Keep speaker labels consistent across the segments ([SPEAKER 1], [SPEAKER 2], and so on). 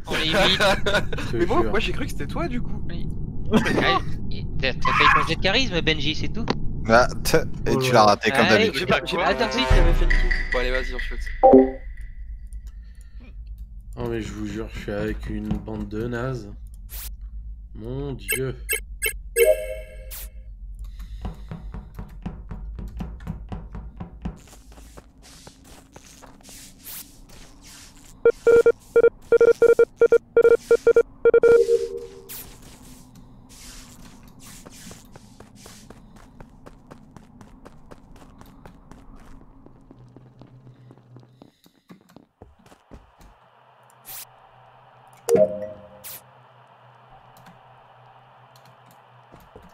[SPEAKER 1] On les imite.
[SPEAKER 2] Mais moi j'ai cru que c'était toi du coup.
[SPEAKER 1] Oui. T'as fait ton jet de charisme, Benji, c'est tout.
[SPEAKER 3] Bah, et tu l'as raté comme
[SPEAKER 1] Allez,
[SPEAKER 3] d'habitude.
[SPEAKER 2] J'ai pas
[SPEAKER 1] Attends,
[SPEAKER 2] dit qu'il avait fait le coup. Bon allez vas-y on shoot.
[SPEAKER 4] Oh mais je vous jure, je suis avec une bande de nazes. Mon dieu.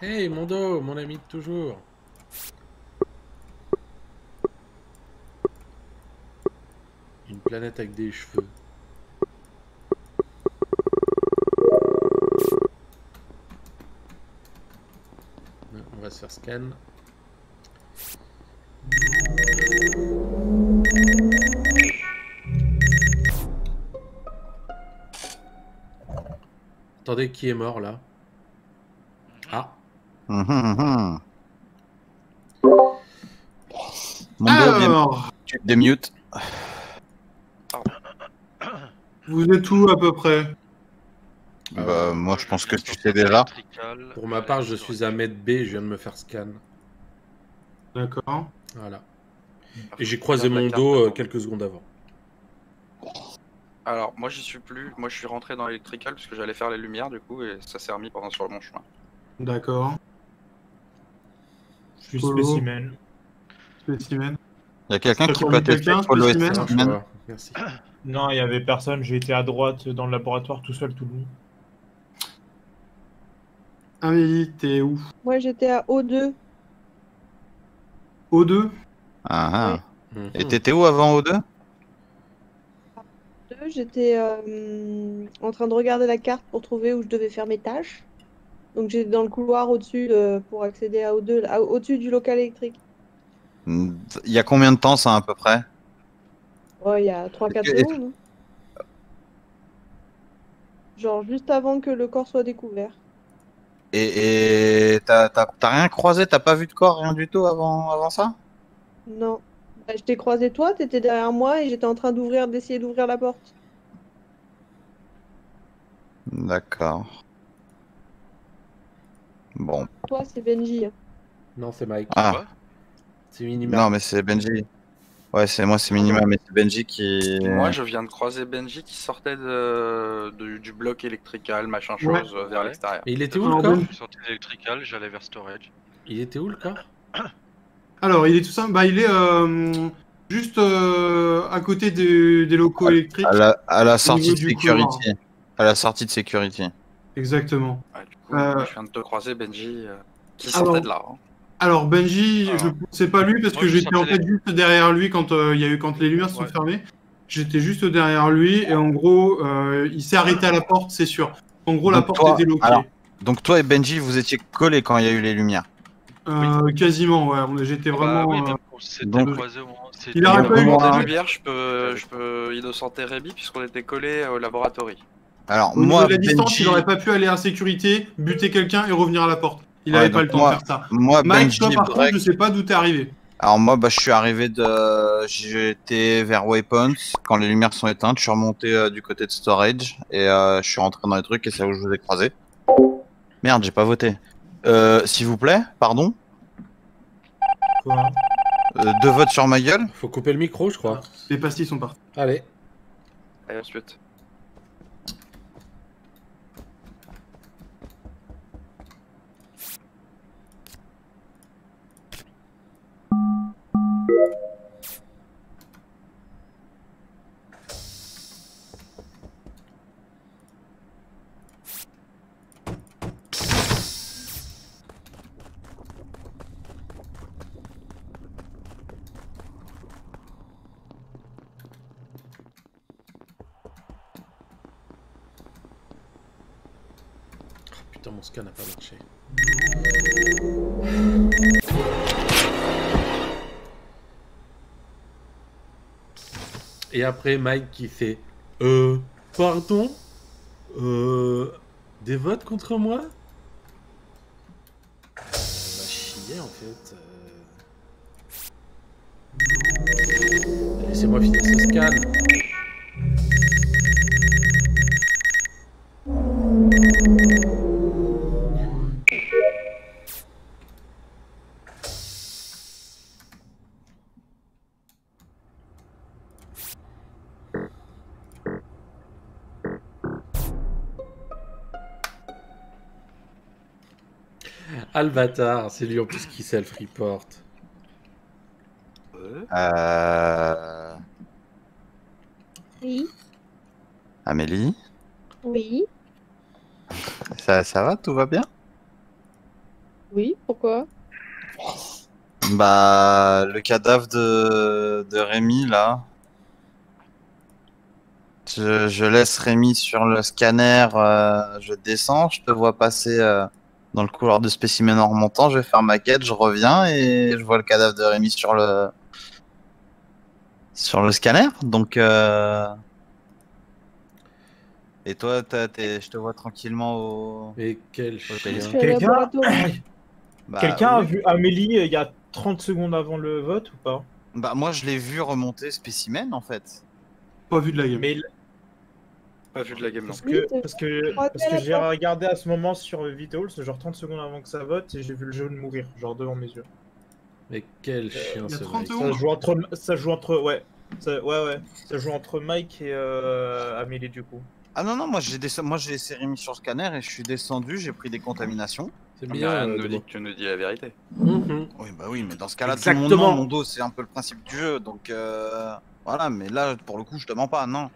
[SPEAKER 4] Hey Mondo, mon ami de toujours. Une planète avec des cheveux. On va se faire scan. Attendez, qui est mort là? Ah.
[SPEAKER 3] Mondo,
[SPEAKER 5] Alors,
[SPEAKER 3] tu te démutes.
[SPEAKER 5] vous êtes où à peu près?
[SPEAKER 3] Bah, moi je pense que tu sais déjà.
[SPEAKER 4] Pour ma part, je suis à Med B, je viens de me faire scan.
[SPEAKER 5] D'accord.
[SPEAKER 4] Voilà. Et j'ai croisé mon dos quelques secondes avant.
[SPEAKER 2] Alors moi j'y suis plus, moi je suis rentré dans l'électrical parce que j'allais faire les lumières du coup et ça s'est remis pendant sur mon chemin.
[SPEAKER 5] D'accord.
[SPEAKER 6] Je suis
[SPEAKER 5] Polo.
[SPEAKER 6] spécimen.
[SPEAKER 5] Spécimen.
[SPEAKER 3] Il y a quelqu'un qui
[SPEAKER 5] T'as
[SPEAKER 3] peut
[SPEAKER 5] connu quelqu'un,
[SPEAKER 3] tester Polo et
[SPEAKER 5] spécimen?
[SPEAKER 4] Non, je
[SPEAKER 3] Spécimen.
[SPEAKER 4] vois. Merci.
[SPEAKER 6] Non, il y avait personne. J'ai été à droite dans le laboratoire tout seul tout le long.
[SPEAKER 5] Amélie, t'es où?
[SPEAKER 7] Moi, j'étais à O2.
[SPEAKER 5] O2?
[SPEAKER 3] Ah,
[SPEAKER 4] Mhm.
[SPEAKER 3] Et t'étais où avant O2?
[SPEAKER 7] J'étais en train de regarder la carte pour trouver où je devais faire mes tâches. Donc, j'étais dans le couloir au-dessus pour accéder à O2, au-dessus du local électrique.
[SPEAKER 3] Il y a combien de temps ça à peu près?
[SPEAKER 7] Ouais, il y a 3-4
[SPEAKER 3] Et-
[SPEAKER 7] secondes. Hein. Genre, juste avant que le corps soit découvert.
[SPEAKER 3] Et t'as rien croisé, t'as pas vu de corps, rien du tout avant ça?
[SPEAKER 7] Non. Bah, je t'ai croisé toi, t'étais derrière moi et j'étais en train d'essayer d'ouvrir la porte.
[SPEAKER 3] D'accord. Bon.
[SPEAKER 7] Toi, c'est Benji. Hein.
[SPEAKER 4] Non, c'est Mike.
[SPEAKER 3] Ah,
[SPEAKER 4] C'est Minima.
[SPEAKER 3] non mais c'est Benji. Ouais, c'est moi, c'est Minima, mais c'est Benji qui...
[SPEAKER 2] Moi je viens de croiser Benji qui sortait du bloc électrical, machin
[SPEAKER 5] Ouais.
[SPEAKER 2] chose vers l'extérieur.
[SPEAKER 4] Et il était où
[SPEAKER 5] Alors,
[SPEAKER 4] le corps?
[SPEAKER 5] Ben-
[SPEAKER 8] Je suis sorti d'électrical, j'allais vers storage.
[SPEAKER 4] Il était où le corps?
[SPEAKER 5] Alors, il est tout simple. Bah, il est juste à côté des locaux électriques.
[SPEAKER 3] à la sortie
[SPEAKER 5] niveau
[SPEAKER 3] de
[SPEAKER 5] du
[SPEAKER 3] Security. À la sortie de Security.
[SPEAKER 5] Exactement.
[SPEAKER 2] Ouais, du coup, je viens de te croiser Benji qui
[SPEAKER 5] alors-
[SPEAKER 2] sortait de là. Hein.
[SPEAKER 5] Alors, Benji,
[SPEAKER 8] Ah.
[SPEAKER 5] je c'est pas lui parce
[SPEAKER 8] Moi,
[SPEAKER 5] que
[SPEAKER 8] je
[SPEAKER 5] j'étais en
[SPEAKER 8] sentais
[SPEAKER 5] fait juste derrière lui quand quand les lumières se sont
[SPEAKER 8] Ouais.
[SPEAKER 5] fermées. J'étais juste derrière lui et en gros, il s'est arrêté à la porte, c'est sûr. En gros, la
[SPEAKER 3] Donc
[SPEAKER 5] porte
[SPEAKER 3] toi-
[SPEAKER 5] est déloquée.
[SPEAKER 3] alors- Donc toi et Benji, vous étiez collés quand il y a eu les lumières.
[SPEAKER 5] Quasiment, ouais. J'étais vraiment.
[SPEAKER 8] oui, même quand on s'était
[SPEAKER 3] donc-
[SPEAKER 8] croisés au moment.
[SPEAKER 5] Il aurait pas eu-
[SPEAKER 2] Pour
[SPEAKER 3] moi-
[SPEAKER 2] des lumières, je peux innocenter Rémi puisqu'on était collés au laboratoire.
[SPEAKER 3] Alors
[SPEAKER 5] Au niveau
[SPEAKER 3] moi,
[SPEAKER 5] de la distance,
[SPEAKER 3] Benji,
[SPEAKER 5] il aurait pas pu aller en sécurité, buter quelqu'un et revenir à la porte. Il
[SPEAKER 3] Ouais,
[SPEAKER 5] avait pas
[SPEAKER 3] donc
[SPEAKER 5] le temps
[SPEAKER 3] moi-
[SPEAKER 5] de faire ça.
[SPEAKER 3] moi
[SPEAKER 5] Mike, toi,
[SPEAKER 3] Benji,
[SPEAKER 5] par contre,
[SPEAKER 3] Break-
[SPEAKER 5] je sais pas d'où t'es arrivé.
[SPEAKER 3] alors moi, bah, je suis arrivé j'étais vers Waypoints quand les lumières sont éteintes. Je suis remonté du côté de Storage et je suis rentré dans les trucs et c'est là où je vous ai croisé. Merde, j'ai pas voté. S'il vous plaît, pardon.
[SPEAKER 5] Quoi
[SPEAKER 3] 2 votes sur ma gueule.
[SPEAKER 4] Faut couper le micro, je crois.
[SPEAKER 5] Les pastilles sont parties.
[SPEAKER 4] Allez.
[SPEAKER 2] Et ensuite.
[SPEAKER 4] Putain, mon scan n'a pas marché. Et après, Mike qui fait pardon? Des votes contre moi? On va chier en fait. Laissez-moi finir ce scan. Ah le bâtard, c'est lui en plus qui self-report.
[SPEAKER 7] Oui.
[SPEAKER 3] Amélie,
[SPEAKER 7] Oui.
[SPEAKER 3] ça va, tout va bien?
[SPEAKER 7] Oui, pourquoi?
[SPEAKER 3] Bah, le cadavre de Rémi, là. Je laisse Rémi sur le scanner, je descends, je te vois passer dans le couloir de spécimen en remontant, je vais faire ma quête, je reviens et je vois le cadavre de Rémi sur le scanner. Donc, et toi, je te vois tranquillement au...
[SPEAKER 4] Mais quel
[SPEAKER 3] Je
[SPEAKER 4] chien.
[SPEAKER 7] Je suis à laboratoire.
[SPEAKER 3] Bah,
[SPEAKER 6] Quelqu'un a
[SPEAKER 3] oui.
[SPEAKER 6] vu Amélie il y a 30 secondes avant le vote ou pas?
[SPEAKER 3] Bah, moi, je l'ai vu remonter spécimen, en fait.
[SPEAKER 5] Pas vu de la game.
[SPEAKER 6] Mais
[SPEAKER 2] Pas vu de la game, non.
[SPEAKER 6] parce
[SPEAKER 7] Oui,
[SPEAKER 6] que,
[SPEAKER 7] t'es-
[SPEAKER 6] parce que,
[SPEAKER 7] crois
[SPEAKER 6] parce
[SPEAKER 7] qu'elle
[SPEAKER 6] que
[SPEAKER 7] a
[SPEAKER 6] j'ai
[SPEAKER 7] pas-
[SPEAKER 6] regardé à ce moment sur Vitals, genre 30 secondes avant que ça vote, et j'ai vu le jaune mourir, genre devant mes yeux.
[SPEAKER 4] Mais quel chien
[SPEAKER 5] il y a
[SPEAKER 4] ce
[SPEAKER 5] 30
[SPEAKER 4] mec.
[SPEAKER 5] secondes.
[SPEAKER 6] Ça joue entre, ouais. Ça joue entre Mike et Amélie du coup.
[SPEAKER 3] Ah non, non, moi, j'ai laissé Rémi sur le scanner et je suis descendu, j'ai pris des contaminations.
[SPEAKER 4] C'est
[SPEAKER 2] Mais
[SPEAKER 4] bien.
[SPEAKER 2] rien ne
[SPEAKER 4] de
[SPEAKER 2] nous dit
[SPEAKER 4] bon.
[SPEAKER 2] que tu nous dis la vérité.
[SPEAKER 4] Mhm.
[SPEAKER 3] Oui, bah oui, mais dans ce cas-là, tout le monde
[SPEAKER 4] Exactement.
[SPEAKER 3] ment, mon dos, c'est un peu le principe du jeu, donc voilà, mais là, pour le coup, je te mens pas, non.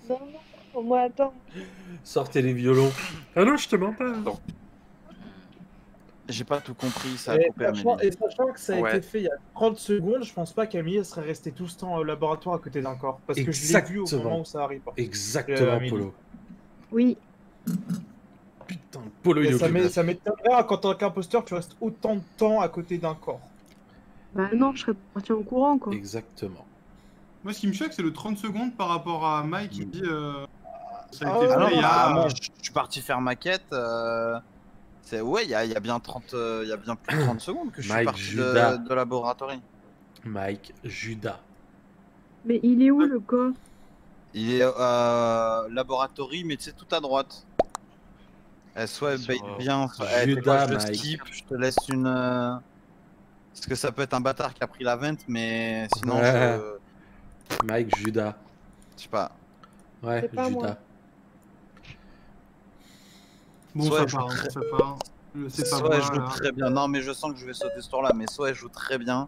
[SPEAKER 7] Non, non, moi attends.
[SPEAKER 4] Sortez les violons. Ah non, je te mens pas.
[SPEAKER 3] J'ai pas tout compris, ça a
[SPEAKER 6] Et
[SPEAKER 3] coupé
[SPEAKER 6] sachant,
[SPEAKER 3] Amélie.
[SPEAKER 6] et sachant que ça a
[SPEAKER 2] Ouais.
[SPEAKER 6] été fait il y a 30 secondes, je pense pas qu'Amélie serait restée tout ce temps au laboratoire à côté d'un corps. Parce que je l'ai vu au
[SPEAKER 4] Exactement.
[SPEAKER 6] moment où ça arrive.
[SPEAKER 4] Exactement,
[SPEAKER 6] Amélie.
[SPEAKER 4] Polo.
[SPEAKER 7] Oui.
[SPEAKER 4] Putain, Polo, il est
[SPEAKER 6] Et
[SPEAKER 4] au
[SPEAKER 6] ça
[SPEAKER 4] club.
[SPEAKER 6] m'étonnerait quand tant qu'imposteur, tu restes autant de temps à côté d'un corps.
[SPEAKER 7] Bah non, je serais parti en courant quoi.
[SPEAKER 4] Exactement.
[SPEAKER 5] Moi, ce qui me choque, c'est le 30 secondes par rapport à Mike qui dit ça a
[SPEAKER 6] Ah
[SPEAKER 5] été
[SPEAKER 6] ouais,
[SPEAKER 5] fait
[SPEAKER 3] Ah non,
[SPEAKER 5] il y a.
[SPEAKER 3] moi, je suis parti faire ma quête, ouais, il y a bien 30, il y a bien plus de 30 secondes que je suis
[SPEAKER 4] Mike
[SPEAKER 3] parti
[SPEAKER 4] Judas.
[SPEAKER 3] de laboratoire.
[SPEAKER 4] Mike Judas.
[SPEAKER 7] Mais il est où le corps?
[SPEAKER 3] Il est laboratory, mais tu sais, tout à droite. Soit
[SPEAKER 8] Sur,
[SPEAKER 3] bait bien, soit
[SPEAKER 4] Judas,
[SPEAKER 3] je
[SPEAKER 4] Mike.
[SPEAKER 3] skip, je te laisse une. Parce que ça peut être un bâtard qui a pris la vente, mais sinon,
[SPEAKER 4] Ouais. Mike Judas.
[SPEAKER 3] je sais pas.
[SPEAKER 4] Ouais,
[SPEAKER 7] C'est pas
[SPEAKER 4] Judas.
[SPEAKER 7] moi.
[SPEAKER 5] Bon,
[SPEAKER 3] Soit
[SPEAKER 5] ça
[SPEAKER 3] je
[SPEAKER 5] part,
[SPEAKER 3] joue
[SPEAKER 5] ça part. C'est pas
[SPEAKER 3] Soit
[SPEAKER 5] moi,
[SPEAKER 3] elle joue
[SPEAKER 5] là.
[SPEAKER 3] très bien. Non, mais je sens que je vais sauter ce tour-là, mais soit elle joue très bien.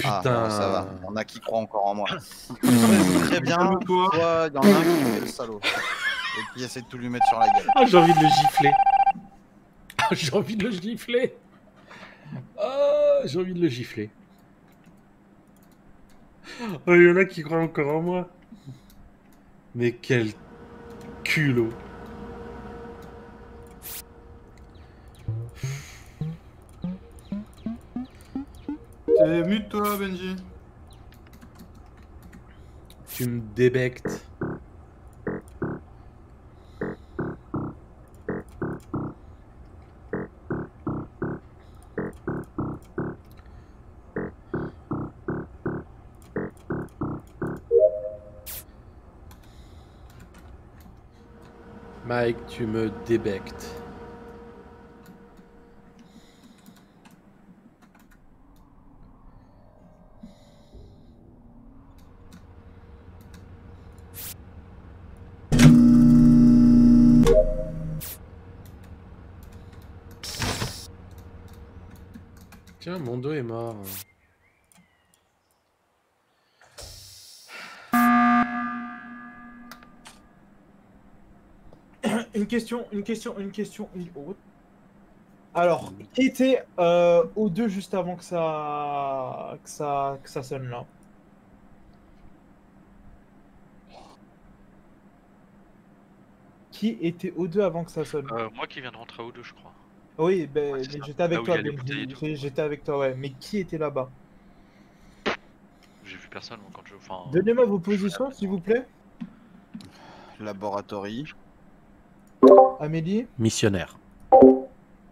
[SPEAKER 3] Ah,
[SPEAKER 4] Putain.
[SPEAKER 3] bon, ça va. Il y en a qui croient encore en moi. Soit elle joue très bien,
[SPEAKER 5] Calme-toi.
[SPEAKER 3] soit il y en a un qui fait le salaud. Et qui essaie de tout lui mettre sur la gueule.
[SPEAKER 4] Ah, j'ai envie de le gifler. Ah, j'ai envie de le gifler. Ah, j'ai envie de le gifler. Oh, il y en a qui croient encore en moi. Mais quel culot.
[SPEAKER 5] Mute-toi, Benji.
[SPEAKER 4] Tu me débectes. Mike, tu me débectes. Tiens, mon dos est mort.
[SPEAKER 6] Une question. Oh. Alors, qui était O2 juste avant que ça sonne là? Qui était O2 avant que ça sonne?
[SPEAKER 8] Moi qui viens de rentrer à O2, je crois.
[SPEAKER 6] Oui,
[SPEAKER 8] ouais,
[SPEAKER 6] mais
[SPEAKER 8] c'est ça.
[SPEAKER 6] j'étais avec
[SPEAKER 8] Là où
[SPEAKER 6] toi,
[SPEAKER 8] il y a les
[SPEAKER 6] Benji.
[SPEAKER 8] bouteilles et tout.
[SPEAKER 6] J'étais avec toi, ouais. Mais qui était là-bas?
[SPEAKER 8] J'ai vu personne moi, quand je. Enfin,
[SPEAKER 6] Donnez-moi vos positions, s'il vous plaît.
[SPEAKER 3] Laboratory.
[SPEAKER 6] Amélie,
[SPEAKER 4] Missionnaire.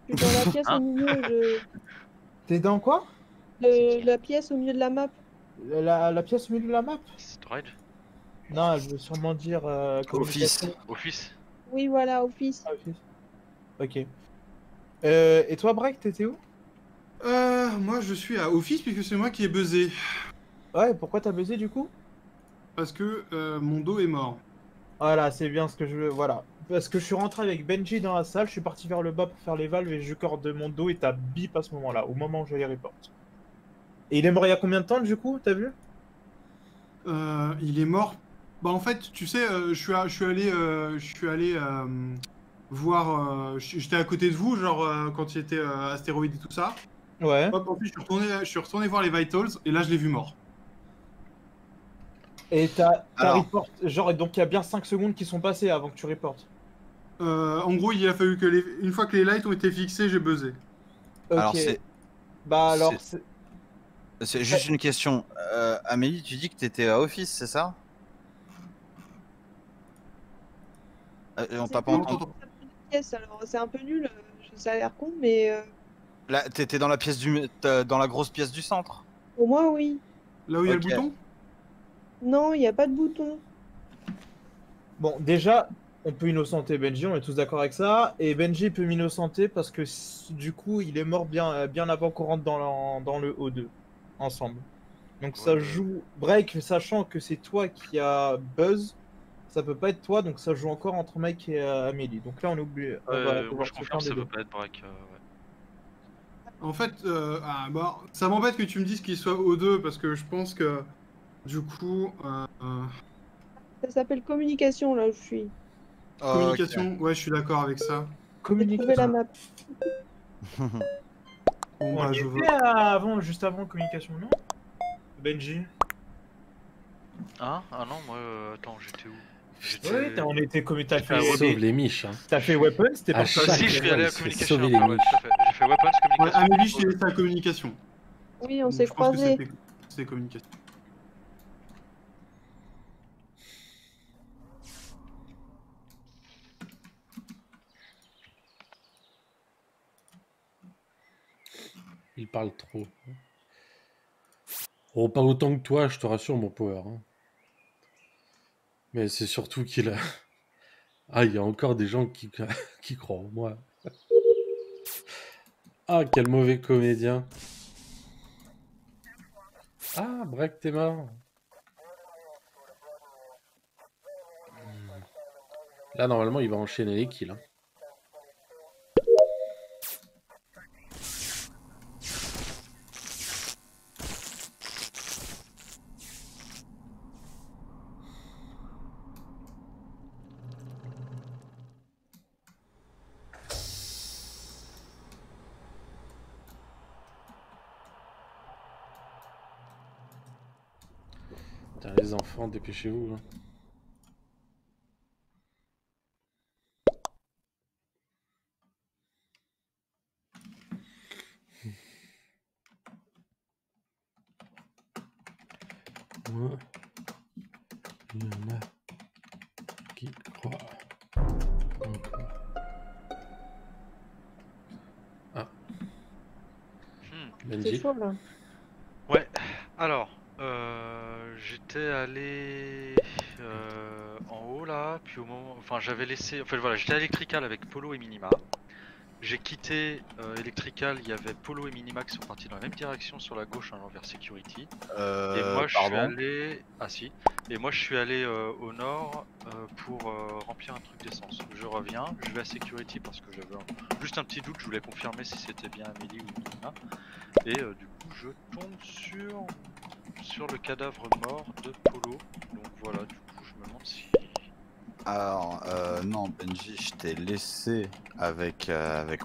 [SPEAKER 7] Je suis dans la pièce au milieu.
[SPEAKER 6] t'es dans quoi?
[SPEAKER 7] La pièce au milieu de la map.
[SPEAKER 6] La pièce au milieu de la map?
[SPEAKER 8] Storage.
[SPEAKER 6] Non, elle veut sûrement dire communication.
[SPEAKER 8] Office.
[SPEAKER 7] Oui, voilà, office.
[SPEAKER 6] Ah, office. Ok. Et toi, Break, t'étais où?
[SPEAKER 5] Moi je suis à Office puisque c'est moi qui ai buzzé.
[SPEAKER 6] Ouais, pourquoi t'as buzzé du coup?
[SPEAKER 5] Parce que mon dos est mort.
[SPEAKER 6] Voilà, c'est bien ce que je veux. Voilà. Parce que je suis rentré avec Benji dans la salle, je suis parti vers le bas pour faire les valves et je corde mon dos et t'as bip à ce moment-là, au moment où je les reporte. Et il est mort il y a combien de temps du coup, t'as vu?
[SPEAKER 5] Il est mort. Bah en fait, tu sais, je suis allé voir. J'étais à côté de vous, genre quand il était astéroïde et tout ça.
[SPEAKER 6] Ouais.
[SPEAKER 5] Hop, ensuite je suis retourné voir les vitals et là je l'ai vu mort.
[SPEAKER 6] Et t'as
[SPEAKER 3] Alors.
[SPEAKER 6] report, genre, donc il y a bien 5 secondes qui sont passées avant que tu reportes.
[SPEAKER 5] En gros, il a fallu que une fois que les lights ont été fixés, j'ai buzzé.
[SPEAKER 6] Ok.
[SPEAKER 3] Alors c'est
[SPEAKER 6] Bah alors,
[SPEAKER 3] c'est juste une question. Amélie, tu dis que t'étais à Office, c'est ça? On t'a pas
[SPEAKER 5] Non,
[SPEAKER 3] entendu.
[SPEAKER 7] Pièce, alors c'est un peu nul, ça a l'air con, mais
[SPEAKER 3] Là, t'étais dans la pièce dans la grosse pièce du centre.
[SPEAKER 7] pour moi, oui.
[SPEAKER 5] Là où il y a le
[SPEAKER 3] Ok.
[SPEAKER 5] bouton?
[SPEAKER 7] Non, il n'y a pas de bouton.
[SPEAKER 6] bon, déjà, on peut innocenter Benji, on est tous d'accord avec ça. Et Benji peut m'innocenter parce que du coup, il est mort bien avant qu'on rentre dans le O2 ensemble. Donc ça
[SPEAKER 8] Ouais.
[SPEAKER 6] joue. Break, sachant que c'est toi qui a buzz, ça peut pas être toi, donc ça joue encore entre Mike et Amélie. Donc là, on est obligé. On va
[SPEAKER 8] Moi
[SPEAKER 6] devoir
[SPEAKER 8] je
[SPEAKER 6] se
[SPEAKER 8] confirme,
[SPEAKER 6] faire
[SPEAKER 8] ça
[SPEAKER 6] des
[SPEAKER 8] peut
[SPEAKER 6] deux.
[SPEAKER 8] pas être break. Ouais.
[SPEAKER 5] En fait, ça m'embête que tu me dises qu'il soit O2 parce que je pense que du coup,
[SPEAKER 7] Ça s'appelle communication, là où je suis.
[SPEAKER 5] communication, ouais, je suis d'accord avec ça.
[SPEAKER 7] J'ai trouvé la map.
[SPEAKER 5] Bon,
[SPEAKER 6] On
[SPEAKER 5] bah,
[SPEAKER 6] y
[SPEAKER 5] je veux.
[SPEAKER 6] était juste avant communication, non? Benji?
[SPEAKER 8] Hein? Ah non, moi, attends, j'étais où?
[SPEAKER 6] Oui, on était comme t'as
[SPEAKER 8] J'étais à
[SPEAKER 6] fait.
[SPEAKER 4] Sauve les miches. Hein.
[SPEAKER 6] T'as fait Weapons, t'es
[SPEAKER 4] À
[SPEAKER 6] pas
[SPEAKER 4] chaque
[SPEAKER 8] Si, je suis
[SPEAKER 4] fois,
[SPEAKER 8] allé
[SPEAKER 4] il
[SPEAKER 8] à
[SPEAKER 4] se fait
[SPEAKER 8] communication.
[SPEAKER 4] sauver les
[SPEAKER 8] après, ouais,
[SPEAKER 4] miches.
[SPEAKER 8] tout à fait. J'ai fait weapons,
[SPEAKER 5] Ouais,
[SPEAKER 8] communication.
[SPEAKER 5] Amélie, je t'ai laissé à communication.
[SPEAKER 7] Oui, on
[SPEAKER 5] Donc,
[SPEAKER 7] s'est
[SPEAKER 5] je pense que
[SPEAKER 7] croisés.
[SPEAKER 5] c'était communication.
[SPEAKER 4] Il parle trop. Oh, pas autant que toi, je te rassure, mon power. Hein. Mais c'est surtout qu'il a... Ah, il y a encore des gens qui croient en moi. Ah, quel mauvais comédien. Ah, Break, t'es mort. Là, normalement, il va enchaîner les kills. Hein. Putain, les enfants, dépêchez-vous. Hein. Ouais. Il y en a qui croient encore. Ah.
[SPEAKER 7] C'est
[SPEAKER 4] Benji.
[SPEAKER 7] chaud, là.
[SPEAKER 8] Ouais, alors, j'étais allé en haut là, puis au moment. Enfin, j'avais laissé. Enfin, voilà, j'étais à Electrical avec Polo et Minima. J'ai quitté Electrical, il y avait Polo et Minima qui sont partis dans la même direction sur la gauche allant vers Security. Et moi je suis allé. Ah si. Et moi je suis allé au nord pour remplir un truc d'essence. Je reviens, je vais à Security parce que j'avais juste un petit doute, je voulais confirmer si c'était bien Amélie ou Minima. Et du coup je tombe sur le cadavre mort de Polo. Donc voilà, du coup je me demande si.
[SPEAKER 3] Alors, non, Benji, je t'ai laissé avec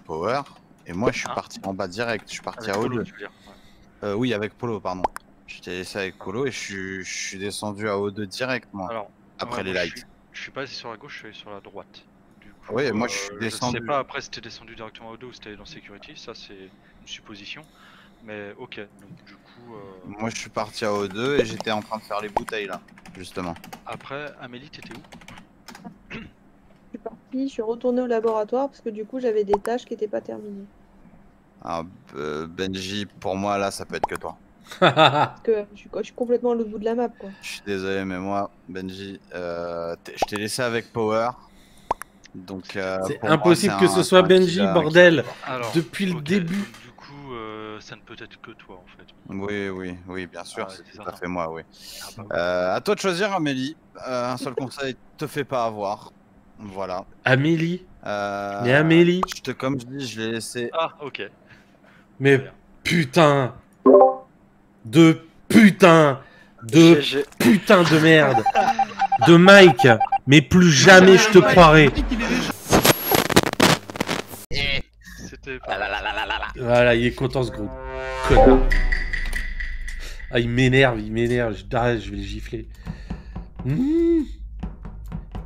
[SPEAKER 3] Power. Et moi, je suis parti en bas direct. Je suis parti
[SPEAKER 8] Avec
[SPEAKER 3] à
[SPEAKER 8] Polo,
[SPEAKER 3] O2.
[SPEAKER 8] tu veux dire,
[SPEAKER 3] Oui, avec Polo, pardon. Je t'ai laissé avec Polo et je suis descendu à O2 direct, moi.
[SPEAKER 8] Alors,
[SPEAKER 3] après
[SPEAKER 8] ouais,
[SPEAKER 3] les
[SPEAKER 8] moi,
[SPEAKER 3] lights.
[SPEAKER 8] Je suis pas allé sur la gauche, je suis allé sur la droite. Du coup,
[SPEAKER 3] Oui, moi, je suis descendu.
[SPEAKER 8] Je sais pas après si t'es descendu directement au dos ou si t'es dans Security, ça c'est une supposition. Mais ok, donc du coup.
[SPEAKER 3] Moi, je suis parti à O2 et j'étais en train de faire les bouteilles là, justement.
[SPEAKER 8] Après, Amélie, t'étais où?
[SPEAKER 7] puis je suis retournée au laboratoire parce que du coup j'avais des tâches qui n'étaient pas terminées.
[SPEAKER 3] Ah, Benji, pour moi, là, ça peut être que toi.
[SPEAKER 7] Parce que je suis complètement à l'autre bout de la map, quoi.
[SPEAKER 3] Je suis désolé, mais moi, Benji, je t'ai laissé avec Power. Donc,
[SPEAKER 4] C'est
[SPEAKER 3] pour moi,
[SPEAKER 4] impossible que
[SPEAKER 3] un-
[SPEAKER 4] ce soit
[SPEAKER 3] c'est un
[SPEAKER 4] Benji,
[SPEAKER 3] kill,
[SPEAKER 4] bordel.
[SPEAKER 8] Alors,
[SPEAKER 4] Depuis le
[SPEAKER 8] ok,
[SPEAKER 4] début.
[SPEAKER 8] donc, du coup, ça ne peut être que toi en fait.
[SPEAKER 3] Oui, bien sûr,
[SPEAKER 8] Ah,
[SPEAKER 3] c'est
[SPEAKER 8] c'est
[SPEAKER 3] tout
[SPEAKER 8] ça,
[SPEAKER 3] à fait moi, oui.
[SPEAKER 8] Ah, bah, oui.
[SPEAKER 3] À toi de choisir, Amélie. Un seul conseil, te fais pas avoir. Voilà.
[SPEAKER 4] Amélie. Mais Amélie.
[SPEAKER 3] Comme je dis, je l'ai laissé.
[SPEAKER 8] Ah, ok.
[SPEAKER 4] Mais
[SPEAKER 8] Très bien.
[SPEAKER 4] putain. De putain. De
[SPEAKER 2] GG.
[SPEAKER 4] putain de merde. De Mike. Mais plus jamais je te croirai.
[SPEAKER 8] C'était pas.
[SPEAKER 4] Voilà, il est content ce gros connard. Ah, il m'énerve. Arrête, je vais le gifler.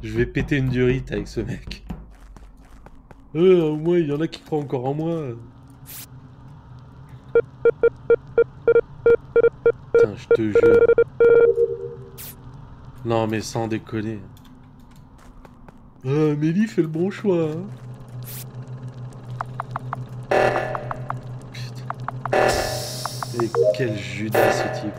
[SPEAKER 4] Je vais péter une durite avec ce mec. Au moins, il y en a qui croient encore en moi. Putain, je te jure. Non, mais sans déconner. Amélie fait le bon choix. Hein. Putain. Et quel Judas ce type.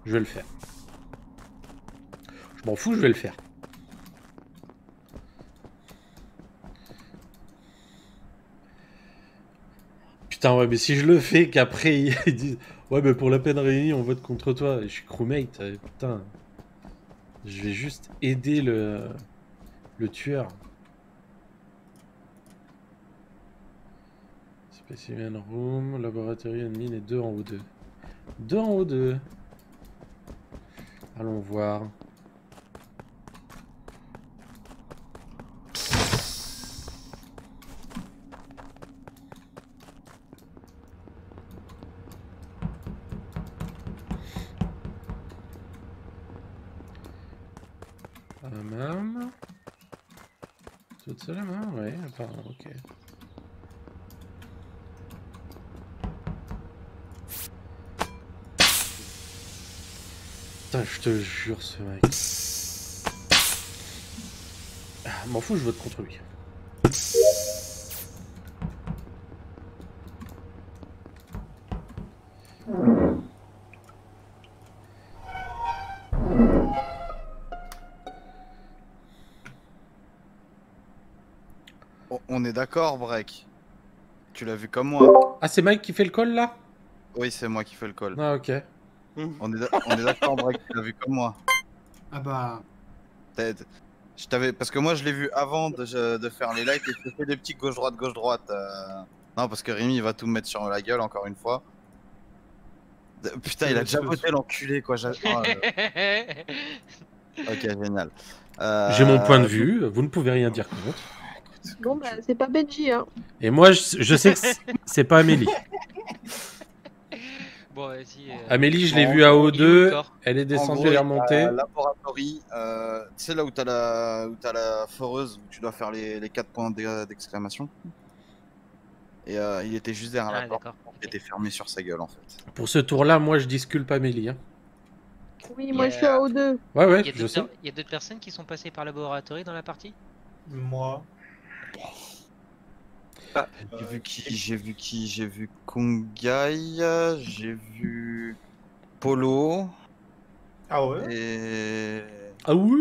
[SPEAKER 4] Je vais le faire. Je m'en fous, je vais le faire. Putain, ouais, mais si je le fais, qu'après ils disent ouais, mais pour la peine réunie, on vote contre toi. Je suis crewmate, putain. Je vais juste aider le tueur. Specimen room, laboratory admin et 2 en haut 2. 2 en haut 2. Allons voir. Mam. Toute seule main, ouais, apparemment, ok. Putain, je te jure, ce mec. Ah, m'en fous, je vote contre lui.
[SPEAKER 3] On est d'accord, Break. Tu l'as vu comme moi.
[SPEAKER 4] Ah, c'est Mike qui fait le call là?
[SPEAKER 3] Oui, c'est moi qui fais le call.
[SPEAKER 4] Ah, ok.
[SPEAKER 3] On est d'accord, Break. Tu l'as vu comme moi.
[SPEAKER 5] Ah bah.
[SPEAKER 3] Je t'avais, parce que moi je l'ai vu avant de faire les lights et je fais des petits gauche-droite, gauche-droite. Non, parce que Rémi il va tout me mettre sur la gueule encore une fois. Putain, il a déjà voté l'enculé quoi. Ok, génial.
[SPEAKER 4] J'ai mon point de vue, vous ne pouvez rien dire contre.
[SPEAKER 7] Bon, bah, c'est pas Benji, hein.
[SPEAKER 4] Et moi, je sais que c'est pas Amélie.
[SPEAKER 1] Bon, vas-y.
[SPEAKER 4] Amélie, je l'ai
[SPEAKER 3] En
[SPEAKER 4] vue à
[SPEAKER 1] gros, il est où, le
[SPEAKER 4] O2,
[SPEAKER 1] corps
[SPEAKER 4] elle est
[SPEAKER 3] En
[SPEAKER 4] descendue,
[SPEAKER 3] gros,
[SPEAKER 4] elle est
[SPEAKER 3] il y a
[SPEAKER 4] remontée.
[SPEAKER 3] laboratory, tu sais là où t'as la foreuse où tu dois faire les 4 points d'exclamation. Et il était juste derrière
[SPEAKER 1] Ah,
[SPEAKER 3] la porte,
[SPEAKER 1] d'accord.
[SPEAKER 3] il était fermé sur sa gueule en fait.
[SPEAKER 4] Pour ce tour-là, moi, je disculpe Amélie. Hein.
[SPEAKER 7] Oui, moi je suis à O2.
[SPEAKER 4] Ouais, ouais,
[SPEAKER 1] Il y a
[SPEAKER 4] je
[SPEAKER 1] d'autres
[SPEAKER 4] sais.
[SPEAKER 1] il y a d'autres personnes qui sont passées par laboratoire dans la partie?
[SPEAKER 6] Moi.
[SPEAKER 3] J'ai vu qui? J'ai vu Kungai, j'ai vu Polo,
[SPEAKER 6] Ah ouais?
[SPEAKER 3] et
[SPEAKER 4] Ah ouais?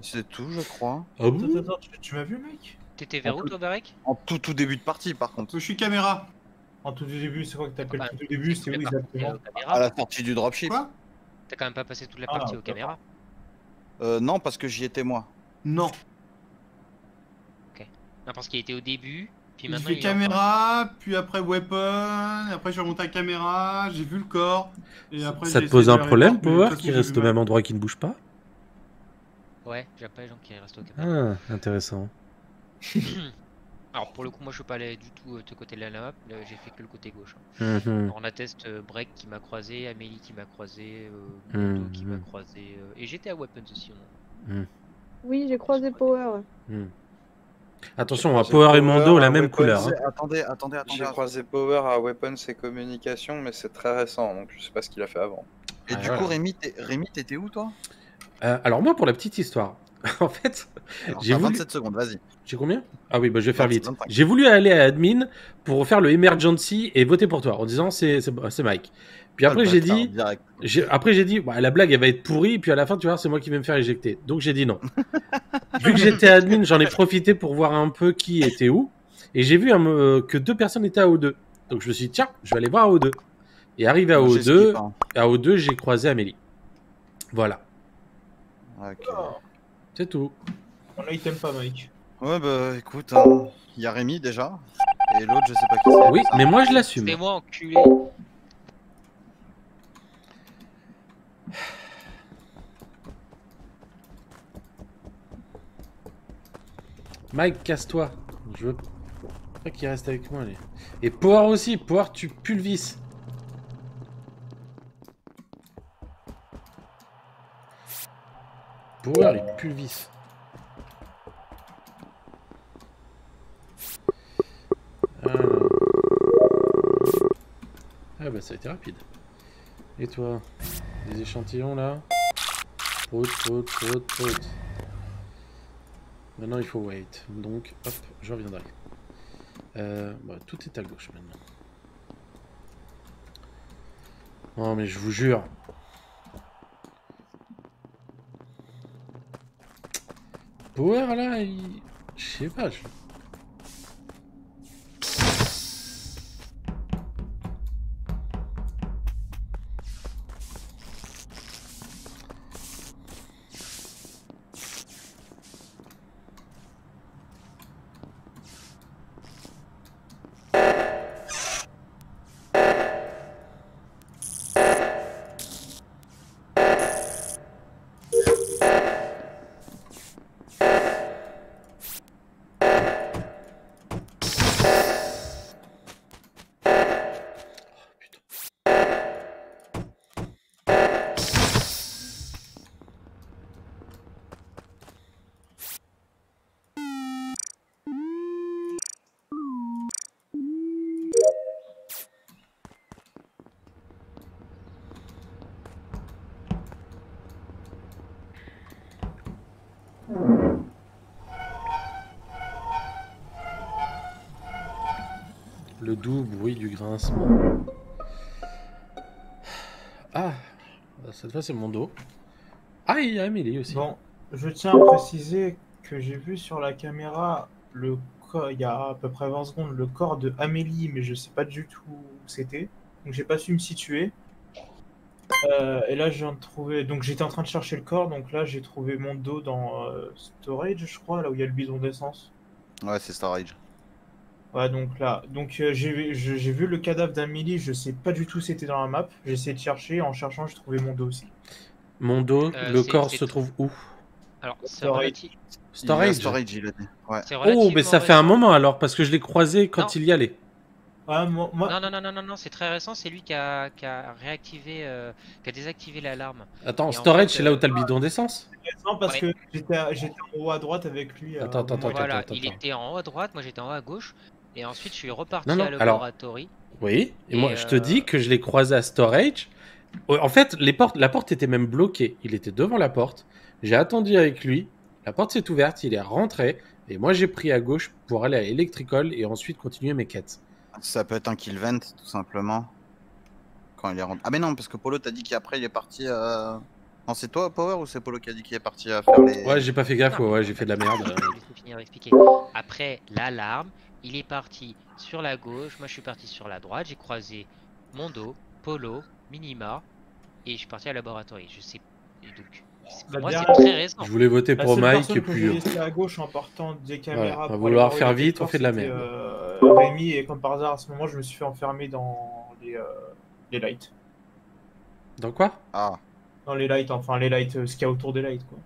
[SPEAKER 3] c'est tout je crois.
[SPEAKER 4] Ah bon?
[SPEAKER 6] Attends, tu m'as vu, mec?
[SPEAKER 1] T'étais vers où, toi, Barek?
[SPEAKER 3] En tout début de partie par contre.
[SPEAKER 5] Je suis caméra.
[SPEAKER 6] En tout début, c'est quoi que t'appelles
[SPEAKER 1] Bah,
[SPEAKER 6] tout début? C'est où
[SPEAKER 1] t'es pas passé
[SPEAKER 6] exactement?
[SPEAKER 1] aux caméras.
[SPEAKER 3] À la sortie du dropship.
[SPEAKER 5] Quoi?
[SPEAKER 1] T'as quand même pas passé toute la
[SPEAKER 6] Ah,
[SPEAKER 1] partie aux
[SPEAKER 6] d'accord.
[SPEAKER 1] caméras.
[SPEAKER 3] Non, parce que j'y étais moi.
[SPEAKER 5] Non.
[SPEAKER 1] Non, parce qu'il était au début, puis
[SPEAKER 5] J'ai
[SPEAKER 1] maintenant
[SPEAKER 5] fait
[SPEAKER 1] il est encore-
[SPEAKER 5] caméra, puis après weapon, après je suis remonté à caméra, j'ai vu le corps. Et après,
[SPEAKER 4] Ça
[SPEAKER 5] j'ai
[SPEAKER 4] te pose
[SPEAKER 5] essayé
[SPEAKER 4] un
[SPEAKER 5] de
[SPEAKER 4] problème,
[SPEAKER 5] report, mais de
[SPEAKER 4] Power,
[SPEAKER 5] toute façon,
[SPEAKER 4] qui
[SPEAKER 5] j'ai
[SPEAKER 4] reste
[SPEAKER 5] vu
[SPEAKER 4] au
[SPEAKER 5] mal.
[SPEAKER 4] même endroit, qui ne bouge pas?
[SPEAKER 1] Ouais, j'aime pas les gens qui restent aux caméras.
[SPEAKER 4] Ah, intéressant.
[SPEAKER 1] Alors pour le coup, moi je suis pas allé du tout de ce côté de la map, j'ai fait que le côté gauche. Hein.
[SPEAKER 4] Mhm.
[SPEAKER 1] On atteste Break qui m'a croisé, Amélie qui m'a croisé,
[SPEAKER 4] Mhm.
[SPEAKER 1] Moto qui m'a croisé, et j'étais à Weapons aussi.
[SPEAKER 7] Oui, j'ai croisé Power.
[SPEAKER 4] Hmm. Attention, à Power et Mondo, la même couleur. Hein.
[SPEAKER 3] Attendez.
[SPEAKER 2] J'ai croisé Power à Weapons et Communication, mais c'est très récent, donc je sais pas ce qu'il a fait avant.
[SPEAKER 3] Et du coup, Rémi, t'étais où, toi?
[SPEAKER 4] Alors moi, pour la petite histoire, en fait, j'ai voulu...
[SPEAKER 3] 27 secondes, vas-y.
[SPEAKER 4] J'ai combien? Ah oui, bah, je vais faire vite.
[SPEAKER 3] 25.
[SPEAKER 4] J'ai voulu aller à admin pour faire le emergency et voter pour toi en disant c'est Mike. Puis après j'ai dit, bah, la blague elle va être pourrie, puis à la fin tu vois c'est moi qui vais me faire éjecter. Donc j'ai dit non. Vu que j'étais admin, j'en ai profité pour voir un peu qui était où, et j'ai vu que 2 personnes étaient à O2. Donc je me suis dit tiens, je vais aller voir à O2. Et arrivé à O2, j'ai croisé Amélie. Voilà.
[SPEAKER 3] Ok.
[SPEAKER 4] C'est tout.
[SPEAKER 6] On il t'aime pas, Mike.
[SPEAKER 3] Ouais, bah écoute, il y a Rémi déjà, et l'autre je sais pas qui c'est.
[SPEAKER 4] Oui, mais moi je l'assume.
[SPEAKER 1] C'est moi, enculé.
[SPEAKER 4] Mike, casse-toi. Je veux pas qu'il reste avec moi. Allez. Et Power aussi. Power, tu pulvises. Power, il pulvise. Ah bah ça a été rapide. Et toi? Des échantillons là? Prout. Maintenant il faut wait. Donc hop, je reviendrai. Bah, tout est à gauche maintenant. Non mais je vous jure. Power là, je sais pas. Le doux bruit du grincement. Ah, cette fois c'est mon dos. Ah, il y a Amélie aussi.
[SPEAKER 6] Bon, je tiens à préciser que j'ai vu sur la caméra il y a à peu près 20 secondes le corps de Amélie, mais je sais pas du tout où c'était. Donc j'ai pas su me situer. Et là je viens de trouver. Donc j'étais en train de chercher le corps, donc là j'ai trouvé mon dos dans Storage, je crois, là où il y a le bidon d'essence.
[SPEAKER 3] Ouais, c'est Storage.
[SPEAKER 6] Ouais, donc là, j'ai vu le cadavre d'Amélie, je sais pas du tout c'était dans la map. J'ai essayé de chercher, en cherchant j'ai trouvé mon dos aussi.
[SPEAKER 4] Mon dos, le corps se trouve où?
[SPEAKER 1] Alors, c'est
[SPEAKER 6] Storage.
[SPEAKER 1] relatif.
[SPEAKER 4] Storage.
[SPEAKER 3] Storage, il a dit. Ouais.
[SPEAKER 4] Oh, mais ça fait un moment alors, parce que je l'ai croisé quand
[SPEAKER 1] Non.
[SPEAKER 4] il y allait.
[SPEAKER 6] Ouais,
[SPEAKER 1] Non, c'est très récent, c'est lui qui a réactivé, qui a désactivé l'alarme.
[SPEAKER 4] Attends,
[SPEAKER 1] Et en
[SPEAKER 4] Storage,
[SPEAKER 1] fait,
[SPEAKER 4] c'est là où t'as le bidon d'essence?
[SPEAKER 6] non, parce
[SPEAKER 1] Ouais.
[SPEAKER 6] que j'étais en haut à droite avec lui.
[SPEAKER 4] Attends.
[SPEAKER 1] Voilà, il était en haut à droite, moi j'étais en haut à gauche, et ensuite je suis reparti
[SPEAKER 4] Non,
[SPEAKER 1] à
[SPEAKER 4] alors-
[SPEAKER 1] laboratory.
[SPEAKER 4] Oui, et
[SPEAKER 1] Et,
[SPEAKER 4] moi je te dis que je l'ai croisé à Storage. En fait, la porte était même bloquée. Il était devant la porte. J'ai attendu avec lui. La porte s'est ouverte, il est rentré. Et moi j'ai pris à gauche pour aller à Electrical et ensuite continuer mes quêtes.
[SPEAKER 3] Ça peut être un kill vent, tout simplement. Quand il est rentré. Ah, mais non, parce que Polo t'a dit qu'après il est parti. Non, c'est toi, Power, ou c'est Polo qui a dit qu'il est parti à faire les.
[SPEAKER 4] Ouais, j'ai pas fait gaffe,
[SPEAKER 1] Non,
[SPEAKER 4] ouais, j'ai fait de la merde.
[SPEAKER 1] Laissez finir d'expliquer. Après l'alarme, il est parti sur la gauche, moi je suis parti sur la droite, j'ai croisé Mondo, Polo, Minima, et je suis parti à laboratory. Je sais. Et donc, pour
[SPEAKER 6] La
[SPEAKER 1] moi c'est
[SPEAKER 6] dernière-
[SPEAKER 1] très récent.
[SPEAKER 4] Je voulais voter
[SPEAKER 6] La
[SPEAKER 4] pour
[SPEAKER 6] seule
[SPEAKER 4] Mike
[SPEAKER 6] personne
[SPEAKER 4] et
[SPEAKER 6] que
[SPEAKER 4] puis.
[SPEAKER 6] j'ai laissé à gauche en partant des caméras.
[SPEAKER 4] on va
[SPEAKER 6] pour
[SPEAKER 4] vouloir
[SPEAKER 6] aller
[SPEAKER 4] faire
[SPEAKER 6] voir les
[SPEAKER 4] vite, on fait de la
[SPEAKER 6] c'était,
[SPEAKER 4] merde.
[SPEAKER 6] Rémi, et comme par hasard, à ce moment, je me suis fait enfermer dans les lights.
[SPEAKER 4] Dans quoi?
[SPEAKER 3] Ah.
[SPEAKER 6] Dans les lights, enfin les lights, ce qu'il y a autour des lights, quoi.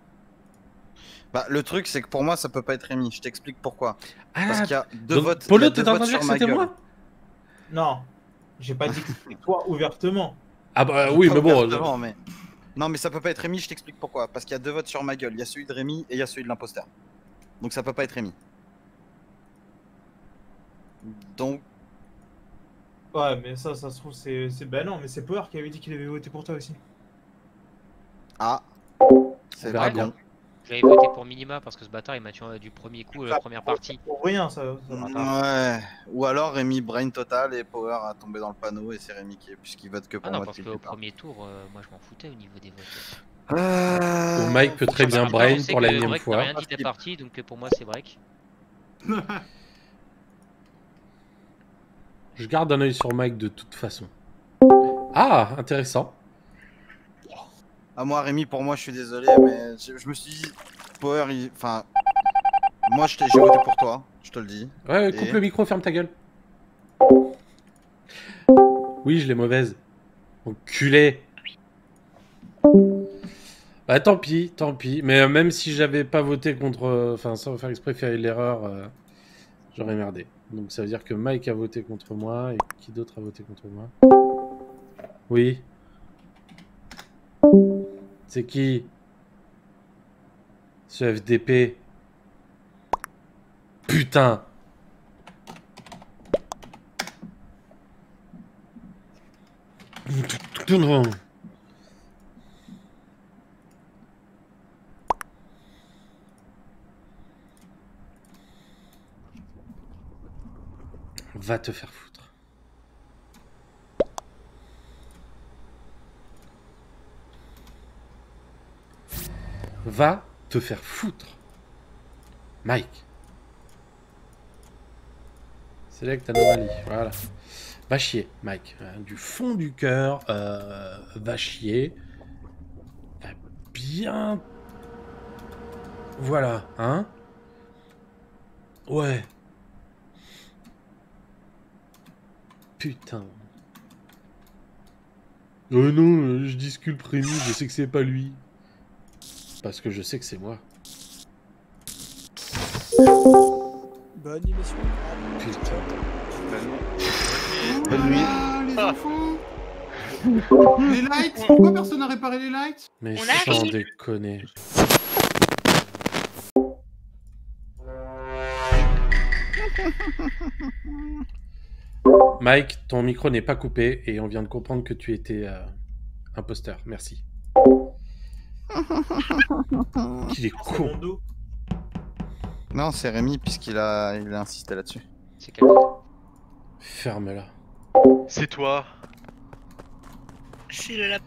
[SPEAKER 3] Bah, le truc, c'est que pour moi, ça peut pas être Rémi. Je t'explique pourquoi. Parce
[SPEAKER 4] Ah,
[SPEAKER 3] qu'il y a deux
[SPEAKER 4] donc,
[SPEAKER 3] votes. il y
[SPEAKER 4] Polo,
[SPEAKER 3] a deux
[SPEAKER 4] t'es en train
[SPEAKER 3] votes
[SPEAKER 4] de dire que
[SPEAKER 3] sur ma
[SPEAKER 4] c'était
[SPEAKER 3] gueule.
[SPEAKER 4] moi?
[SPEAKER 6] Non, j'ai pas dit que c'était toi ouvertement.
[SPEAKER 4] Ah bah
[SPEAKER 3] Pas
[SPEAKER 4] oui, mais bon.
[SPEAKER 3] ouvertement, mais... Non, mais ça peut pas être Rémi, je t'explique pourquoi. Parce qu'il y a deux votes sur ma gueule. Il y a celui de Rémi et il y a celui de l'imposteur. Donc ça peut pas être Rémi. Donc,
[SPEAKER 6] Ouais, mais ça se trouve, c'est. Bah non, mais c'est Power qui avait dit qu'il avait voté pour toi aussi.
[SPEAKER 3] ah, c'est
[SPEAKER 1] verra
[SPEAKER 3] pas
[SPEAKER 1] bien.
[SPEAKER 3] bon.
[SPEAKER 1] J'avais voté pour Minima parce que ce bâtard il m'a tué du premier coup, la première partie.
[SPEAKER 6] Pour rien, ça va.
[SPEAKER 3] Ouais. Ou alors Rémi brain total et Power a tombé dans le panneau et c'est Rémi qui est puisqu'il vote que pour
[SPEAKER 1] Ah non,
[SPEAKER 3] moi.
[SPEAKER 1] parce
[SPEAKER 3] depuis
[SPEAKER 1] qu'au
[SPEAKER 3] le départ.
[SPEAKER 1] premier tour, moi je m'en foutais au niveau des votes.
[SPEAKER 4] Ou Mike peut très bien
[SPEAKER 1] Maintenant,
[SPEAKER 4] brain
[SPEAKER 1] je sais
[SPEAKER 4] pour
[SPEAKER 1] que
[SPEAKER 4] la énième
[SPEAKER 1] Break n'a
[SPEAKER 4] fois.
[SPEAKER 1] rien dit de la partie, donc pour moi c'est break.
[SPEAKER 4] Je garde un œil sur Mike de toute façon. Ah, intéressant.
[SPEAKER 3] Ah moi Rémi, pour moi je suis désolé mais je me suis dit Power enfin moi j'ai voté pour toi, je te le dis.
[SPEAKER 4] Ouais,
[SPEAKER 3] Et-
[SPEAKER 4] coupe le micro, ferme ta gueule. Oui, je l'ai mauvaise. Enculé. Bah tant pis, tant pis. Mais même si j'avais pas voté contre... Enfin, sans faire exprès, faire l'erreur, j'aurais merdé. Donc ça veut dire que Mike a voté contre moi. Et qui d'autre a voté contre moi? Oui. C'est qui? Ce FDP. Putain. Va te faire foutre. Va te faire foutre. Mike. Select anomalie. Voilà. Va chier, Mike. Du fond du cœur, va chier. Va bien... Voilà, hein? Ouais. Putain. Oh non, je discute Rémi, je sais que c'est pas lui. Parce que je sais que c'est moi.
[SPEAKER 9] Bonne émission.
[SPEAKER 4] Putain.
[SPEAKER 3] Bonne nuit.
[SPEAKER 5] Ah, les enfants. Les lights. Pourquoi personne n'a réparé les lights?
[SPEAKER 4] Mais
[SPEAKER 10] On
[SPEAKER 4] sans
[SPEAKER 10] arrive.
[SPEAKER 4] déconner. Mike, ton micro n'est pas coupé et on vient de comprendre que tu étais imposteur. Merci. Qu'il est
[SPEAKER 6] C'est
[SPEAKER 4] con.
[SPEAKER 6] mon dos.
[SPEAKER 3] Non, c'est Rémi puisqu'il a insisté là-dessus.
[SPEAKER 1] C'est quel
[SPEAKER 4] Ferme-la.
[SPEAKER 8] C'est toi.
[SPEAKER 10] C'est le lapin.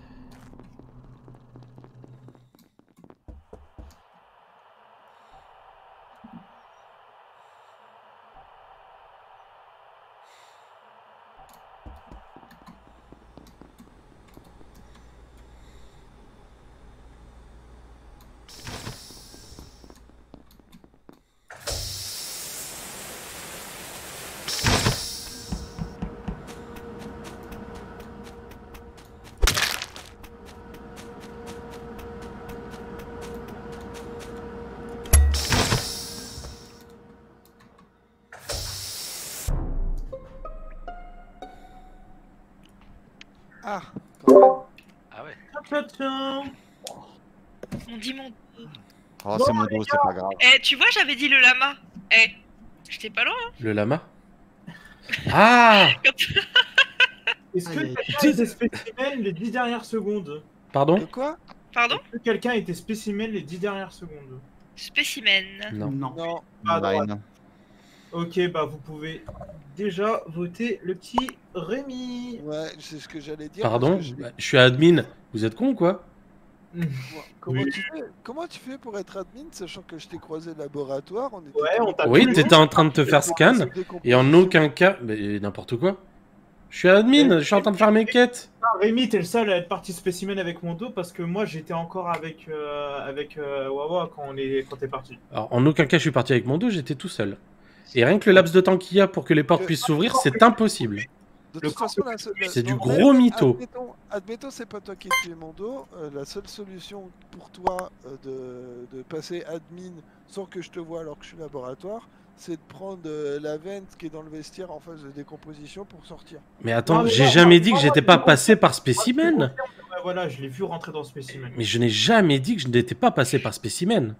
[SPEAKER 9] Ah, quand même.
[SPEAKER 8] Ah ouais.
[SPEAKER 6] Tiens.
[SPEAKER 10] On dit mon.
[SPEAKER 3] Oh, c'est mon dos, c'est pas grave.
[SPEAKER 10] Eh, tu vois, j'avais dit le lama. Eh, j'étais pas loin. Hein.
[SPEAKER 4] Le lama? Ah!
[SPEAKER 6] Est-ce que
[SPEAKER 5] Aïe, aïe.
[SPEAKER 6] quelqu'un était spécimen les 10 dernières secondes?
[SPEAKER 4] Pardon?
[SPEAKER 9] De quoi?
[SPEAKER 10] Pardon?
[SPEAKER 6] Est-ce que quelqu'un était spécimen les 10 dernières secondes?
[SPEAKER 10] Spécimen.
[SPEAKER 4] Non.
[SPEAKER 5] Non.
[SPEAKER 9] Non.
[SPEAKER 6] Pas à droite.
[SPEAKER 3] Nine.
[SPEAKER 6] Ok, bah vous pouvez déjà voter le petit Rémi.
[SPEAKER 9] Ouais, c'est ce que j'allais dire.
[SPEAKER 4] Pardon?
[SPEAKER 9] parce que
[SPEAKER 4] Bah, je suis admin. Vous êtes con ou quoi?
[SPEAKER 9] Comment,
[SPEAKER 6] Oui.
[SPEAKER 9] comment tu fais pour être admin, sachant que je t'ai croisé au laboratoire? On était
[SPEAKER 6] Ouais, on t'a
[SPEAKER 4] Oui,
[SPEAKER 6] tous
[SPEAKER 4] t'étais en train de te faire scan. Et en aucun cas... Mais n'importe quoi. Je suis admin, je suis en train de faire mes quêtes.
[SPEAKER 6] Rémi, t'es le seul à être parti spécimen avec mon dos parce que moi j'étais encore avec Wawa quand t'es parti.
[SPEAKER 4] Alors, en aucun cas, je suis parti avec mon dos, j'étais tout seul. Et rien que le laps de temps qu'il y a pour que les portes puissent s'ouvrir, c'est impossible.
[SPEAKER 9] De toute façon,
[SPEAKER 4] C'est du gros mytho.
[SPEAKER 9] Admettons, c'est pas toi qui es tué mon dos. La seule solution pour toi de passer admin sans que je te vois alors que je suis laboratoire, c'est de prendre la vente qui est dans le vestiaire en phase de décomposition pour sortir.
[SPEAKER 4] Mais attends,
[SPEAKER 6] Non, mais
[SPEAKER 4] j'ai
[SPEAKER 6] non,
[SPEAKER 4] jamais
[SPEAKER 6] non,
[SPEAKER 4] dit que
[SPEAKER 6] non,
[SPEAKER 4] j'étais
[SPEAKER 6] non,
[SPEAKER 4] pas
[SPEAKER 6] non,
[SPEAKER 4] passé par
[SPEAKER 6] Ouais,
[SPEAKER 4] spécimen.
[SPEAKER 6] voilà, je l'ai vu rentrer dans spécimen.
[SPEAKER 4] Mais je n'ai jamais dit que je n'étais pas passé par spécimen.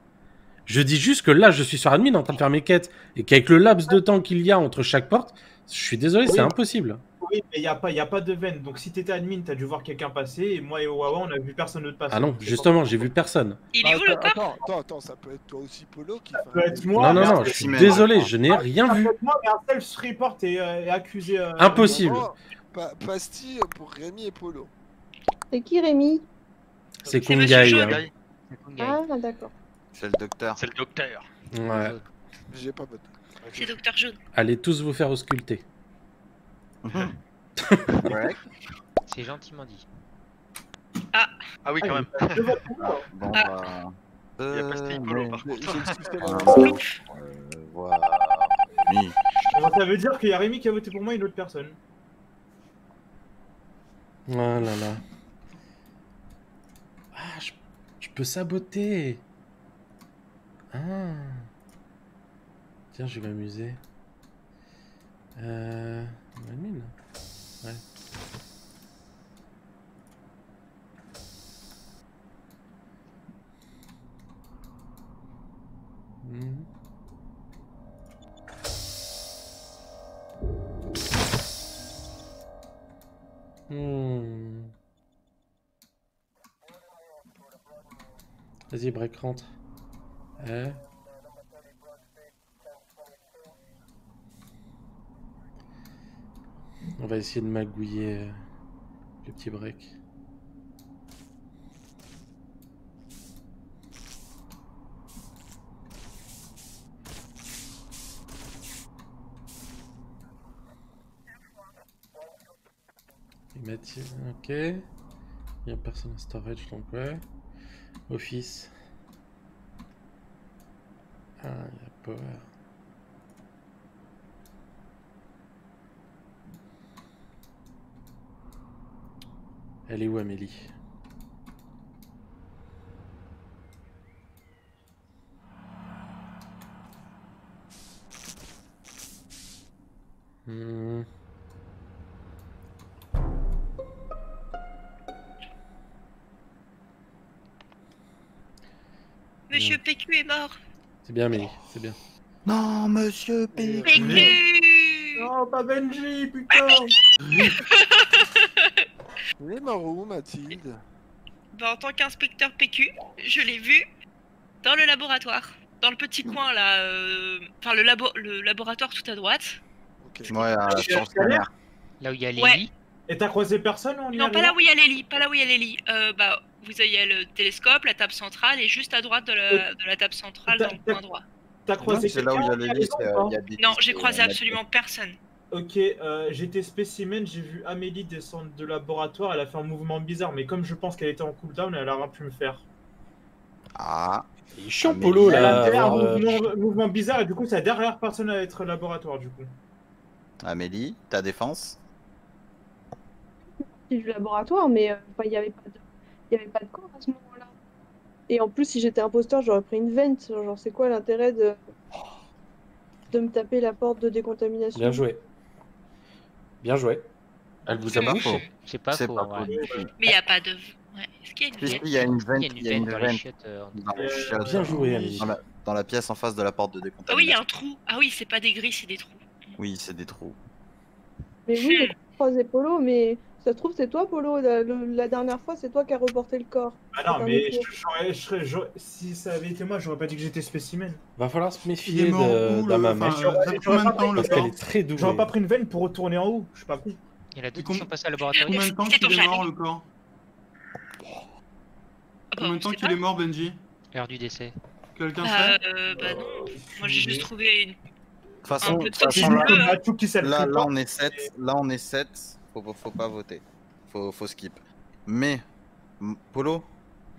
[SPEAKER 4] Je dis juste que là, je suis sur admin en train de faire mes quêtes et qu'avec le laps de temps qu'il y a entre chaque porte, je suis désolé,
[SPEAKER 6] Oui.
[SPEAKER 4] c'est impossible.
[SPEAKER 6] Oui, mais il n'y a pas de veine. Donc si t'étais admin, t'as dû voir quelqu'un passer. Et moi et Wawa, on a vu personne d'autre passer.
[SPEAKER 4] Ah non,
[SPEAKER 6] Donc, c'est
[SPEAKER 4] justement,
[SPEAKER 6] pas-
[SPEAKER 4] j'ai vu personne.
[SPEAKER 10] Il est où le corps?
[SPEAKER 9] Attends, ça peut être toi aussi, Polo, qui
[SPEAKER 6] Ça
[SPEAKER 9] fait
[SPEAKER 6] peut
[SPEAKER 9] un
[SPEAKER 6] être
[SPEAKER 9] peu-
[SPEAKER 6] moi.
[SPEAKER 4] Non, non,
[SPEAKER 6] mais
[SPEAKER 4] non,
[SPEAKER 6] un-
[SPEAKER 4] je suis
[SPEAKER 3] Simon.
[SPEAKER 4] désolé, je n'ai rien
[SPEAKER 6] Ça peut
[SPEAKER 4] vu.
[SPEAKER 6] être moi, mais un self-report est accusé.
[SPEAKER 4] Impossible.
[SPEAKER 9] Vraiment, Pastille pour Rémi et Polo.
[SPEAKER 7] C'est qui Rémi?
[SPEAKER 4] C'est
[SPEAKER 10] C'est Monsieur
[SPEAKER 4] Kungai.
[SPEAKER 10] Jaune.
[SPEAKER 4] Hein.
[SPEAKER 8] Guy,
[SPEAKER 1] C'est Kungai.
[SPEAKER 7] Ah, d'accord.
[SPEAKER 3] C'est le docteur.
[SPEAKER 8] c'est le docteur.
[SPEAKER 4] Ouais.
[SPEAKER 9] J'ai pas voté.
[SPEAKER 10] C'est Docteur Jaune.
[SPEAKER 4] Allez tous vous faire ausculter.
[SPEAKER 3] Ouais.
[SPEAKER 1] C'est gentiment dit.
[SPEAKER 8] Ah oui, quand même.
[SPEAKER 3] Bon,
[SPEAKER 10] Ah.
[SPEAKER 3] bah.
[SPEAKER 8] Il y a Pastille Polo, par
[SPEAKER 9] J'ai
[SPEAKER 8] contre.
[SPEAKER 9] le système
[SPEAKER 3] Ah.
[SPEAKER 9] avancé.
[SPEAKER 3] Voilà. Oui.
[SPEAKER 6] Donc, ça veut dire qu'il y a Rémi qui a voté pour moi et une autre personne.
[SPEAKER 4] Oh là là. Ah, je peux saboter. Ah. Tiens, je vais m'amuser. Admin. Ouais. Mhm. Hmm. Vas-y, break, rentre. On va essayer de magouiller le petit break. Ok. Il n'y a personne en storage, donc ouais. Office. Ah, il y a power. Elle est où, Amélie? Hmm.
[SPEAKER 10] Monsieur PQ est mort.
[SPEAKER 4] C'est bien, Amélie, c'est bien.
[SPEAKER 3] Non, monsieur P.
[SPEAKER 10] PQ.
[SPEAKER 6] Non, pas Benji, putain.
[SPEAKER 9] Il est mort où, Mathilde?
[SPEAKER 10] Bah, en tant qu'inspecteur PQ, je l'ai vu dans le laboratoire. Dans le petit coin là. Enfin, le laboratoire tout à droite.
[SPEAKER 9] Ok.
[SPEAKER 3] Ouais,
[SPEAKER 6] Tu
[SPEAKER 3] sur le scanner.
[SPEAKER 1] Là où il y a les
[SPEAKER 10] Ouais.
[SPEAKER 1] lits.
[SPEAKER 6] Et t'as croisé personne en y
[SPEAKER 10] Non, pas
[SPEAKER 6] arrivant
[SPEAKER 10] là où il y a les lits. Pas là où il y a les lits. Bah, vous avez le télescope, la table centrale, et juste à droite de la table centrale, dans le coin droit.
[SPEAKER 6] T'as croisé
[SPEAKER 3] C'est là où il y a
[SPEAKER 6] quelqu'un
[SPEAKER 3] les
[SPEAKER 6] en y
[SPEAKER 3] listes.
[SPEAKER 6] arrivant ou
[SPEAKER 3] Il y
[SPEAKER 6] pas
[SPEAKER 3] a des
[SPEAKER 10] Non,
[SPEAKER 3] listes,
[SPEAKER 10] j'ai croisé
[SPEAKER 3] on a-
[SPEAKER 10] absolument personne.
[SPEAKER 6] Ok, j'étais spécimen, j'ai vu Amélie descendre de laboratoire, elle a fait un mouvement bizarre, mais comme je pense qu'elle était en cooldown, elle a rien pu me faire.
[SPEAKER 3] Ah.
[SPEAKER 4] Il est chiant,
[SPEAKER 3] Ah, mais
[SPEAKER 4] Polo,
[SPEAKER 6] Elle
[SPEAKER 4] là.
[SPEAKER 6] a fait un
[SPEAKER 4] avoir,
[SPEAKER 6] mouvement bizarre, et du coup, c'est la dernière personne à être laboratoire, du coup.
[SPEAKER 3] Amélie, ta défense?
[SPEAKER 7] Du laboratoire, mais enfin, il n'y avait pas de corps à ce moment-là. Et en plus, si j'étais imposteur, j'aurais pris une vente. Genre, c'est quoi l'intérêt de me taper la porte de décontamination?
[SPEAKER 4] Bien joué. Bien joué. Elle vous a
[SPEAKER 3] C'est pas
[SPEAKER 4] bouché.
[SPEAKER 3] faux.
[SPEAKER 1] C'est pas
[SPEAKER 3] C'est
[SPEAKER 1] faux.
[SPEAKER 3] pas
[SPEAKER 1] Ouais.
[SPEAKER 3] faux.
[SPEAKER 10] Mais il n'y a pas de. Ouais. Est-ce qu'il y a une
[SPEAKER 3] Si, si,
[SPEAKER 10] vente?
[SPEAKER 3] il y a une
[SPEAKER 1] Il
[SPEAKER 3] vente,
[SPEAKER 1] y a une
[SPEAKER 3] il y a une
[SPEAKER 1] veine dans les
[SPEAKER 3] vente
[SPEAKER 1] chiottes.
[SPEAKER 3] dans les chiottes,
[SPEAKER 4] Bien joué, Amélie.
[SPEAKER 3] dans la pièce en face de la porte de
[SPEAKER 10] Ah oui, il y
[SPEAKER 3] décontamination.
[SPEAKER 10] a un trou. Ah oui, c'est pas des grilles, c'est des trous.
[SPEAKER 3] Oui, c'est des trous.
[SPEAKER 7] Mais oui, j'ai croisé Polo, mais ça se trouve, c'est toi, Polo. La dernière fois, c'est toi qui as reporté le corps.
[SPEAKER 6] Ah non,
[SPEAKER 7] C'est un
[SPEAKER 6] mais
[SPEAKER 7] autre.
[SPEAKER 6] si ça avait été moi, j'aurais pas dit que j'étais spécimen.
[SPEAKER 4] Va falloir se
[SPEAKER 5] Il est
[SPEAKER 4] méfier
[SPEAKER 5] mort où,
[SPEAKER 4] d'Amam.
[SPEAKER 5] enfin, ça fait combien de temps le
[SPEAKER 4] Parce qu'elle
[SPEAKER 5] corps?
[SPEAKER 4] est très douée.
[SPEAKER 6] J'aurais pas pris une veine pour retourner en haut, je suis pas con.
[SPEAKER 1] Il y en a deux
[SPEAKER 5] Et
[SPEAKER 1] qui sont passés à laboratoire.
[SPEAKER 5] Combien de temps
[SPEAKER 10] C'est
[SPEAKER 5] qu'il
[SPEAKER 10] ton
[SPEAKER 5] est mort
[SPEAKER 10] jamais.
[SPEAKER 5] le corps?
[SPEAKER 10] Ah bah,
[SPEAKER 5] Combien de
[SPEAKER 10] on
[SPEAKER 5] temps
[SPEAKER 10] sait
[SPEAKER 5] qu'il
[SPEAKER 10] pas.
[SPEAKER 5] est mort, Benji?
[SPEAKER 1] L'heure du décès.
[SPEAKER 5] Quelqu'un sait?
[SPEAKER 10] Bah non. Moi j'ai juste trouvé une.
[SPEAKER 3] De toute façon,
[SPEAKER 10] Un
[SPEAKER 3] de
[SPEAKER 10] peu
[SPEAKER 3] toute
[SPEAKER 10] de
[SPEAKER 3] façon,
[SPEAKER 10] temps.
[SPEAKER 3] là,
[SPEAKER 6] Comme Mathieu qui s'est
[SPEAKER 3] là,
[SPEAKER 6] le
[SPEAKER 3] là, on est 7. Là, on est 7. Faut pas voter. Faut skip. Mais, Polo,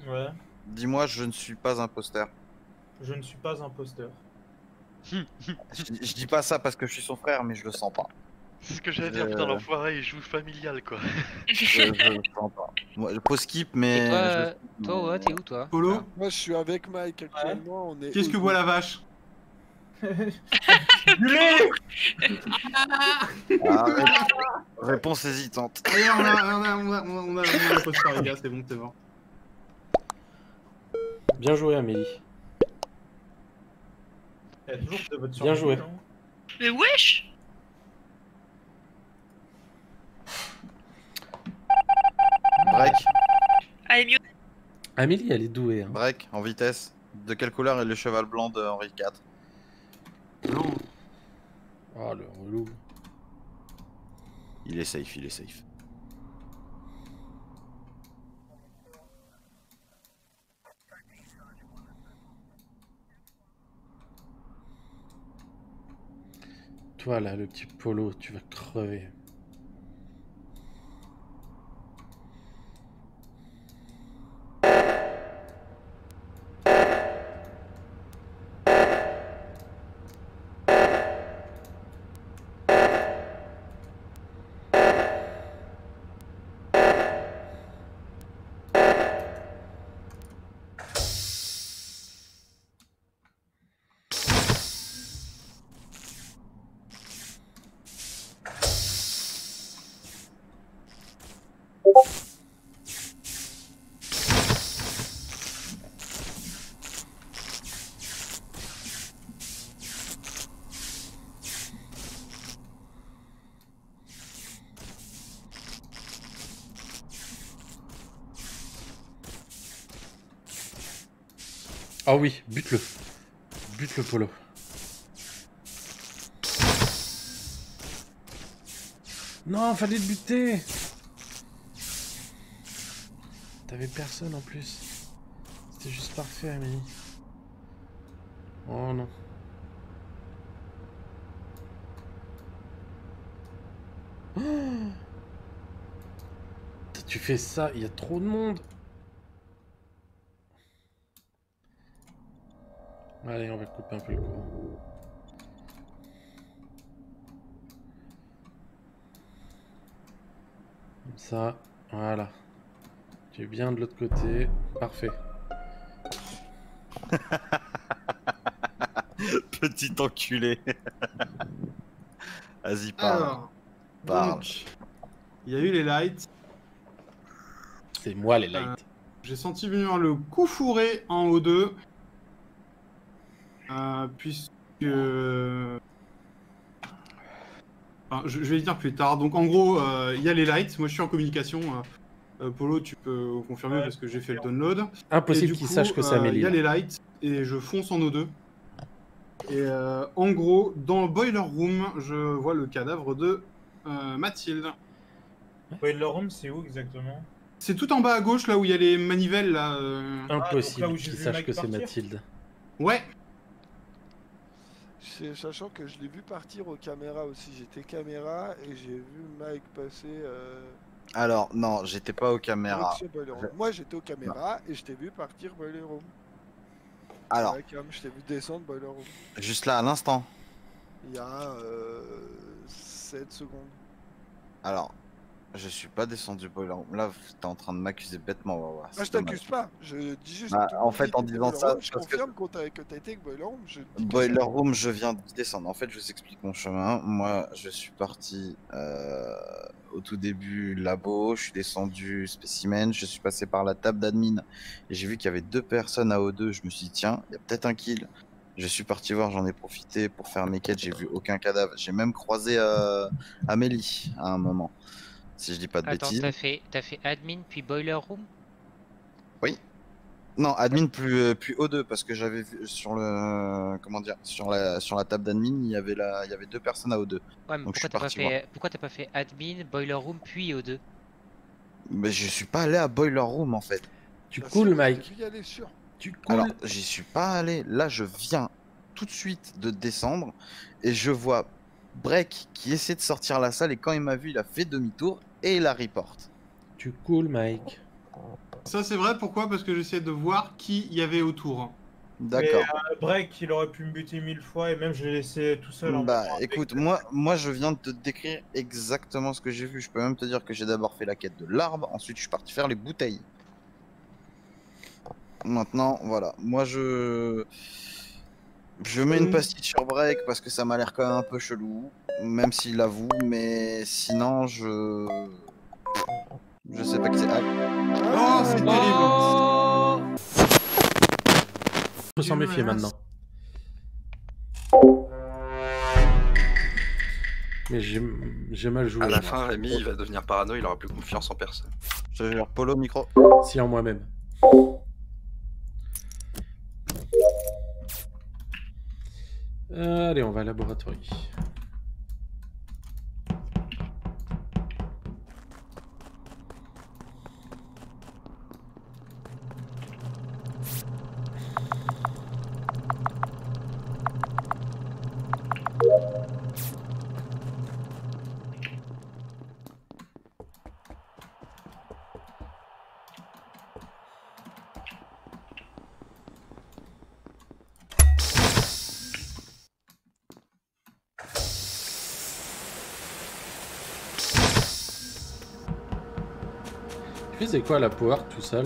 [SPEAKER 6] Ouais,
[SPEAKER 3] dis-moi, je ne suis pas imposteur.
[SPEAKER 6] je ne suis pas imposteur.
[SPEAKER 3] Je dis pas ça parce que je suis son frère, mais je le sens pas.
[SPEAKER 8] C'est ce que j'allais dire, putain, l'enfoiré, il joue familial, quoi.
[SPEAKER 3] Je le sens pas. Moi, je peux skip, mais.
[SPEAKER 1] Et toi,
[SPEAKER 3] je-
[SPEAKER 1] toi, ouais, t'es où, toi?
[SPEAKER 5] Polo?
[SPEAKER 9] Moi, je suis avec Mike actuellement. On est
[SPEAKER 5] Qu'est-ce que
[SPEAKER 9] au-
[SPEAKER 5] voit la vache?
[SPEAKER 6] Du lait.
[SPEAKER 3] Ah, réponse hésitante.
[SPEAKER 5] Regarde, on a l'imposteur, les gars, c'est bon, c'est mort.
[SPEAKER 4] Bien joué, Amélie.
[SPEAKER 6] Il y a toujours de votre
[SPEAKER 4] Bien joué.
[SPEAKER 6] survie, non?
[SPEAKER 10] Mais wesh!
[SPEAKER 3] Break,
[SPEAKER 10] Allez, mieux.
[SPEAKER 4] Amélie, elle est douée. Hein.
[SPEAKER 3] break, en vitesse. De quelle couleur est le cheval blanc de Henri IV?
[SPEAKER 5] Non.
[SPEAKER 4] Oh, le relou.
[SPEAKER 3] Il est safe, il est safe.
[SPEAKER 4] Toi, là, le petit Polo, tu vas crever. Ah oui, bute-le. Bute le Polo. Non, fallait le buter. T'avais personne en plus. C'était juste parfait, Amélie. Oh non. Oh, tu fais ça, il y a trop de monde. Allez, on va couper un peu le courant. Comme ça, voilà. Tu es bien de l'autre côté. Parfait.
[SPEAKER 3] Petit enculé. Vas-y, parle.
[SPEAKER 5] Alors,
[SPEAKER 3] Parle.
[SPEAKER 5] donc, il y a eu les lights.
[SPEAKER 4] C'est moi les lights.
[SPEAKER 5] J'ai senti venir le coup fourré en O2. Puisque... Enfin, je vais le dire plus tard. Donc en gros, il y a les lights. Moi je suis en communication. Polo, tu peux confirmer
[SPEAKER 6] Ouais,
[SPEAKER 5] parce que j'ai fait le download.
[SPEAKER 4] Impossible
[SPEAKER 5] Et du
[SPEAKER 4] qu'il
[SPEAKER 5] coup,
[SPEAKER 4] sache que c'est Amélie.
[SPEAKER 5] il y a
[SPEAKER 4] là.
[SPEAKER 5] les lights et je fonce en O2. Et en gros, dans le boiler room, je vois le cadavre de Mathilde.
[SPEAKER 6] Boiler Room, c'est où exactement?
[SPEAKER 5] C'est tout en bas à gauche, là où il y a les manivelles. Là,
[SPEAKER 4] Impossible
[SPEAKER 6] donc là où j'ai
[SPEAKER 4] qu'il
[SPEAKER 6] vu
[SPEAKER 4] sache
[SPEAKER 6] Mike
[SPEAKER 4] que c'est
[SPEAKER 6] partir.
[SPEAKER 4] Mathilde.
[SPEAKER 5] Ouais.
[SPEAKER 9] Sachant que je l'ai vu partir aux caméras aussi, j'étais caméra et j'ai vu Mike passer.
[SPEAKER 3] Alors, non, j'étais pas aux caméras.
[SPEAKER 9] direction Boiler Room. Moi j'étais aux caméras et je t'ai vu partir Boiler Room.
[SPEAKER 3] Alors,
[SPEAKER 9] Ouais, Cam, je t'ai vu descendre Boiler Room.
[SPEAKER 3] juste là, à l'instant.
[SPEAKER 9] Il y a 7 secondes.
[SPEAKER 3] Alors, je suis pas descendu boiler room. Là, t'es en train de m'accuser bêtement, Wawa.
[SPEAKER 9] Ah,
[SPEAKER 3] C'est
[SPEAKER 9] je
[SPEAKER 3] dommage.
[SPEAKER 9] t'accuse pas, je dis juste.
[SPEAKER 3] Bah,
[SPEAKER 9] tout le
[SPEAKER 3] en
[SPEAKER 9] monde
[SPEAKER 3] fait,
[SPEAKER 9] dit
[SPEAKER 3] en
[SPEAKER 9] que t'étais
[SPEAKER 3] disant
[SPEAKER 9] Boiler
[SPEAKER 3] ça,
[SPEAKER 9] Room, je
[SPEAKER 3] parce que-
[SPEAKER 9] confirme que t'as été avec Boiler Room. Je dis que
[SPEAKER 3] Boiler
[SPEAKER 9] ça.
[SPEAKER 3] room, je viens de descendre. En fait, je vous explique mon chemin. Moi, je suis parti au tout début labo, je suis descendu spécimen, je suis passé par la table d'admin et j'ai vu qu'il y avait 2 personnes à O2. Je me suis dit, tiens, il y a peut-être un kill. Je suis parti voir, j'en ai profité pour faire mes quêtes. J'ai vu aucun cadavre. J'ai même croisé Amélie à un moment, si je dis pas de
[SPEAKER 1] Attends,
[SPEAKER 3] bêtises.
[SPEAKER 1] t'as fait admin puis boiler room?
[SPEAKER 3] Non, admin plus O2 parce que j'avais vu sur le comment dire sur la table d'admin il y avait 2 personnes à O2.
[SPEAKER 1] Ouais, mais
[SPEAKER 3] Donc, je
[SPEAKER 1] pourquoi
[SPEAKER 3] suis
[SPEAKER 1] t'as pas
[SPEAKER 3] parti
[SPEAKER 1] fait, pourquoi t'as pas fait admin, boiler room puis O2?
[SPEAKER 3] Mais je suis pas allé à Boiler Room en fait.
[SPEAKER 4] Tu
[SPEAKER 9] Bah,
[SPEAKER 4] coules,
[SPEAKER 9] si,
[SPEAKER 4] Mike.
[SPEAKER 9] je t'ai vu y aller sûr.
[SPEAKER 4] Tu coules.
[SPEAKER 3] Alors, j'y suis pas allé. Là, je viens tout de suite de descendre et je vois Break qui essaie de sortir la salle et quand il m'a vu, il a fait demi-tour et il a report.
[SPEAKER 4] Tu coules, Mike.
[SPEAKER 5] Ça c'est vrai, pourquoi? Parce que j'essayais de voir qui il y avait autour.
[SPEAKER 3] D'accord.
[SPEAKER 6] Break, il aurait pu me buter 1000 fois et même je l'ai laissé tout seul. en
[SPEAKER 3] Bah
[SPEAKER 6] moment avec-
[SPEAKER 3] écoute, moi je viens de te décrire exactement ce que j'ai vu. Je peux même te dire que j'ai d'abord fait la quête de l'arbre, ensuite je suis parti faire les bouteilles. Maintenant, voilà. Moi je mets une pastille sur Break parce que ça m'a l'air quand même un peu chelou, même s'il avoue, mais sinon je sais pas que c'est. Ah,
[SPEAKER 5] Oh, c'est terrible.
[SPEAKER 4] Faut s'en méfier maintenant. j'ai mal joué.
[SPEAKER 2] À la
[SPEAKER 4] moi.
[SPEAKER 2] fin, Rémi, il va devenir parano, il aura plus confiance en personne.
[SPEAKER 3] Je te jure, Polo, micro.
[SPEAKER 4] Si en moi-même. Allez, on va à laboratoire. Tu faisais quoi la power tout seul?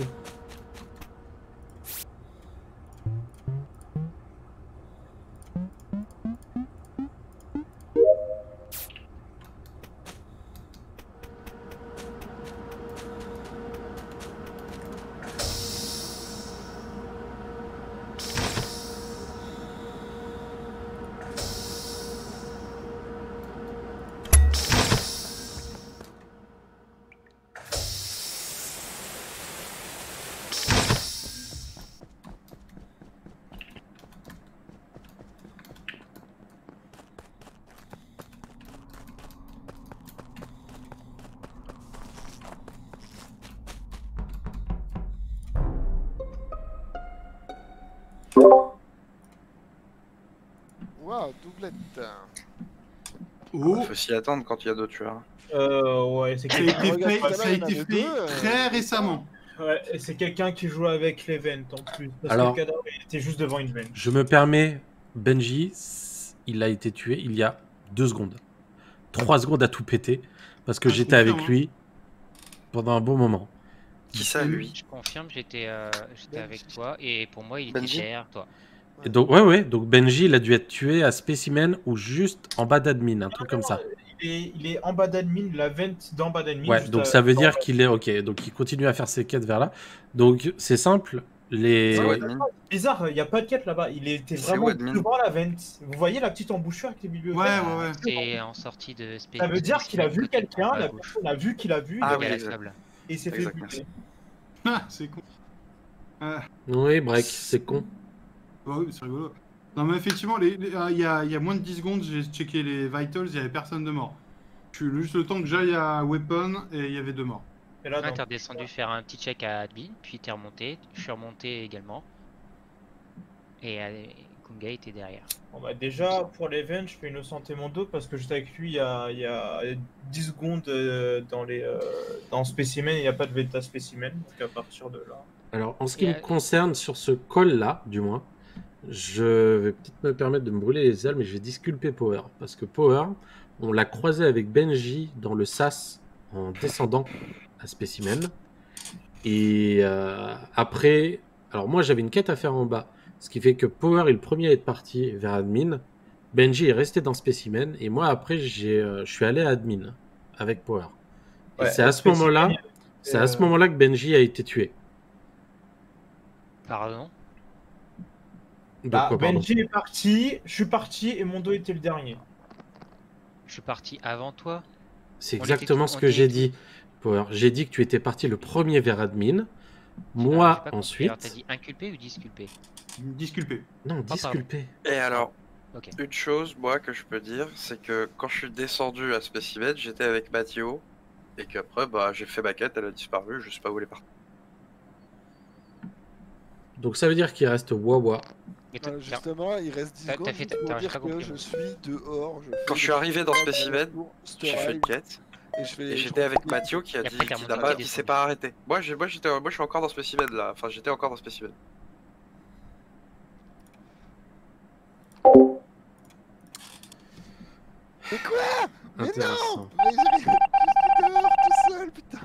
[SPEAKER 9] Waouh, doublette.
[SPEAKER 5] Oh,
[SPEAKER 2] Il faut s'y attendre quand il y a d'autres tueurs.
[SPEAKER 6] Ouais, c'est
[SPEAKER 5] ça a
[SPEAKER 6] quelqu'un
[SPEAKER 5] été
[SPEAKER 9] regarde,
[SPEAKER 5] fait,
[SPEAKER 9] tout à l'heure,
[SPEAKER 5] ça a
[SPEAKER 9] il y en
[SPEAKER 5] été
[SPEAKER 9] avait
[SPEAKER 5] fait
[SPEAKER 9] deux,
[SPEAKER 5] très récemment.
[SPEAKER 6] ouais, et c'est quelqu'un qui joue avec l'event en plus. Parce
[SPEAKER 4] Alors-
[SPEAKER 6] que le cadavre il était juste devant une bench.
[SPEAKER 4] Je me permets, Benji, il a été tué il y a 2 secondes. 3 secondes à tout péter, parce que
[SPEAKER 5] Ah, je
[SPEAKER 4] j'étais avec
[SPEAKER 5] confirme,
[SPEAKER 4] lui pendant un bon moment.
[SPEAKER 2] Qui ça, lui?
[SPEAKER 1] Je confirme, j'étais avec toi et pour moi il était
[SPEAKER 2] Benji
[SPEAKER 1] derrière toi.
[SPEAKER 4] Et donc, ouais, donc Benji, il a dû être tué à Specimen ou juste en bas d'admin, un truc comme ça.
[SPEAKER 6] Il est en bas d'admin, la vente d'en bas d'admin.
[SPEAKER 4] Ouais,
[SPEAKER 6] juste
[SPEAKER 4] donc ça veut
[SPEAKER 6] en
[SPEAKER 4] dire
[SPEAKER 6] bas.
[SPEAKER 4] qu'il est ok. Donc il continue à faire ses quêtes vers là. Donc c'est simple. Les...
[SPEAKER 2] C'est où,
[SPEAKER 6] Ouais,
[SPEAKER 2] admin?
[SPEAKER 6] Bizarre, il n'y a pas de quête là-bas. Il était
[SPEAKER 2] C'est
[SPEAKER 6] vraiment
[SPEAKER 2] où, admin?
[SPEAKER 6] devant la vente. Vous voyez la petite embouchure avec les bibliothèques?
[SPEAKER 5] Ouais.
[SPEAKER 1] C'est en sortie de
[SPEAKER 6] Ça veut dire qu'il a vu quelqu'un, la
[SPEAKER 1] gauche.
[SPEAKER 6] personne a vu qu'il a vu,
[SPEAKER 2] Ah
[SPEAKER 6] il
[SPEAKER 2] oui,
[SPEAKER 6] a-
[SPEAKER 2] exact.
[SPEAKER 1] table.
[SPEAKER 6] et il s'est fait
[SPEAKER 2] Exact,
[SPEAKER 6] buter.
[SPEAKER 2] merci.
[SPEAKER 5] Ah, c'est con.
[SPEAKER 4] Oui, break, c'est con.
[SPEAKER 5] Bah oui, c'est rigolo. Non, mais effectivement, il y a moins de 10 secondes, j'ai checké les vitals, il n'y avait personne de mort. Juste le temps que j'aille à Weapon et il y avait 2 morts.
[SPEAKER 6] Et là,
[SPEAKER 1] Ouais,
[SPEAKER 6] non.
[SPEAKER 1] t'es redescendu faire un petit check à admin, puis t'es remonté. Je suis remonté également. Et Kunga était derrière.
[SPEAKER 6] Bon, bah, déjà, pour l'event, je peux innocenter mon dos parce que j'étais avec lui il y a 10 secondes dans Specimen, il n'y a pas de Veta Specimen, donc à partir de là.
[SPEAKER 4] Alors en ce qui
[SPEAKER 1] Et,
[SPEAKER 4] me concerne, sur ce call-là, du moins, je vais peut-être me permettre de me brûler les ailes, mais je vais disculper Power. Parce que Power, on l'a croisé avec Benji dans le SAS en descendant à Specimen. Et après, alors moi j'avais une quête à faire en bas. Ce qui fait que Power est le premier à être parti vers Admin. Benji est resté dans Specimen. Et moi après, je suis allé à Admin avec Power. Et
[SPEAKER 6] Ouais,
[SPEAKER 4] c'est à ce moment-là, que Benji a été tué.
[SPEAKER 1] Pardon.
[SPEAKER 4] Donc,
[SPEAKER 6] Bah,
[SPEAKER 4] quoi, pardon.
[SPEAKER 6] Benji est parti, je suis parti et mon dos était le dernier.
[SPEAKER 1] Je suis parti avant toi.
[SPEAKER 4] C'est
[SPEAKER 1] On
[SPEAKER 4] exactement
[SPEAKER 1] était-
[SPEAKER 4] ce
[SPEAKER 1] on
[SPEAKER 4] que
[SPEAKER 1] était-
[SPEAKER 4] j'ai dit, Power. J'ai dit que tu étais parti le premier vers Admin.
[SPEAKER 1] J'ai
[SPEAKER 4] Moi,
[SPEAKER 1] pas compris.
[SPEAKER 4] ensuite.
[SPEAKER 1] Alors t'as dit inculpé ou disculpé?
[SPEAKER 5] Disculpé.
[SPEAKER 4] Non,
[SPEAKER 1] pardon.
[SPEAKER 4] disculpé.
[SPEAKER 2] Et alors,
[SPEAKER 1] Ok.
[SPEAKER 2] une chose, moi, que je peux dire, c'est que quand je suis descendu à Specimen, j'étais avec Mathieu, et qu'après, bah, j'ai fait ma quête, elle a disparu, je sais pas où elle est partie.
[SPEAKER 4] Donc ça veut dire qu'il reste Wawa.
[SPEAKER 1] Et toi,
[SPEAKER 9] Justement, il reste 10
[SPEAKER 1] T'as
[SPEAKER 9] secondes
[SPEAKER 1] fait-
[SPEAKER 9] juste
[SPEAKER 1] t'as-
[SPEAKER 9] pour
[SPEAKER 1] j'ai
[SPEAKER 9] dire
[SPEAKER 1] pas
[SPEAKER 9] que
[SPEAKER 1] compris,
[SPEAKER 9] je
[SPEAKER 1] moi.
[SPEAKER 9] suis dehors.
[SPEAKER 2] Quand je suis arrivé dans Specimen, j'ai fait une quête, et j'étais avec Mathieu qui a
[SPEAKER 1] Et
[SPEAKER 2] dit
[SPEAKER 1] après, t'es
[SPEAKER 2] qu'il
[SPEAKER 1] remonté, t'es
[SPEAKER 2] s'est
[SPEAKER 1] descendu.
[SPEAKER 2] pas arrêté. Moi, je suis encore dans Specimen là, enfin, j'étais encore dans Specimen.
[SPEAKER 9] Mais quoi? Mais non!
[SPEAKER 4] Intéressant.
[SPEAKER 9] Mais je suis dehors tout seul, putain!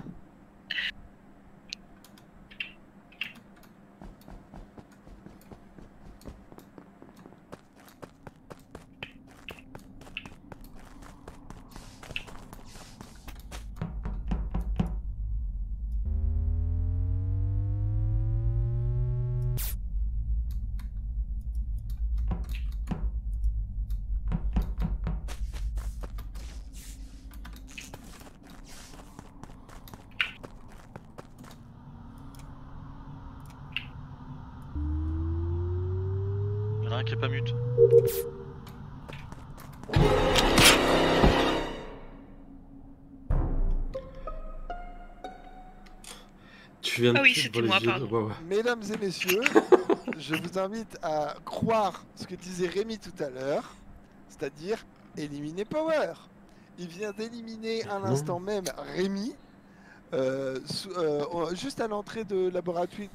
[SPEAKER 8] un qui est pas mute.
[SPEAKER 4] Tu viens de
[SPEAKER 10] Ah oui,
[SPEAKER 4] te
[SPEAKER 10] c'était
[SPEAKER 4] voir
[SPEAKER 10] moi,
[SPEAKER 4] les yeux.
[SPEAKER 10] pardon.
[SPEAKER 4] Ouais.
[SPEAKER 9] Mesdames et messieurs, je vous invite à croire ce que disait Rémi tout à l'heure, c'est-à-dire éliminer Power. Il vient d'éliminer à
[SPEAKER 4] Non.
[SPEAKER 9] l'instant même Rémi, juste à l'entrée de laboratory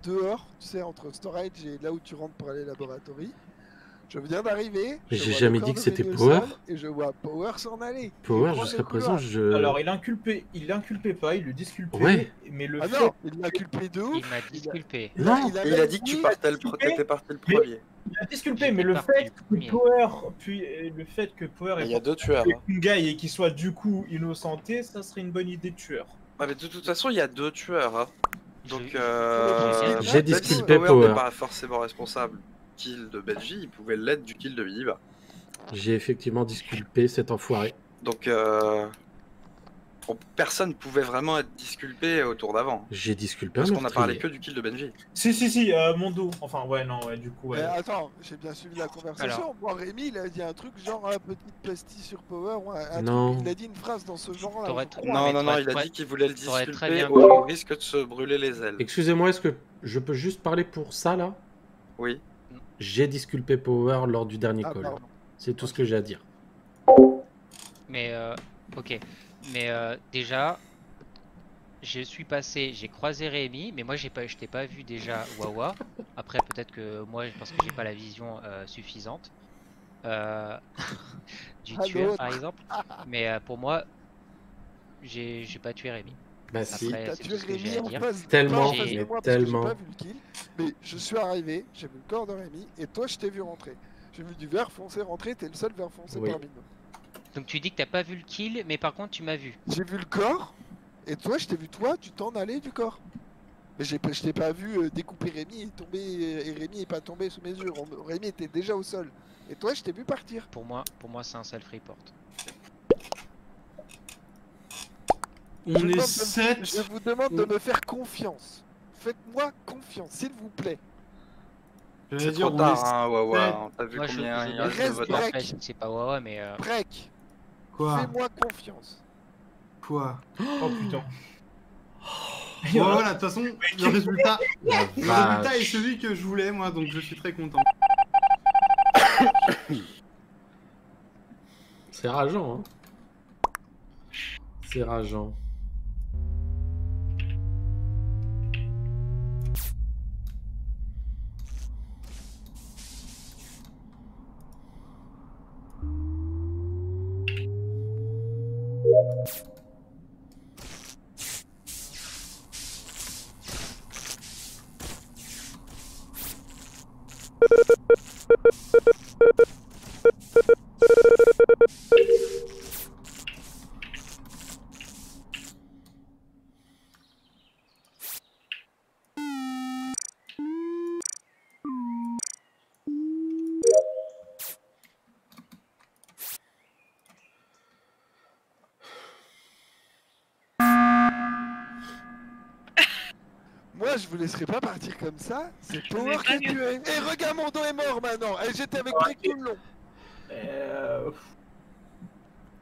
[SPEAKER 9] dehors, tu sais, entre storage et là où tu rentres pour aller laboratory. Je viens d'arriver.
[SPEAKER 4] Mais
[SPEAKER 9] je
[SPEAKER 4] j'ai
[SPEAKER 9] vois
[SPEAKER 4] jamais
[SPEAKER 9] le
[SPEAKER 4] dit
[SPEAKER 9] corps
[SPEAKER 4] que
[SPEAKER 9] de
[SPEAKER 4] c'était
[SPEAKER 9] Rémi au
[SPEAKER 4] Power.
[SPEAKER 9] sol, et je vois Power s'en aller.
[SPEAKER 4] Power,
[SPEAKER 9] Il prend
[SPEAKER 4] jusqu'à
[SPEAKER 9] le
[SPEAKER 4] présent,
[SPEAKER 9] couloir.
[SPEAKER 4] je.
[SPEAKER 6] Alors, il l'inculpait pas, il le disculpait.
[SPEAKER 4] Ouais.
[SPEAKER 6] Mais le
[SPEAKER 9] Ah
[SPEAKER 6] fait.
[SPEAKER 9] non, il l'a culpé de
[SPEAKER 1] Il
[SPEAKER 9] ouf.
[SPEAKER 1] m'a disculpé.
[SPEAKER 9] Il
[SPEAKER 4] Non.
[SPEAKER 9] a,
[SPEAKER 2] Et il a
[SPEAKER 9] même
[SPEAKER 2] dit que tu
[SPEAKER 9] dit-
[SPEAKER 2] partais t'étais parti le premier.
[SPEAKER 6] Il a disculpé,
[SPEAKER 1] J'étais
[SPEAKER 6] mais le
[SPEAKER 1] parti
[SPEAKER 6] fait
[SPEAKER 1] le
[SPEAKER 6] que
[SPEAKER 1] premier.
[SPEAKER 6] Power, le fait que Power
[SPEAKER 2] Mais
[SPEAKER 6] ait
[SPEAKER 2] il y a deux tueurs.
[SPEAKER 6] tué
[SPEAKER 2] hein.
[SPEAKER 6] Kungai et qu'il soit du coup innocenté, ça serait une bonne idée de tueur.
[SPEAKER 2] Ah, mais de toute façon, il y a deux tueurs. Hein. Donc,
[SPEAKER 4] J'ai
[SPEAKER 2] même
[SPEAKER 4] disculpé
[SPEAKER 2] si Power
[SPEAKER 4] Power.
[SPEAKER 2] n'est pas forcément responsable du kill de Benji, il pouvait l'être du kill de Minima.
[SPEAKER 4] J'ai effectivement disculpé cet enfoiré.
[SPEAKER 2] Donc, personne pouvait vraiment être disculpé au tour d'avant.
[SPEAKER 4] J'ai disculpé
[SPEAKER 2] Parce
[SPEAKER 4] un
[SPEAKER 2] qu'on a parlé
[SPEAKER 4] meurtrier.
[SPEAKER 2] que du kill de Benji.
[SPEAKER 6] Si, Mondo. Enfin, ouais, non, ouais, du coup, ouais.
[SPEAKER 9] attends, j'ai bien suivi la conversation.
[SPEAKER 1] Alors.
[SPEAKER 9] Moi, Rémi, il a dit un truc genre petite pastille sur Power. ou un
[SPEAKER 4] Non.
[SPEAKER 9] truc, il a dit une phrase dans ce genre-là.
[SPEAKER 1] T'aurais-
[SPEAKER 9] je crois.
[SPEAKER 2] Non,
[SPEAKER 1] mais
[SPEAKER 2] non, non,
[SPEAKER 1] t'aurais-
[SPEAKER 2] il a
[SPEAKER 1] t'aurais-
[SPEAKER 2] dit qu'il voulait le
[SPEAKER 1] t'aurais très
[SPEAKER 2] disculper
[SPEAKER 1] bien
[SPEAKER 2] au
[SPEAKER 1] pu.
[SPEAKER 2] risque de se brûler les ailes.
[SPEAKER 4] Excusez-moi, est-ce que je peux juste parler pour ça là?
[SPEAKER 2] Oui.
[SPEAKER 4] J'ai disculpé Power lors du dernier
[SPEAKER 9] Ah,
[SPEAKER 4] call.
[SPEAKER 9] pardon.
[SPEAKER 4] C'est tout ce que j'ai à dire.
[SPEAKER 1] Mais ok. Mais déjà, je suis passé, j'ai croisé Rémi, mais moi je t'ai pas vu déjà Wawa. Après peut-être que moi, parce que j'ai pas la vision suffisante du
[SPEAKER 9] Ah,
[SPEAKER 1] tueur
[SPEAKER 9] l'autre.
[SPEAKER 1] par exemple. Mais pour moi, j'ai pas tué Rémi.
[SPEAKER 4] Bah si.
[SPEAKER 1] Après,
[SPEAKER 9] T'as
[SPEAKER 1] c'est
[SPEAKER 9] tué
[SPEAKER 1] tout ce que j'ai
[SPEAKER 9] Rémi
[SPEAKER 1] à
[SPEAKER 9] en
[SPEAKER 1] dire.
[SPEAKER 9] face,
[SPEAKER 4] Tellement,
[SPEAKER 9] pas en face de
[SPEAKER 1] mais
[SPEAKER 9] moi parce
[SPEAKER 4] tellement.
[SPEAKER 9] que j'ai pas vu le kill. Mais je suis arrivé, j'ai vu le corps de Rémi, et toi je t'ai vu rentrer. J'ai vu du vert foncé rentrer, t'es le seul vert foncé
[SPEAKER 4] Oui.
[SPEAKER 9] parmi nous.
[SPEAKER 1] Donc tu dis que t'as pas vu le kill, mais par contre tu m'as vu.
[SPEAKER 9] J'ai vu le corps, et toi je t'ai vu toi, tu t'en allais du corps. Mais je t'ai pas vu découper Rémi et tomber, et Rémi est pas tombé sous mes yeux. Rémi était déjà au sol. Et toi je t'ai vu partir.
[SPEAKER 1] Pour moi c'est un self-report.
[SPEAKER 5] On
[SPEAKER 9] Je
[SPEAKER 5] est
[SPEAKER 9] demande
[SPEAKER 5] 7.
[SPEAKER 9] Je vous demande de me faire confiance. Faites-moi confiance, s'il vous plaît.
[SPEAKER 5] J'allais
[SPEAKER 2] C'est
[SPEAKER 5] dire,
[SPEAKER 2] trop
[SPEAKER 5] on
[SPEAKER 2] tard,
[SPEAKER 5] est
[SPEAKER 2] hein,
[SPEAKER 5] sept.
[SPEAKER 2] Wawa. On t'a vu
[SPEAKER 1] Moi
[SPEAKER 2] combien
[SPEAKER 1] je
[SPEAKER 2] il reste de
[SPEAKER 9] reste
[SPEAKER 2] vote.
[SPEAKER 9] break.
[SPEAKER 1] après, c'est pas Wawa, mais
[SPEAKER 9] Break,
[SPEAKER 5] Quoi
[SPEAKER 9] fais-moi confiance.
[SPEAKER 5] Quoi
[SPEAKER 6] Oh putain.
[SPEAKER 5] Bon, voilà, de toute façon, le résultat
[SPEAKER 4] La
[SPEAKER 5] est celui que je voulais, moi, donc je suis très content.
[SPEAKER 4] C'est rageant, hein. C'est rageant.
[SPEAKER 9] Moi, je vous laisserai pas partir comme ça. C'est
[SPEAKER 10] Je
[SPEAKER 9] Power
[SPEAKER 10] vais
[SPEAKER 9] qui a
[SPEAKER 10] pas
[SPEAKER 9] tué. Et regarde, mon dos est mort maintenant. Et j'étais avec Break tout le long.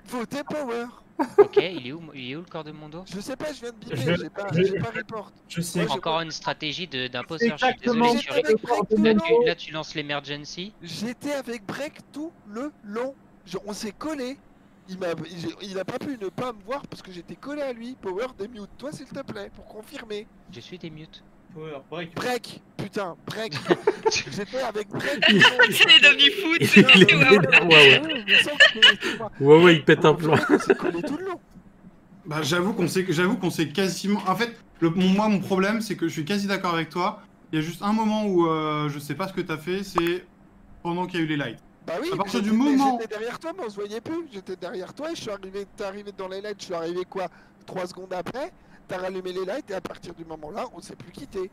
[SPEAKER 9] Votez Power.
[SPEAKER 1] ok, il est où le corps de Mondo?
[SPEAKER 9] Je sais pas, je viens de
[SPEAKER 6] Je-
[SPEAKER 9] biper. J'ai pas report.
[SPEAKER 6] Je sais.
[SPEAKER 9] Ouais,
[SPEAKER 1] Encore une stratégie d'imposteur, je suis
[SPEAKER 6] Exactement.
[SPEAKER 1] désolé.
[SPEAKER 9] J'étais avec Break tout le
[SPEAKER 1] Là,
[SPEAKER 9] long.
[SPEAKER 1] là, tu lances l'emergency.
[SPEAKER 9] J'étais avec Break tout le long. On s'est collé. Il a pas pu ne pas me voir parce que j'étais collé à lui. Power, démute toi s'il te plaît pour confirmer.
[SPEAKER 1] Je suis des mutes.
[SPEAKER 6] Power, break.
[SPEAKER 9] Break, putain, break. J'étais avec Break.
[SPEAKER 10] C'est les devenu foot.
[SPEAKER 4] Il
[SPEAKER 10] c'est
[SPEAKER 4] est
[SPEAKER 10] waouh.
[SPEAKER 4] vénère, ouais, ouais, il pète un plomb.
[SPEAKER 9] On s'est collé tout le long.
[SPEAKER 5] Bah, j'avoue qu'on s'est quasiment. En fait, moi, mon problème, c'est que je suis quasi d'accord avec toi. Il y a juste un moment où je sais pas ce que t'as fait, c'est pendant qu'il y a eu les lights.
[SPEAKER 9] Bah oui,
[SPEAKER 5] À partir du
[SPEAKER 9] j'étais-
[SPEAKER 5] moment-
[SPEAKER 9] J'étais derrière toi, mais on se voyait plus. J'étais derrière toi et je suis arrivé. T'es arrivé dans les lights, je suis arrivé quoi 3 secondes après. T'as rallumé les lights et à partir du moment là, on s'est plus quitté.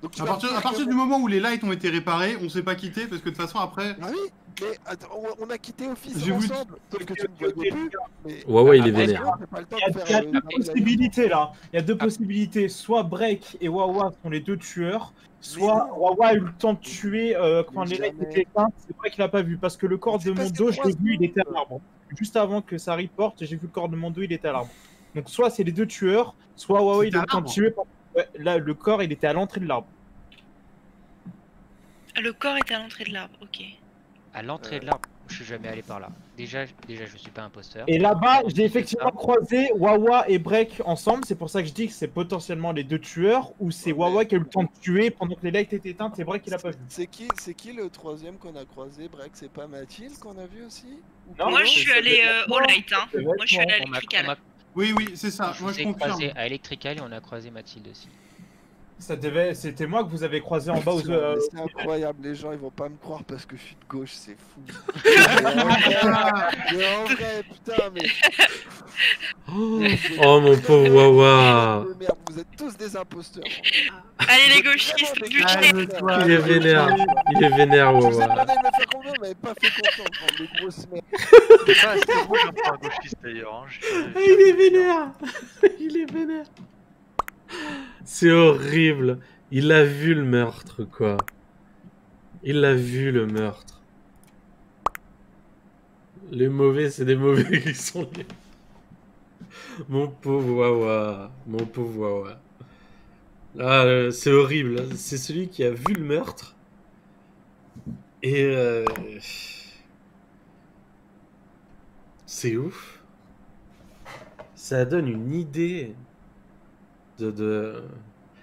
[SPEAKER 9] Donc tu
[SPEAKER 5] À
[SPEAKER 9] vas
[SPEAKER 5] partir,
[SPEAKER 9] me
[SPEAKER 5] à
[SPEAKER 9] dire
[SPEAKER 5] partir
[SPEAKER 9] que-
[SPEAKER 5] du moment où les lights ont été réparés, on s'est pas quitté parce que de toute façon après.
[SPEAKER 9] Ah oui, mais attends, on a quitté Office
[SPEAKER 5] J'ai voulu-
[SPEAKER 9] ensemble, sauf que tu me voyais plus. Mais
[SPEAKER 4] Ouais, il est
[SPEAKER 1] Après,
[SPEAKER 4] vénère.
[SPEAKER 9] j'ai pas le temps
[SPEAKER 6] Il y a,
[SPEAKER 9] de
[SPEAKER 6] il y
[SPEAKER 9] faire.
[SPEAKER 6] a deux
[SPEAKER 9] un live.
[SPEAKER 6] possibilités là. Il y a deux possibilités. Soit Break et Wawa sont les deux tueurs, soit
[SPEAKER 9] non.
[SPEAKER 6] Wawa a eu le temps de tuer quand
[SPEAKER 9] Mais
[SPEAKER 6] les lights
[SPEAKER 9] jamais.
[SPEAKER 6] étaient éteints. C'est vrai qu'il a pas vu parce que le corps
[SPEAKER 9] Mais c'est
[SPEAKER 6] de
[SPEAKER 9] passé
[SPEAKER 6] Mondo, je
[SPEAKER 9] 3
[SPEAKER 6] l'ai vu, il était à
[SPEAKER 9] secondes.
[SPEAKER 6] l'arbre. Juste avant que ça reporte, j'ai vu le corps de Mondo, il était à l'arbre. Donc soit c'est les deux tueurs, soit Wawa il
[SPEAKER 5] C'était
[SPEAKER 6] a
[SPEAKER 5] à
[SPEAKER 6] eu le temps de
[SPEAKER 5] l'arbre.
[SPEAKER 6] tuer. Ouais, là, le corps il était à l'entrée de l'arbre.
[SPEAKER 10] Ah, le corps est à l'entrée de l'arbre, ok.
[SPEAKER 1] À l'entrée de l'arbre, je suis jamais allé par là. Déjà, je suis pas imposteur.
[SPEAKER 6] Et là-bas,
[SPEAKER 1] Ensuite
[SPEAKER 6] j'ai
[SPEAKER 1] de
[SPEAKER 6] effectivement
[SPEAKER 1] ça-
[SPEAKER 6] croisé Wawa et Break ensemble. C'est pour ça que je dis que c'est potentiellement les deux tueurs, ou c'est Wawa qui a eu le temps de tuer pendant que les lights étaient éteints. C'est Break qui l'a pas vu.
[SPEAKER 9] C'est qui le troisième qu'on a croisé, Break? C'est pas Mathilde qu'on a vu aussi? Ou
[SPEAKER 6] Non,
[SPEAKER 10] Moi, je
[SPEAKER 6] c'est-
[SPEAKER 10] suis
[SPEAKER 6] ça
[SPEAKER 10] allé
[SPEAKER 6] devait être
[SPEAKER 10] au
[SPEAKER 6] moi.
[SPEAKER 10] light, hein.
[SPEAKER 6] Ça devait
[SPEAKER 10] Moi,
[SPEAKER 6] être
[SPEAKER 10] je suis allé à
[SPEAKER 1] on m'a-
[SPEAKER 10] l'électrical.
[SPEAKER 5] Oui, oui, c'est ça.
[SPEAKER 1] Je
[SPEAKER 5] Moi
[SPEAKER 1] vous
[SPEAKER 5] je
[SPEAKER 1] ai
[SPEAKER 5] confirme.
[SPEAKER 1] croisé à Electrical et on a croisé Mathilde aussi.
[SPEAKER 6] C'était moi que vous avez croisé en bas aux.
[SPEAKER 9] Mais c'est incroyable, les gens ils vont pas me croire parce que je suis de gauche, c'est fou. Mais en vrai, putain, mais.
[SPEAKER 4] Oh mon pauvre Wawa.
[SPEAKER 9] Merde, vous êtes tous des imposteurs.
[SPEAKER 10] Allez, les gauchistes, butinez.
[SPEAKER 5] Calme-toi.
[SPEAKER 4] Il est vénère. Il est vénère,
[SPEAKER 9] Je vous ai
[SPEAKER 4] Wawa.
[SPEAKER 9] demandé de me faire confiance, vous m'avez pas fait confiance, bande de grosses merdes.
[SPEAKER 8] C'est pas assez rouge hein, pour un gauchiste d'ailleurs. Hein.
[SPEAKER 4] Il est vénère. Il est vénère. C'est horrible. Il a vu le meurtre, quoi. Il a vu le meurtre. Les mauvais, c'est des mauvais qui sont les... Mon pauvre Wawa. Mon pauvre Wawa. Là, c'est horrible. C'est celui qui a vu le meurtre. Et... c'est ouf. Ça donne une idée de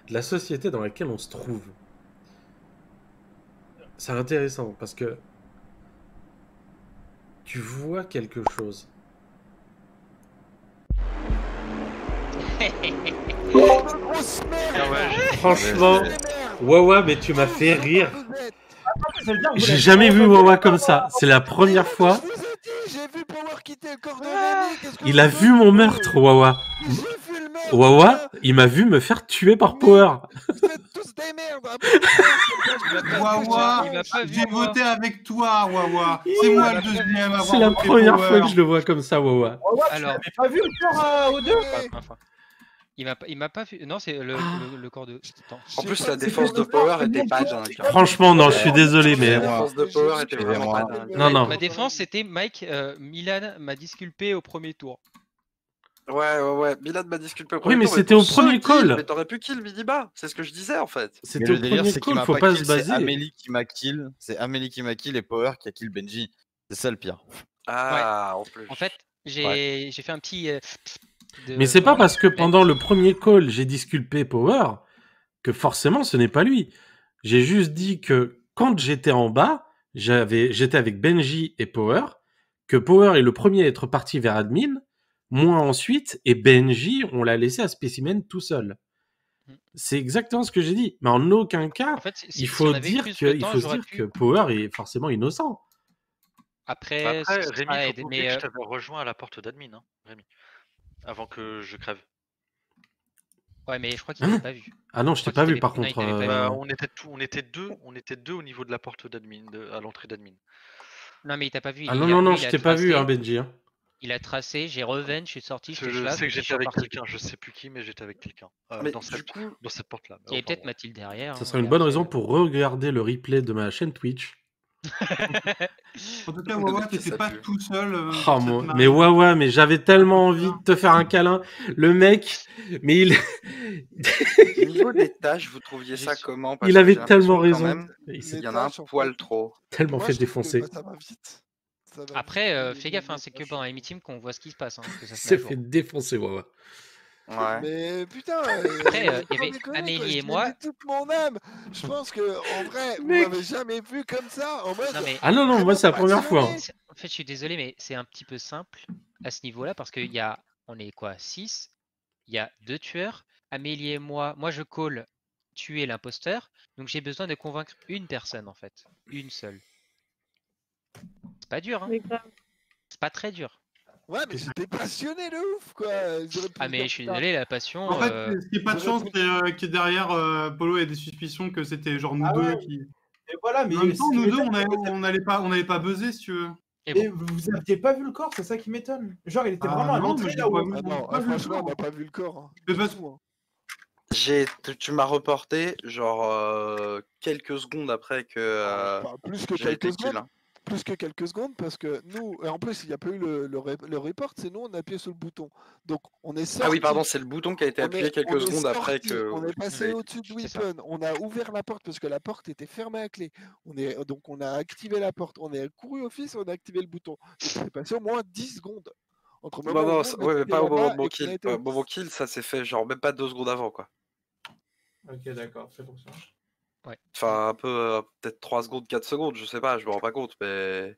[SPEAKER 4] la société dans laquelle on se trouve. C'est intéressant parce que tu vois quelque chose.
[SPEAKER 9] Grosse merde.
[SPEAKER 8] Ah ouais,
[SPEAKER 4] Franchement,
[SPEAKER 9] Des merdes.
[SPEAKER 4] Wawa, mais tu m'as fait rire.
[SPEAKER 9] Vous êtes-
[SPEAKER 6] Ça veut dire que vous
[SPEAKER 4] J'ai
[SPEAKER 6] l'avez
[SPEAKER 4] jamais vu
[SPEAKER 6] pas
[SPEAKER 4] Wawa comme ça. C'est la première fois.
[SPEAKER 9] Je vous ai dit, j'ai vu Power quitter le corps de Rémi. Qu'est-ce que
[SPEAKER 4] Il
[SPEAKER 9] vous
[SPEAKER 4] a
[SPEAKER 9] voulez
[SPEAKER 4] vu mon meurtre, Wawa.
[SPEAKER 9] J'ai vu le meurtre.
[SPEAKER 4] Wawa, il m'a vu me faire tuer par Power.
[SPEAKER 9] Vous êtes tous des merdes. Hein.
[SPEAKER 5] Wawa,
[SPEAKER 1] Il m'a pas vu,
[SPEAKER 5] j'ai
[SPEAKER 1] moi.
[SPEAKER 5] voté avec toi, Wawa. C'est moi le deuxième à avoir
[SPEAKER 4] C'est la
[SPEAKER 5] voté
[SPEAKER 4] première
[SPEAKER 5] Power.
[SPEAKER 4] fois que je le vois comme ça, Wawa.
[SPEAKER 6] Wawa, tu
[SPEAKER 1] Alors-
[SPEAKER 6] l'avais pas vu le corps aux deux
[SPEAKER 1] Pas la première fois. Il m'a pas vu. Non, c'est le corps de. Attends.
[SPEAKER 2] En plus,
[SPEAKER 6] pas-
[SPEAKER 2] la défense de Power était pas dingue.
[SPEAKER 4] Franchement, non, je suis désolé, mais...
[SPEAKER 2] La défense de Power était vraiment pas dingue.
[SPEAKER 4] Non, non.
[SPEAKER 1] Ma défense, c'était Mike. Milan m'a disculpé au premier tour.
[SPEAKER 2] Ouais. Milan m'a disculpé au
[SPEAKER 4] Oui,
[SPEAKER 2] premier
[SPEAKER 4] mais
[SPEAKER 2] tour,
[SPEAKER 4] c'était
[SPEAKER 2] pour
[SPEAKER 4] au premier
[SPEAKER 2] ce kill,
[SPEAKER 4] call.
[SPEAKER 2] Mais t'aurais pu kill Miniba, c'est ce que je disais en fait.
[SPEAKER 3] Mais
[SPEAKER 4] C'était
[SPEAKER 3] le
[SPEAKER 4] au
[SPEAKER 3] délire,
[SPEAKER 4] premier
[SPEAKER 3] c'est qu'il
[SPEAKER 4] call,
[SPEAKER 3] m'a
[SPEAKER 4] faut
[SPEAKER 3] pas
[SPEAKER 4] pas
[SPEAKER 3] kill,
[SPEAKER 4] se
[SPEAKER 3] c'est
[SPEAKER 4] baser.
[SPEAKER 3] Amélie qui m'a kill. C'est Amélie qui m'a kill et Power qui a kill Benji. C'est ça le pire.
[SPEAKER 2] Ah, en plus.
[SPEAKER 1] En fait, j'ai fait un petit.
[SPEAKER 4] Mais c'est pas parce que pendant le premier call, j'ai disculpé Power que forcément ce n'est pas lui. J'ai juste dit que quand j'étais en bas, j'étais avec Benji et Power, que Power est le premier à être parti vers admin, moi ensuite, et Benji, on l'a laissé à Specimen tout seul. C'est exactement ce que j'ai dit. Mais en aucun cas,
[SPEAKER 1] En fait, si-
[SPEAKER 4] il
[SPEAKER 1] si
[SPEAKER 4] faut
[SPEAKER 1] on avait eu
[SPEAKER 4] dire,
[SPEAKER 1] plus
[SPEAKER 4] que,
[SPEAKER 1] de
[SPEAKER 4] il
[SPEAKER 1] temps,
[SPEAKER 4] faut se
[SPEAKER 1] j'aurais
[SPEAKER 4] dire
[SPEAKER 1] pu-
[SPEAKER 4] que Power est forcément innocent.
[SPEAKER 1] Après,
[SPEAKER 8] Après,
[SPEAKER 1] ça
[SPEAKER 8] Rémi,
[SPEAKER 1] aide,
[SPEAKER 8] faut pas oublier que je t'avais rejoint à la porte d'admin, hein, Rémi. Avant que je crève.
[SPEAKER 1] Ouais, mais je crois qu'il
[SPEAKER 4] Hein
[SPEAKER 1] l'avait pas vu.
[SPEAKER 4] Ah non, je t'ai
[SPEAKER 1] crois
[SPEAKER 4] pas
[SPEAKER 1] qu'il
[SPEAKER 4] vu par
[SPEAKER 1] t'avait-
[SPEAKER 4] contre.
[SPEAKER 1] non, il t'avait pas
[SPEAKER 8] Bah, on était deux au niveau de la porte d'admin, à l'entrée d'admin.
[SPEAKER 1] Non, mais il t'a pas vu.
[SPEAKER 4] Ah
[SPEAKER 1] il
[SPEAKER 4] non,
[SPEAKER 1] a-
[SPEAKER 4] non, non,
[SPEAKER 1] lui,
[SPEAKER 4] je
[SPEAKER 1] il a
[SPEAKER 4] t'ai pas vu,
[SPEAKER 1] tracé,
[SPEAKER 4] hein, Benji. Hein.
[SPEAKER 1] Il a tracé, j'ai revenge, je suis sorti, je
[SPEAKER 8] Je
[SPEAKER 1] flash,
[SPEAKER 8] sais que
[SPEAKER 1] et je
[SPEAKER 8] j'étais
[SPEAKER 1] suis
[SPEAKER 8] avec
[SPEAKER 1] reparti.
[SPEAKER 8] quelqu'un, je sais plus qui, mais j'étais avec quelqu'un.
[SPEAKER 2] Mais
[SPEAKER 8] Dans
[SPEAKER 2] du
[SPEAKER 8] cette
[SPEAKER 2] coup,
[SPEAKER 8] porte-là.
[SPEAKER 1] Il y avait
[SPEAKER 8] Enfin,
[SPEAKER 1] peut-être
[SPEAKER 8] bon.
[SPEAKER 1] Mathilde derrière.
[SPEAKER 4] Ça
[SPEAKER 1] hein,
[SPEAKER 4] serait une
[SPEAKER 1] mais
[SPEAKER 4] bonne
[SPEAKER 1] après-
[SPEAKER 4] raison pour regarder le replay de ma chaîne Twitch.
[SPEAKER 5] En tout cas, Wawa, t'étais pas tout seul.
[SPEAKER 4] Oh,
[SPEAKER 5] dans
[SPEAKER 4] mon-
[SPEAKER 5] cette
[SPEAKER 4] mais
[SPEAKER 5] marée.
[SPEAKER 4] Wawa, mais j'avais tellement envie de te faire un câlin. Le mec, mais il,
[SPEAKER 2] au niveau des tâches, vous trouviez ça comment? Parce
[SPEAKER 4] il
[SPEAKER 2] que
[SPEAKER 4] avait
[SPEAKER 2] j'ai l'impression
[SPEAKER 4] tellement
[SPEAKER 2] que
[SPEAKER 4] raison.
[SPEAKER 2] quand même,
[SPEAKER 4] Il s'est
[SPEAKER 2] il y en a un
[SPEAKER 9] tâches, en fait.
[SPEAKER 2] poil trop.
[SPEAKER 4] tellement
[SPEAKER 9] Moi,
[SPEAKER 4] fait
[SPEAKER 9] je trouve que,
[SPEAKER 4] défoncer.
[SPEAKER 9] bah, ça va vite. Ça va
[SPEAKER 1] Après,
[SPEAKER 9] vite,
[SPEAKER 1] fais
[SPEAKER 9] les-
[SPEAKER 1] gaffe, hein,
[SPEAKER 9] les
[SPEAKER 1] c'est que
[SPEAKER 9] tâches.
[SPEAKER 1] pendant les meetings qu'on voit ce qui se passe. Hein, que ça
[SPEAKER 4] Il
[SPEAKER 1] se met à
[SPEAKER 4] s'est
[SPEAKER 1] jour.
[SPEAKER 4] fait défoncer, Wawa.
[SPEAKER 2] Ouais.
[SPEAKER 9] Mais putain,
[SPEAKER 1] Après, il y
[SPEAKER 9] sans
[SPEAKER 1] avait
[SPEAKER 9] déconner, quoi,
[SPEAKER 1] Amélie
[SPEAKER 9] je
[SPEAKER 1] et moi.
[SPEAKER 9] mets toute mon âme. Je pense que en vrai, vous
[SPEAKER 4] Mec.
[SPEAKER 9] m'avez jamais vu comme ça, en mode.
[SPEAKER 1] Non, mais
[SPEAKER 4] Ah non, non, moi c'est la première fois. hein.
[SPEAKER 1] en fait, je suis désolé, mais c'est un petit peu simple à ce niveau-là parce on est quoi, 6, il y a 2 tueurs, Amélie et moi je call tuer l'imposteur, donc j'ai besoin de convaincre une personne en fait, une seule. C'est pas dur, hein,
[SPEAKER 7] Mais grave.
[SPEAKER 1] c'est pas très dur.
[SPEAKER 9] Ouais, mais j'étais passionné de ouf, quoi. J'aurais pu
[SPEAKER 1] Ah,
[SPEAKER 9] me
[SPEAKER 1] mais
[SPEAKER 9] dire,
[SPEAKER 1] je suis
[SPEAKER 9] putain,
[SPEAKER 1] désolé, la passion.
[SPEAKER 5] En fait, ce qui est pas de chance, c'est que derrière, Polo ait des suspicions que c'était genre nous
[SPEAKER 6] Ah
[SPEAKER 5] deux
[SPEAKER 6] ouais.
[SPEAKER 5] qui.
[SPEAKER 6] Et voilà, mais
[SPEAKER 5] En même temps,
[SPEAKER 6] ce qui
[SPEAKER 5] nous deux,
[SPEAKER 6] m'étonne,
[SPEAKER 5] on n'allait pas buzzer si tu veux.
[SPEAKER 1] Et
[SPEAKER 6] et
[SPEAKER 1] bon.
[SPEAKER 6] vous aviez pas vu le corps, c'est ça qui m'étonne. Genre, il était
[SPEAKER 5] Ah
[SPEAKER 6] vraiment à
[SPEAKER 5] non,
[SPEAKER 6] l'entrée
[SPEAKER 5] mais j'ai
[SPEAKER 6] là où.
[SPEAKER 5] pas
[SPEAKER 9] Ah
[SPEAKER 5] vu.
[SPEAKER 9] non,
[SPEAKER 5] pas vu le
[SPEAKER 9] franchement, on
[SPEAKER 5] corps.
[SPEAKER 9] n'a pas vu le corps. Hein.
[SPEAKER 5] Mais
[SPEAKER 9] Du
[SPEAKER 5] parce-
[SPEAKER 9] tout, hein.
[SPEAKER 2] Tu m'as reporté genre quelques secondes après que
[SPEAKER 9] Enfin, plus que
[SPEAKER 2] j'ai été
[SPEAKER 9] quelques
[SPEAKER 2] kill.
[SPEAKER 9] secondes. Plus que quelques secondes parce que nous, et en plus il n'y a pas eu le report, c'est nous on a appuyé sur le bouton. Donc on est sorti.
[SPEAKER 2] Ah oui, pardon, c'est le bouton qui a été appuyé quelques secondes après que.
[SPEAKER 9] On est passé au-dessus de
[SPEAKER 1] C'est ça.
[SPEAKER 9] Weapon, on a ouvert la porte parce que la porte était fermée à clé. Donc on a activé la porte, on est couru au fils et on a activé le bouton. Donc c'est passé au moins 10 secondes. Entre le
[SPEAKER 2] Non,
[SPEAKER 9] moment
[SPEAKER 2] non,
[SPEAKER 9] où nous, on
[SPEAKER 2] ouais, mais
[SPEAKER 9] était
[SPEAKER 2] pas au moment
[SPEAKER 9] là-bas
[SPEAKER 2] de mon
[SPEAKER 9] et qu'on a
[SPEAKER 2] kill.
[SPEAKER 9] été
[SPEAKER 2] Au
[SPEAKER 9] au
[SPEAKER 2] moment kill, ça s'est fait genre même pas 2 secondes avant, quoi.
[SPEAKER 6] Ok, d'accord, c'est pour ça.
[SPEAKER 2] Enfin, un peu, peut-être 3 secondes, 4 secondes, je sais pas, je me rends pas compte, mais.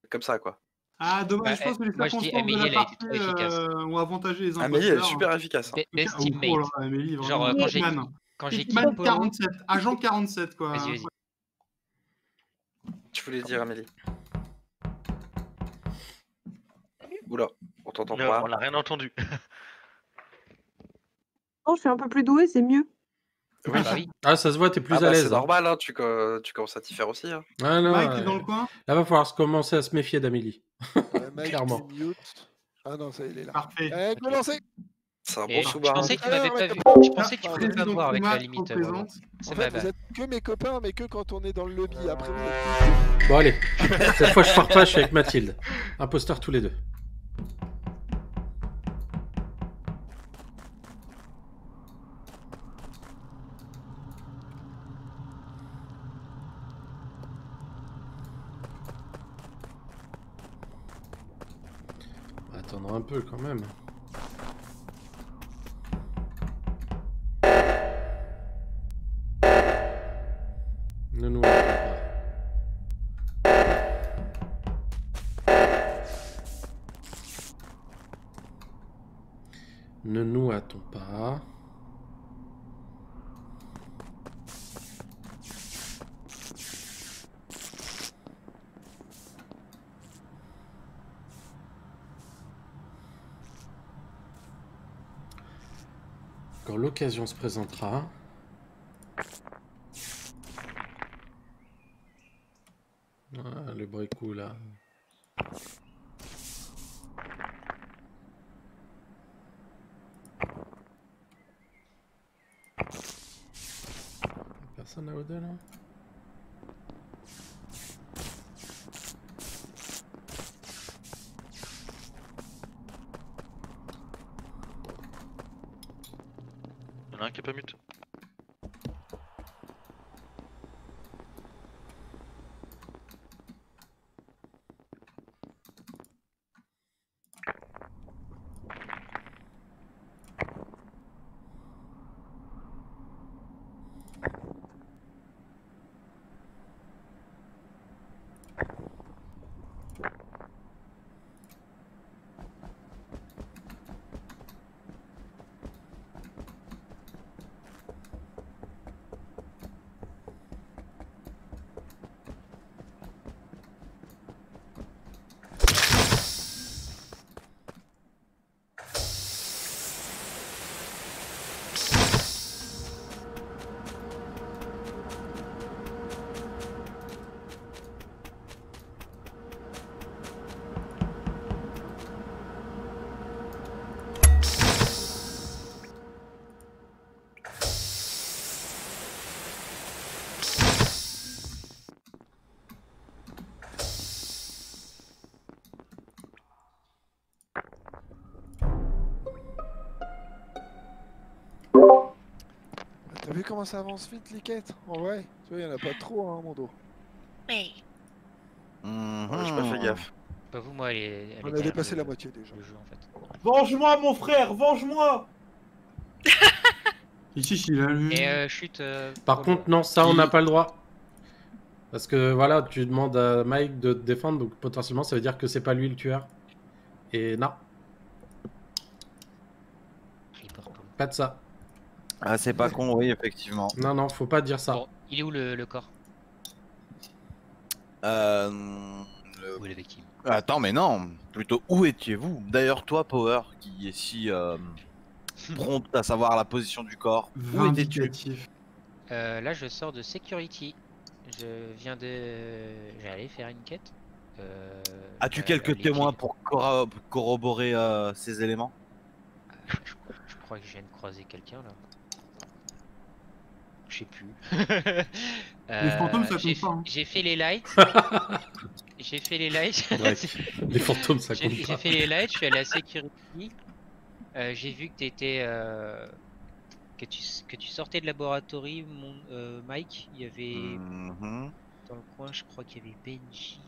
[SPEAKER 2] Comme ça, quoi.
[SPEAKER 5] Ah, dommage,
[SPEAKER 1] Bah,
[SPEAKER 5] je pense que les
[SPEAKER 1] moi, je dis,
[SPEAKER 5] circonstances de
[SPEAKER 1] Amélie,
[SPEAKER 5] la
[SPEAKER 1] elle a été
[SPEAKER 5] partie
[SPEAKER 1] trop efficace.
[SPEAKER 5] ont avantagé les
[SPEAKER 2] Amélie, elle est
[SPEAKER 5] imposteurs.
[SPEAKER 2] super efficace. Hein.
[SPEAKER 1] Best
[SPEAKER 5] Oh,
[SPEAKER 1] teammate.
[SPEAKER 5] là, Amélie,
[SPEAKER 1] Genre,
[SPEAKER 5] vraiment.
[SPEAKER 1] quand j'ai
[SPEAKER 5] Hitman.
[SPEAKER 1] kill
[SPEAKER 5] Hitman
[SPEAKER 1] Polo.
[SPEAKER 5] 47, agent 47, quoi.
[SPEAKER 1] Vas-y, vas-y.
[SPEAKER 2] Tu voulais dire, Amélie. Oula, on t'entend
[SPEAKER 8] Non,
[SPEAKER 2] pas.
[SPEAKER 8] on n'a rien entendu.
[SPEAKER 7] Non, je suis un peu plus douée, c'est mieux.
[SPEAKER 2] Oui.
[SPEAKER 1] Bah oui.
[SPEAKER 4] Ah, ça se voit, t'es plus
[SPEAKER 2] Ah
[SPEAKER 4] à
[SPEAKER 2] bah c'est
[SPEAKER 4] l'aise. Hein.
[SPEAKER 2] normal, hein, tu commences à t'y faire aussi. Hein.
[SPEAKER 4] Ah non,
[SPEAKER 5] Mike, t'es dans le coin?
[SPEAKER 4] là, va falloir commencer à se méfier d'Amélie.
[SPEAKER 9] Mike,
[SPEAKER 4] Clairement.
[SPEAKER 9] tu mute. Ah non, ça il est là.
[SPEAKER 5] Parfait.
[SPEAKER 9] Allez, go lancer.
[SPEAKER 2] C'est un
[SPEAKER 1] Et
[SPEAKER 2] bon
[SPEAKER 1] je
[SPEAKER 2] sous-marin.
[SPEAKER 1] pensais que tu m'avais pas vu.
[SPEAKER 9] Ah,
[SPEAKER 1] Je pensais que tu pouvais pas me
[SPEAKER 5] Président
[SPEAKER 1] voir avec la
[SPEAKER 5] Thomas
[SPEAKER 1] limite.
[SPEAKER 5] représente.
[SPEAKER 1] C'est
[SPEAKER 9] En
[SPEAKER 1] ma
[SPEAKER 9] fait, vous
[SPEAKER 1] bad.
[SPEAKER 9] êtes que mes copains, mais que quand on est dans le lobby. Après, vous êtes
[SPEAKER 4] Bon, allez. Cette fois, je pars pas, je suis avec Mathilde. Imposteur tous les deux. On va attendre un peu quand même. Ne nous attends pas. Ne nous hâtons pas. Quand l'occasion se présentera. Ah, le bricou là. Personne à au-delà là.
[SPEAKER 8] Il y en a un qui est pas mute.
[SPEAKER 9] T'as vu comment ça avance vite, les quêtes? En vrai, tu vois, il y en a pas trop, hein, mon dos.
[SPEAKER 10] Mais
[SPEAKER 2] Ouais, j'ai pas fait gaffe.
[SPEAKER 1] Pas vous, moi, elle
[SPEAKER 9] On a
[SPEAKER 1] était
[SPEAKER 9] dépassé
[SPEAKER 1] le-
[SPEAKER 9] la moitié déjà.
[SPEAKER 1] Le jeu en fait.
[SPEAKER 6] Venge-moi, mon frère, venge-moi!
[SPEAKER 5] Ici, il a lu.
[SPEAKER 1] Et chute.
[SPEAKER 4] Par
[SPEAKER 1] Polo.
[SPEAKER 4] contre, non, ça on n'a pas le droit. Parce que voilà, tu demandes à Mike de te défendre, donc potentiellement ça veut dire que c'est pas lui le tueur. Et non,
[SPEAKER 1] Report Polo.
[SPEAKER 4] pas de ça.
[SPEAKER 3] Ah, c'est pas con, oui, effectivement.
[SPEAKER 4] Non, non, faut pas dire ça.
[SPEAKER 1] Bon, il est où le corps?
[SPEAKER 3] Euh,
[SPEAKER 1] Où est la victime?
[SPEAKER 3] Attends, mais non. Plutôt, où étiez-vous? D'ailleurs, toi, Power, qui est si prompt à savoir la position du corps, où étais-tu?
[SPEAKER 5] Vindicatif.
[SPEAKER 1] Là, je sors de security. Je viens de. J'allais faire une quête.
[SPEAKER 3] As-tu quelques témoins pour corroborer ces éléments?
[SPEAKER 1] Je crois que je viens de croiser quelqu'un là. Je sais plus.
[SPEAKER 5] Les fantômes, ça
[SPEAKER 1] j'ai
[SPEAKER 5] compte pas. Hein.
[SPEAKER 1] j'ai fait les lights. J'ai fait les lights.
[SPEAKER 4] Ouais, les fantômes, ça compte
[SPEAKER 1] J'ai
[SPEAKER 4] pas.
[SPEAKER 1] fait les lights, je suis allé à security. J'ai vu que t'étais. Que tu sortais de laboratory, Mike. Il y avait. Dans le coin, je crois qu'il y avait Benji,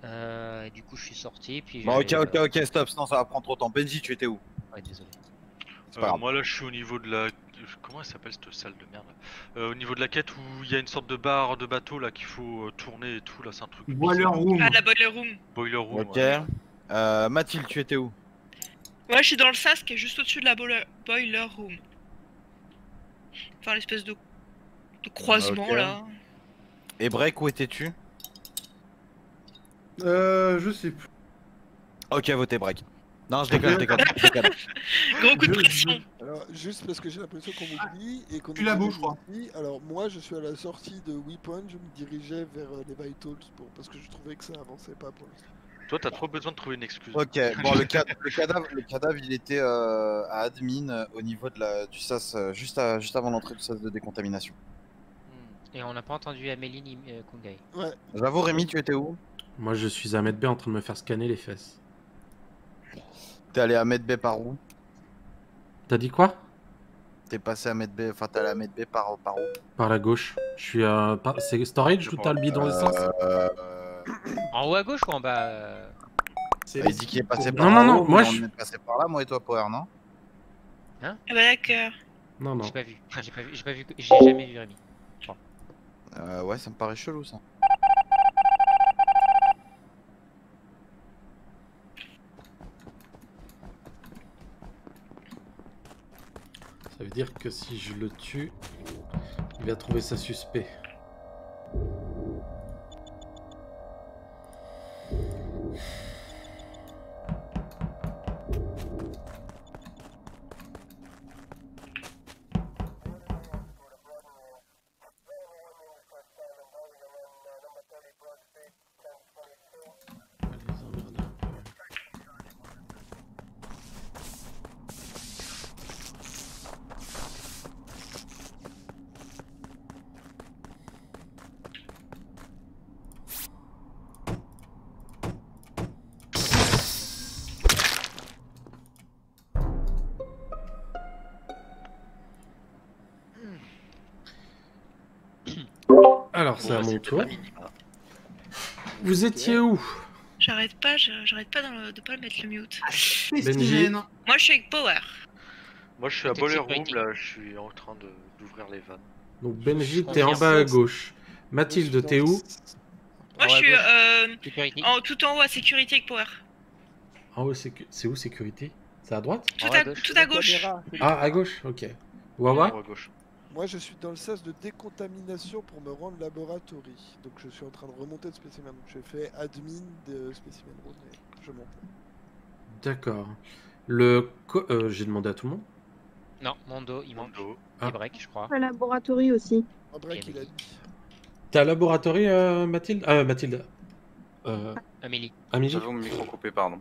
[SPEAKER 1] Mondo. Et du coup, je suis sorti. Puis
[SPEAKER 3] Bon, ok, stop, sinon ça va prendre trop de temps. Benji, tu étais où?
[SPEAKER 1] Ouais, désolé.
[SPEAKER 3] C'est pas grave.
[SPEAKER 8] Moi là je suis au niveau de la... Comment elle s'appelle cette salle de merde là Au niveau de la quête où il y a une sorte de bar de bateau là qu'il faut tourner et tout là, c'est un truc...
[SPEAKER 5] Boiler room.
[SPEAKER 10] Ah, la boiler room.
[SPEAKER 8] Boiler room,
[SPEAKER 3] Ok.
[SPEAKER 8] ouais.
[SPEAKER 3] Mathilde, tu étais où?
[SPEAKER 10] Ouais, je suis dans le sas qui est juste au-dessus de la boiler room. Enfin, l'espèce de croisement
[SPEAKER 3] Ok.
[SPEAKER 10] là.
[SPEAKER 3] Et Break, où étais-tu?
[SPEAKER 5] Je sais plus.
[SPEAKER 3] Ok, votez Break. Non, je déconne.
[SPEAKER 10] Gros coup de pression.
[SPEAKER 9] Alors, juste parce que j'ai l'impression qu'on m'oublie et qu'on
[SPEAKER 5] Tu l'as
[SPEAKER 9] oublie
[SPEAKER 5] beau,
[SPEAKER 9] les
[SPEAKER 5] je crois.
[SPEAKER 9] outils. Alors, moi, je suis à la sortie de Weapon, je me dirigeais vers les Vitals parce que je trouvais que ça avançait pas pour l'instant.
[SPEAKER 8] Toi t'as trop besoin de trouver une excuse.
[SPEAKER 3] Ok, bon, le cadavre, il était à admin au niveau de du sas, juste avant l'entrée du sas de décontamination.
[SPEAKER 1] Et on n'a pas entendu Amélie ni Kungai.
[SPEAKER 9] Ouais.
[SPEAKER 3] J'avoue, Rémi, tu étais où?
[SPEAKER 4] Moi, je suis à Medbay en train de me faire scanner les fesses.
[SPEAKER 3] T'es allé à Medbay par où?
[SPEAKER 4] T'as dit quoi?
[SPEAKER 3] T'es passé à Medbay, enfin t'es allé à Medbay par où?
[SPEAKER 4] Par la gauche. Je suis c'est storage ou t'as le bidon d'essence?
[SPEAKER 1] En haut à gauche ou en bas
[SPEAKER 3] Il dit qu'il est passé par
[SPEAKER 4] Non,
[SPEAKER 3] là.
[SPEAKER 4] non, moi,
[SPEAKER 3] on
[SPEAKER 4] je-
[SPEAKER 3] est passé par là, moi et toi, Power, non?
[SPEAKER 10] Ah bah d'accord.
[SPEAKER 4] Non, non.
[SPEAKER 1] J'ai pas vu. J'ai jamais vu Rémi.
[SPEAKER 3] Ouais, ça me paraît chelou ça.
[SPEAKER 4] Ça veut dire que si je le tue, il va trouver ça suspect. Alors, c'est à mon tour. Vous étiez où?
[SPEAKER 10] J'arrête pas de pas mettre le mute.
[SPEAKER 4] Benji.
[SPEAKER 10] Moi je suis avec Power.
[SPEAKER 8] Moi je suis à
[SPEAKER 1] Peut-être
[SPEAKER 8] Boiler
[SPEAKER 1] c'est
[SPEAKER 8] Room
[SPEAKER 1] critique.
[SPEAKER 8] là, je suis en train d'ouvrir les vannes.
[SPEAKER 4] Donc Benji,
[SPEAKER 1] Je
[SPEAKER 4] t'es en
[SPEAKER 1] confirme.
[SPEAKER 4] bas à gauche. Mathilde, t'es où?
[SPEAKER 10] Moi je suis
[SPEAKER 1] Sécurité.
[SPEAKER 10] tout en haut à sécurité avec Power.
[SPEAKER 4] En haut, c'est où sécurité? C'est à droite?
[SPEAKER 10] Tout
[SPEAKER 1] En haut à
[SPEAKER 10] à,
[SPEAKER 1] gauche.
[SPEAKER 10] tout à gauche.
[SPEAKER 4] Ah, à gauche, ok. Wawa?
[SPEAKER 8] À gauche.
[SPEAKER 9] Moi, je suis dans le sas de décontamination pour me rendre laboratory. Donc, je suis en train de remonter de spécimen. Donc, je fais admin de spécimen road et je monte.
[SPEAKER 4] D'accord. J'ai demandé à tout le monde?
[SPEAKER 1] Non, Mondo, il manque.
[SPEAKER 8] Mondo.
[SPEAKER 4] Ah.
[SPEAKER 1] Et Break, je crois.
[SPEAKER 7] Un laboratory aussi.
[SPEAKER 9] En break, il a dit.
[SPEAKER 4] T'es à laboratory, Mathilde? Mathilde.
[SPEAKER 1] Amélie.
[SPEAKER 4] Amélie?
[SPEAKER 2] J'avoue, mon micro coupé, pardon.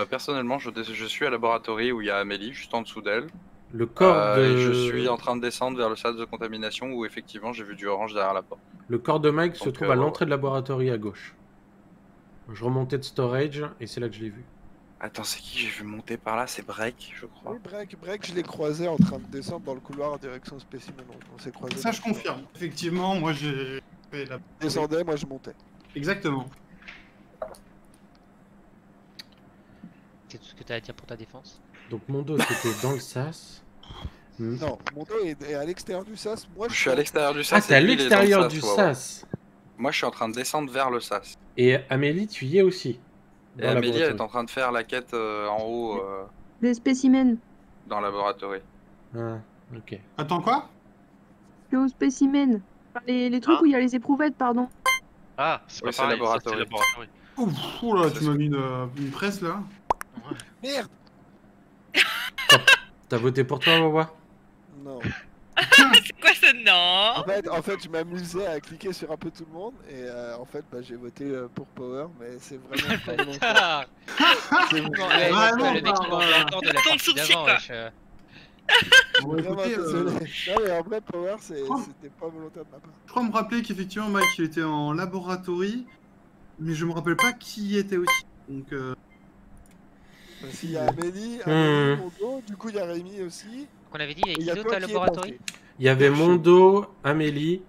[SPEAKER 2] Personnellement, je suis à laboratory où il y a Amélie, juste en dessous d'elle.
[SPEAKER 4] Le corps de...
[SPEAKER 2] Et je suis en train de descendre vers le sas de contamination où effectivement j'ai vu du orange derrière la porte.
[SPEAKER 4] Le corps de Mike se
[SPEAKER 2] Donc,
[SPEAKER 4] trouve à
[SPEAKER 2] ouais,
[SPEAKER 4] l'entrée de laboratory à gauche. Je remontais de storage et c'est là que je l'ai vu.
[SPEAKER 2] Attends, c'est qui que j'ai vu monter par là? C'est Break, je crois.
[SPEAKER 9] Oui, break, je l'ai croisé en train de descendre dans le couloir en direction spécimen road. On s'est croisé.
[SPEAKER 5] Ça, je confirme. Effectivement, moi j'ai fait la.
[SPEAKER 9] Je descendais, moi je montais.
[SPEAKER 5] Exactement.
[SPEAKER 1] C'est tout ce que t'as à dire pour ta défense?
[SPEAKER 4] Donc Mondo, c'était dans le sas.
[SPEAKER 9] Non, mon dos est à l'extérieur du sas. Moi,
[SPEAKER 2] Je suis à l'extérieur du sas.
[SPEAKER 4] Ah, t'es à
[SPEAKER 2] et lui, il est dans le
[SPEAKER 4] l'extérieur
[SPEAKER 2] sas,
[SPEAKER 4] du
[SPEAKER 2] ouais, ouais.
[SPEAKER 4] sas.
[SPEAKER 2] Moi, je suis en train de descendre vers le sas.
[SPEAKER 4] Et Amélie, tu y es aussi.
[SPEAKER 2] Et
[SPEAKER 4] Dans le
[SPEAKER 2] Amélie, elle est
[SPEAKER 4] laboratoire.
[SPEAKER 2] en train de faire la quête en haut
[SPEAKER 7] Des spécimens.
[SPEAKER 2] dans le laboratoire.
[SPEAKER 4] Ah, ok.
[SPEAKER 5] Attends, quoi?
[SPEAKER 7] Je suis au spécimen. Enfin, les trucs où il y a les éprouvettes, pardon.
[SPEAKER 8] Ah, c'est
[SPEAKER 2] Oui,
[SPEAKER 8] pas
[SPEAKER 2] c'est
[SPEAKER 8] pareil, ça,
[SPEAKER 2] laboratoire.
[SPEAKER 8] c'est laboratoire.
[SPEAKER 5] Ouf, oh là, tu m'as mis une presse là.
[SPEAKER 9] Merde.
[SPEAKER 4] T'as voté pour toi, Wawa?
[SPEAKER 9] Non.
[SPEAKER 10] C'est quoi ce non?
[SPEAKER 9] En fait, je m'amusais à cliquer sur un peu tout le monde et en fait, bah, j'ai voté pour Power, mais c'est vraiment pas volontaire.
[SPEAKER 1] Putain.
[SPEAKER 9] C'est
[SPEAKER 1] Ouais,
[SPEAKER 9] vraiment
[SPEAKER 5] Vraiment
[SPEAKER 1] le mec il m'en
[SPEAKER 5] pas,
[SPEAKER 1] veut encore de la
[SPEAKER 10] Tombe
[SPEAKER 1] partie
[SPEAKER 10] sous le
[SPEAKER 1] d'avant,
[SPEAKER 10] cycle, quoi.
[SPEAKER 1] wesh.
[SPEAKER 5] Bon,
[SPEAKER 9] vraiment
[SPEAKER 5] écoutez,
[SPEAKER 9] désolé. Non, mais en vrai, Power,
[SPEAKER 5] Oh.
[SPEAKER 9] c'était pas volontaire de ma part.
[SPEAKER 5] je crois me rappeler qu'effectivement Mike il était en laboratoire, mais je me rappelle pas qui y était aussi. Donc
[SPEAKER 9] S'il y a Amélie, Mondo, du coup, il y a Rémi aussi.
[SPEAKER 1] Qu'on avait dit, il y
[SPEAKER 9] Et
[SPEAKER 1] a
[SPEAKER 9] il y
[SPEAKER 1] qui
[SPEAKER 9] a
[SPEAKER 1] d'autre
[SPEAKER 9] toi
[SPEAKER 1] à
[SPEAKER 9] qui est
[SPEAKER 1] laboratoire?
[SPEAKER 9] passé.
[SPEAKER 4] Il y avait Mondo, Amélie,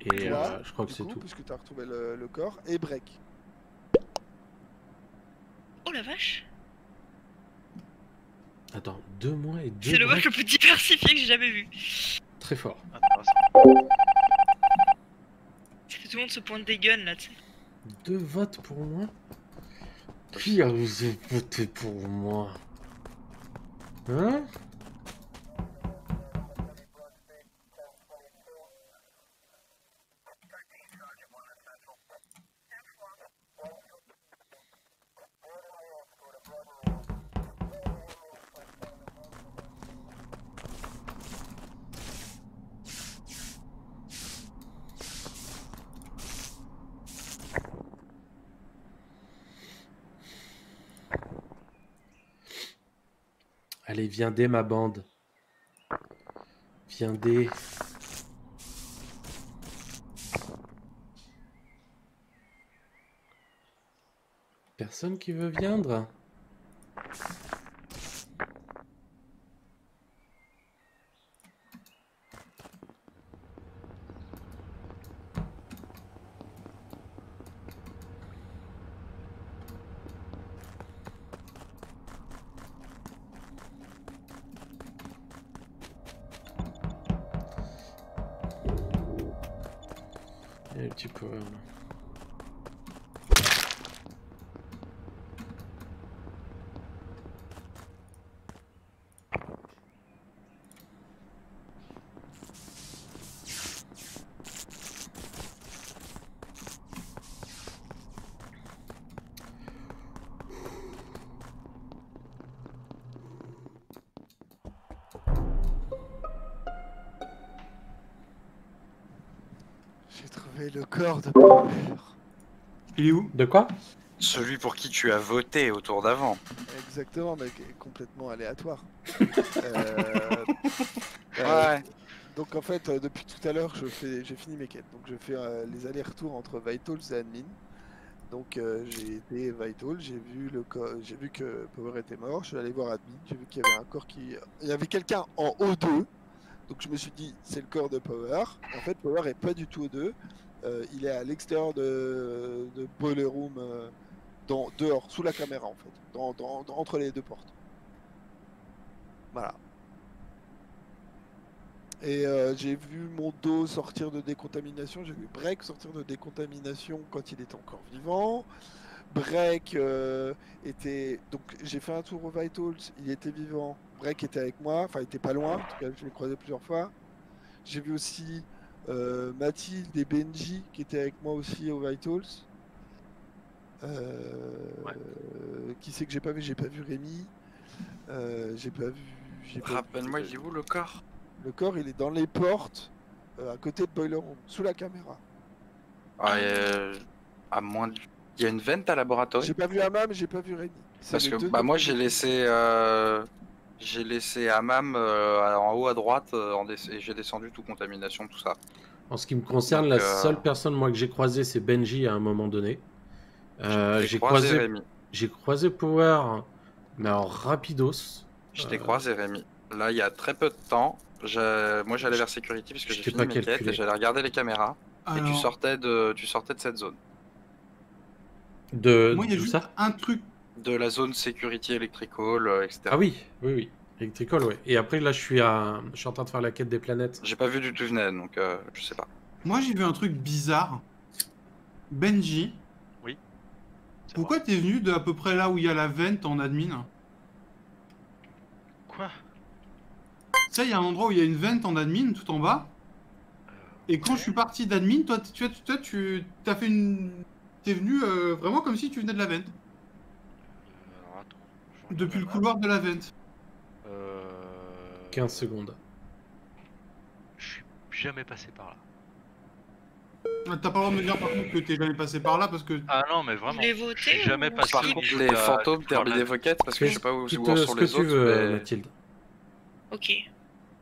[SPEAKER 4] et
[SPEAKER 9] Toi,
[SPEAKER 4] je crois que
[SPEAKER 9] du
[SPEAKER 4] c'est
[SPEAKER 9] coup,
[SPEAKER 4] tout.
[SPEAKER 9] puisque tu as retrouvé le corps, et Break.
[SPEAKER 10] Oh la vache.
[SPEAKER 4] Attends, 2 mois et 2
[SPEAKER 10] C'est le vote le plus diversifié que j'ai jamais vu.
[SPEAKER 4] Très fort.
[SPEAKER 8] Intéressant.
[SPEAKER 10] C'est que tout le monde se pointe des guns là, tu sais.
[SPEAKER 4] 2 votes pour moi? Qui a osé voter pour moi? Hein? Allez, viens dès ma bande. Viens dès. Personne qui veut viendre? Il y a un petit peu.
[SPEAKER 9] J'ai trouvé le corps de Power.
[SPEAKER 5] il est où?
[SPEAKER 4] De quoi?
[SPEAKER 2] Celui pour qui tu as voté au tour d'avant.
[SPEAKER 9] Exactement, mais complètement aléatoire.
[SPEAKER 2] Ouais.
[SPEAKER 9] Donc en fait, depuis tout à l'heure, j'ai fini mes quêtes. Donc je fais les allers-retours entre Vitals et Admin. Donc j'ai été Vital, j'ai vu que Power était mort, je suis allé voir Admin, j'ai vu qu'il y avait un corps il y avait quelqu'un en O2. Donc je me suis dit, c'est le corps de Power. En fait, Power est pas du tout O2. Il est à l'extérieur de Boiler Room, dehors, sous la caméra en fait, entre les deux portes. Voilà. Et j'ai vu Mondo sortir de décontamination, j'ai vu Break sortir de décontamination quand il était encore vivant. Break était... Donc j'ai fait un tour au Vitals, il était vivant. Break était avec moi, enfin il était pas loin, en tout cas je l'ai croisé plusieurs fois. J'ai vu aussi Mathilde et Benji qui étaient avec moi aussi au Vitals. Qui c'est que j'ai pas vu? J'ai pas vu Rémi. J'ai pas vu...
[SPEAKER 2] Rappelle-moi, il est où le corps?
[SPEAKER 9] Le corps il est dans les portes, à côté de Boiler Room, sous la caméra.
[SPEAKER 2] Ah, à moins de... Il y a une vente à laboratoire.
[SPEAKER 9] J'ai pas vu Amam, j'ai pas vu Rémi. C'est
[SPEAKER 2] Parce
[SPEAKER 9] les
[SPEAKER 2] que
[SPEAKER 9] deux
[SPEAKER 2] bah moi
[SPEAKER 9] derniers.
[SPEAKER 2] j'ai laissé Amam en haut à droite et j'ai descendu tout contamination, tout ça.
[SPEAKER 4] En ce qui me concerne,
[SPEAKER 2] Donc,
[SPEAKER 4] la seule personne moi que j'ai croisée, c'est Benji à un moment donné.
[SPEAKER 2] J'ai croisé Rémi.
[SPEAKER 4] J'ai croisé Power, mais en rapidos.
[SPEAKER 2] Je t'ai croisé Rémi. Là, il y a très peu de temps. Moi, j'allais vers Security parce que
[SPEAKER 4] Je
[SPEAKER 2] j'ai
[SPEAKER 4] t'ai
[SPEAKER 2] fini
[SPEAKER 4] pas
[SPEAKER 2] mes quêtes
[SPEAKER 4] calculé.
[SPEAKER 2] et j'allais regarder les caméras. Et tu
[SPEAKER 5] Alors,
[SPEAKER 2] sortais de cette zone.
[SPEAKER 5] moi il y a
[SPEAKER 4] D'où
[SPEAKER 5] juste
[SPEAKER 4] ça?
[SPEAKER 5] un truc.
[SPEAKER 2] De la zone Security Electrical, etc.
[SPEAKER 4] Ah oui, oui, oui. Electrical, ouais. Et après, là, je suis en train de faire la quête des planètes.
[SPEAKER 2] J'ai pas vu du tout venir, donc je sais pas.
[SPEAKER 5] Moi j'ai vu un truc bizarre. Benji.
[SPEAKER 8] Oui.
[SPEAKER 5] Pourquoi t'es venu de à peu près là où il y a la vente en admin?
[SPEAKER 8] Quoi?
[SPEAKER 5] Tu sais, il y a un endroit où il y a une vente en admin tout en bas. Et quand je suis parti d'admin, toi, tu t'as fait une... T'es venu vraiment comme si tu venais de la vente.
[SPEAKER 8] Alors, attends. je
[SPEAKER 5] Depuis le
[SPEAKER 8] regarde.
[SPEAKER 5] couloir de la vente.
[SPEAKER 4] 15 secondes.
[SPEAKER 8] Je suis jamais passé par là.
[SPEAKER 5] T'as pas le droit de me dire par contre que t'es jamais passé par là parce que...
[SPEAKER 8] Ah non, mais vraiment.
[SPEAKER 10] Vous voulez
[SPEAKER 8] Je
[SPEAKER 10] voter
[SPEAKER 8] suis jamais
[SPEAKER 10] ou-
[SPEAKER 8] passé.
[SPEAKER 2] Par contre, les fantômes, terminez vos quêtes parce que je sais pas où
[SPEAKER 4] Ce
[SPEAKER 2] sont
[SPEAKER 4] que
[SPEAKER 2] les
[SPEAKER 4] tu
[SPEAKER 2] autres.
[SPEAKER 4] veux,
[SPEAKER 2] mais-
[SPEAKER 4] Mathilde.
[SPEAKER 10] Ok.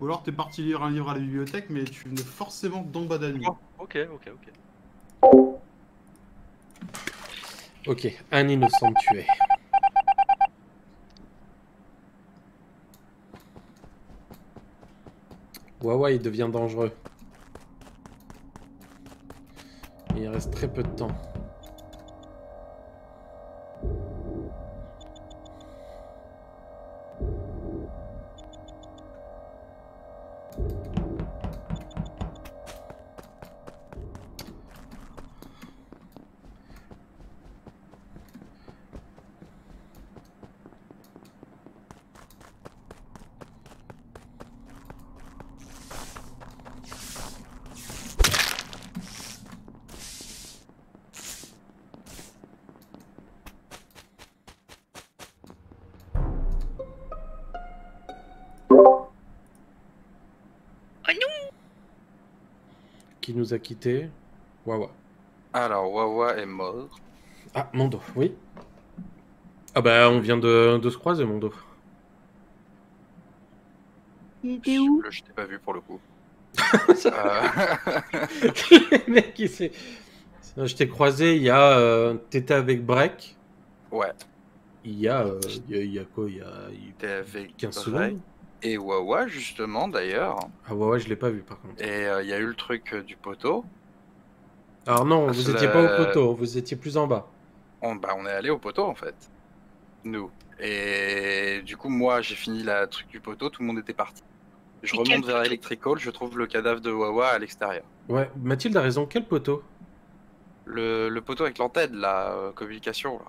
[SPEAKER 5] Ou alors t'es parti lire un livre à la bibliothèque, mais tu venais forcément d'en bas d'admin.
[SPEAKER 8] Ok.
[SPEAKER 4] Ok, un innocent tué. Wawa, il devient dangereux. Et il reste très peu de temps.
[SPEAKER 10] Oh non!
[SPEAKER 4] Qui nous a quittés? Wawa.
[SPEAKER 2] Alors, Wawa est mort.
[SPEAKER 4] Ah, Mondo, oui. Ah bah, on vient de se croiser, Mondo.
[SPEAKER 7] Il était où?
[SPEAKER 2] Je t'ai pas vu pour le coup.
[SPEAKER 4] Le mec, il s'est... Je t'ai croisé, il y a... T'étais avec Break.
[SPEAKER 2] Ouais,
[SPEAKER 4] Il y a quoi? Il y a
[SPEAKER 2] t'es avec
[SPEAKER 4] 15
[SPEAKER 2] Break
[SPEAKER 4] secondes.
[SPEAKER 2] et Wawa justement d'ailleurs.
[SPEAKER 4] Ah Wawa, je l'ai pas vu par contre.
[SPEAKER 2] Et il y a eu le truc du poteau.
[SPEAKER 4] Alors non,
[SPEAKER 2] Parce
[SPEAKER 4] vous
[SPEAKER 2] que
[SPEAKER 4] étiez pas au poteau, vous étiez plus en bas.
[SPEAKER 2] On est allé au poteau en fait. Nous. Et du coup, moi j'ai fini la truc du poteau, tout le monde était parti. Je
[SPEAKER 10] Et quel
[SPEAKER 2] remonte vers
[SPEAKER 10] poteau?
[SPEAKER 2] Electrical, je trouve le cadavre de Wawa à l'extérieur.
[SPEAKER 4] Ouais, Mathilde a raison, quel poteau?
[SPEAKER 2] Le poteau avec l'antenne, la communication là.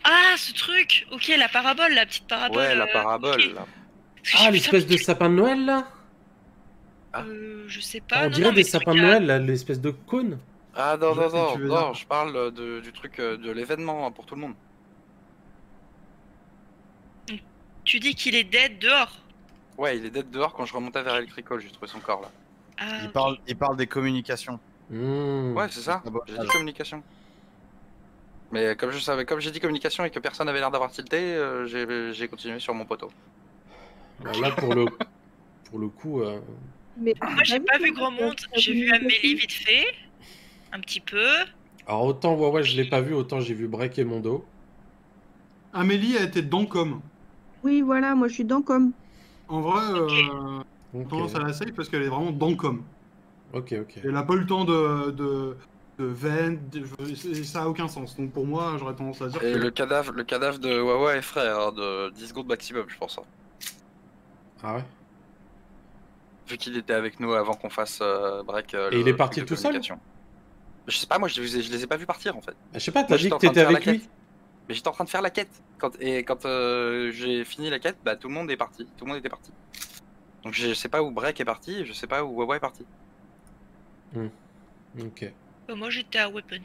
[SPEAKER 10] Ah, ce truc! Ok, la parabole, la petite parabole.
[SPEAKER 2] Ouais, la parabole
[SPEAKER 10] ok.
[SPEAKER 2] là.
[SPEAKER 10] Parce que
[SPEAKER 4] Ah,
[SPEAKER 10] j'ai vu
[SPEAKER 4] l'espèce
[SPEAKER 10] ça-
[SPEAKER 4] de sapin de Noël là?
[SPEAKER 10] Je sais pas.
[SPEAKER 4] On
[SPEAKER 10] non,
[SPEAKER 4] dirait
[SPEAKER 10] non,
[SPEAKER 4] des
[SPEAKER 10] mais ce
[SPEAKER 4] sapins de
[SPEAKER 10] truc-là-
[SPEAKER 4] Noël là, l'espèce de cône.
[SPEAKER 2] Ah non,
[SPEAKER 5] Je vois
[SPEAKER 2] non,
[SPEAKER 5] ce que
[SPEAKER 2] non,
[SPEAKER 5] tu veux
[SPEAKER 2] non,
[SPEAKER 5] dire.
[SPEAKER 2] je parle du truc de l'événement hein, pour tout le monde.
[SPEAKER 10] Tu dis qu'il est dead dehors.
[SPEAKER 2] Ouais, il est dead dehors quand je remontais vers Electrical, j'ai trouvé son corps là.
[SPEAKER 10] Ah,
[SPEAKER 3] Il
[SPEAKER 10] ok.
[SPEAKER 3] parle des communications.
[SPEAKER 4] Hmm.
[SPEAKER 2] Ouais, c'est ça, j'ai dit communication. Mais comme j'ai dit communication et que personne n'avait l'air d'avoir tilté, j'ai continué sur mon poteau.
[SPEAKER 4] Bah, là, pour le coup...
[SPEAKER 7] Mais
[SPEAKER 10] Moi, j'ai pas vu grand monde. J'ai vu Amélie vite fait. Un petit peu.
[SPEAKER 4] Alors autant Wawa, je l'ai pas vu, autant j'ai vu Break et Mondo.
[SPEAKER 5] Amélie, elle était dans com.
[SPEAKER 7] Oui, voilà, moi je suis dans com.
[SPEAKER 5] En vrai,
[SPEAKER 4] Ok,
[SPEAKER 5] tendance à la save parce qu'elle est vraiment dans com.
[SPEAKER 4] ok.
[SPEAKER 5] Elle a pas eu le temps de vent, ça a aucun sens. Donc pour moi, j'aurais tendance à dire
[SPEAKER 2] Et
[SPEAKER 5] que...
[SPEAKER 2] le cadavre de Wawa est frais, hein, de 10 secondes maximum, je pense. Hein.
[SPEAKER 4] Ah ouais?
[SPEAKER 2] Vu qu'il était avec nous avant qu'on fasse break.
[SPEAKER 4] Et il est parti tout seul?
[SPEAKER 2] Je sais pas, moi je les ai pas vus partir en fait.
[SPEAKER 4] Ah, je sais pas,
[SPEAKER 2] Moi,
[SPEAKER 4] t'as dit
[SPEAKER 2] j'étais
[SPEAKER 4] que
[SPEAKER 2] en train de
[SPEAKER 4] t'étais
[SPEAKER 2] faire la
[SPEAKER 4] avec lui?
[SPEAKER 2] quête. Mais j'étais en train de faire la quête. Quand j'ai fini la quête, bah tout le monde est parti. Tout le monde était parti. Donc je sais pas où Break est parti et je sais pas où Wawa est parti.
[SPEAKER 4] Ok.
[SPEAKER 10] Moi, j'étais à Weapons.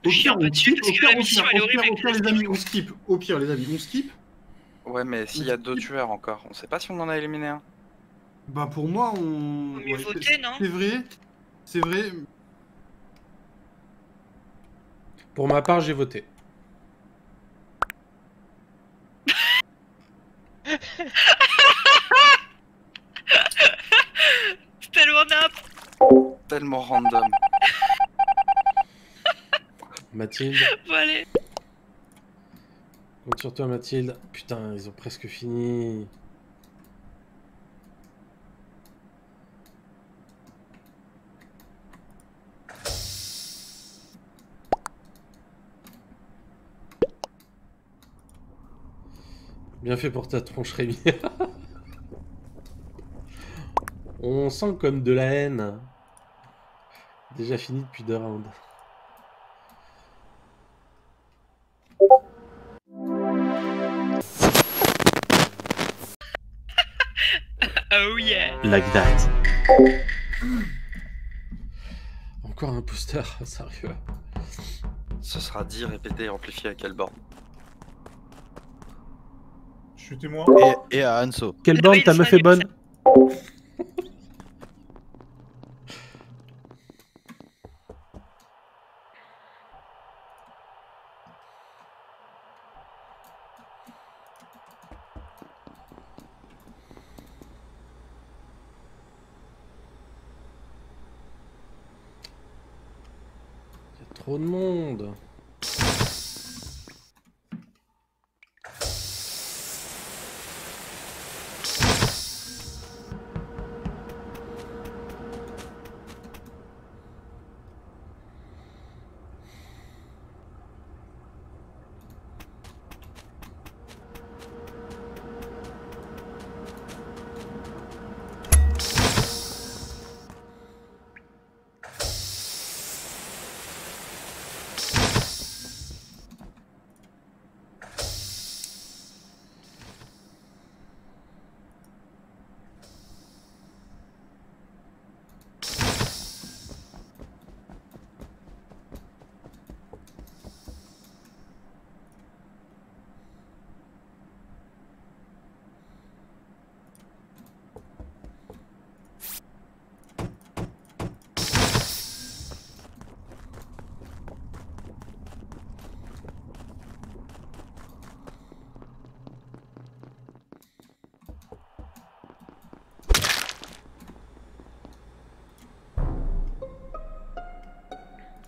[SPEAKER 5] Au
[SPEAKER 10] J'y
[SPEAKER 5] pire,
[SPEAKER 10] un peu
[SPEAKER 5] on
[SPEAKER 10] dessus
[SPEAKER 5] skip,
[SPEAKER 10] parce
[SPEAKER 5] au
[SPEAKER 10] que
[SPEAKER 5] pire,
[SPEAKER 10] la mission, elle est horrible.
[SPEAKER 5] au pire, les amis, on skip. Au pire, les amis, on skip.
[SPEAKER 2] Ouais, mais s'il y a deux tueurs encore, on sait pas si on en a éliminé un.
[SPEAKER 5] Bah pour moi, on...
[SPEAKER 10] Faut mieux voter, non?
[SPEAKER 5] C'est vrai. C'est vrai.
[SPEAKER 4] Pour ma part, j'ai voté.
[SPEAKER 10] C'est tellement nap.
[SPEAKER 2] Tellement random.
[SPEAKER 4] Mathilde,
[SPEAKER 10] Bon, allez.
[SPEAKER 4] compte sur toi Mathilde. Putain, ils ont presque fini. Bien fait pour ta tronche Rémi. On sent comme de la haine. Déjà fini depuis 2 rounds.
[SPEAKER 10] Oh yeah.
[SPEAKER 4] Like that. Encore un imposteur, sérieux.
[SPEAKER 2] Ce sera dit, répété et amplifié à quelle borne?
[SPEAKER 6] Shootez-moi.
[SPEAKER 3] Et à Hanso.
[SPEAKER 4] Quelle
[SPEAKER 10] Ah
[SPEAKER 4] borne
[SPEAKER 10] oui,
[SPEAKER 4] ta
[SPEAKER 10] le
[SPEAKER 4] meuf est bonne? Il y a trop de monde.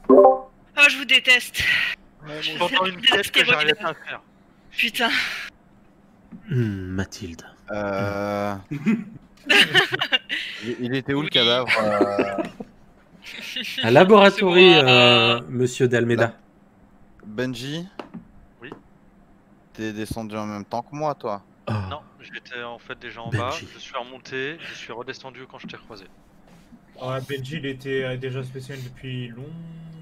[SPEAKER 10] Oh, je vous déteste.
[SPEAKER 9] Ouais, moi aussi.
[SPEAKER 8] J'entends une pièce que j'arrivais pas à faire.
[SPEAKER 10] Putain.
[SPEAKER 4] Mathilde.
[SPEAKER 3] Il était où le
[SPEAKER 10] Oui.
[SPEAKER 3] cadavre
[SPEAKER 4] Un laboratoire,
[SPEAKER 10] C'est moi.
[SPEAKER 4] monsieur D'Almeida.
[SPEAKER 3] Benji?
[SPEAKER 8] Oui.
[SPEAKER 3] T'es descendu en même temps que moi, toi?
[SPEAKER 4] Oh.
[SPEAKER 8] Non, j'étais en fait déjà en
[SPEAKER 4] Benji.
[SPEAKER 8] bas, je suis remonté, je suis redescendu quand je t'ai croisé.
[SPEAKER 6] Ah, Benji, il était déjà spécial depuis long.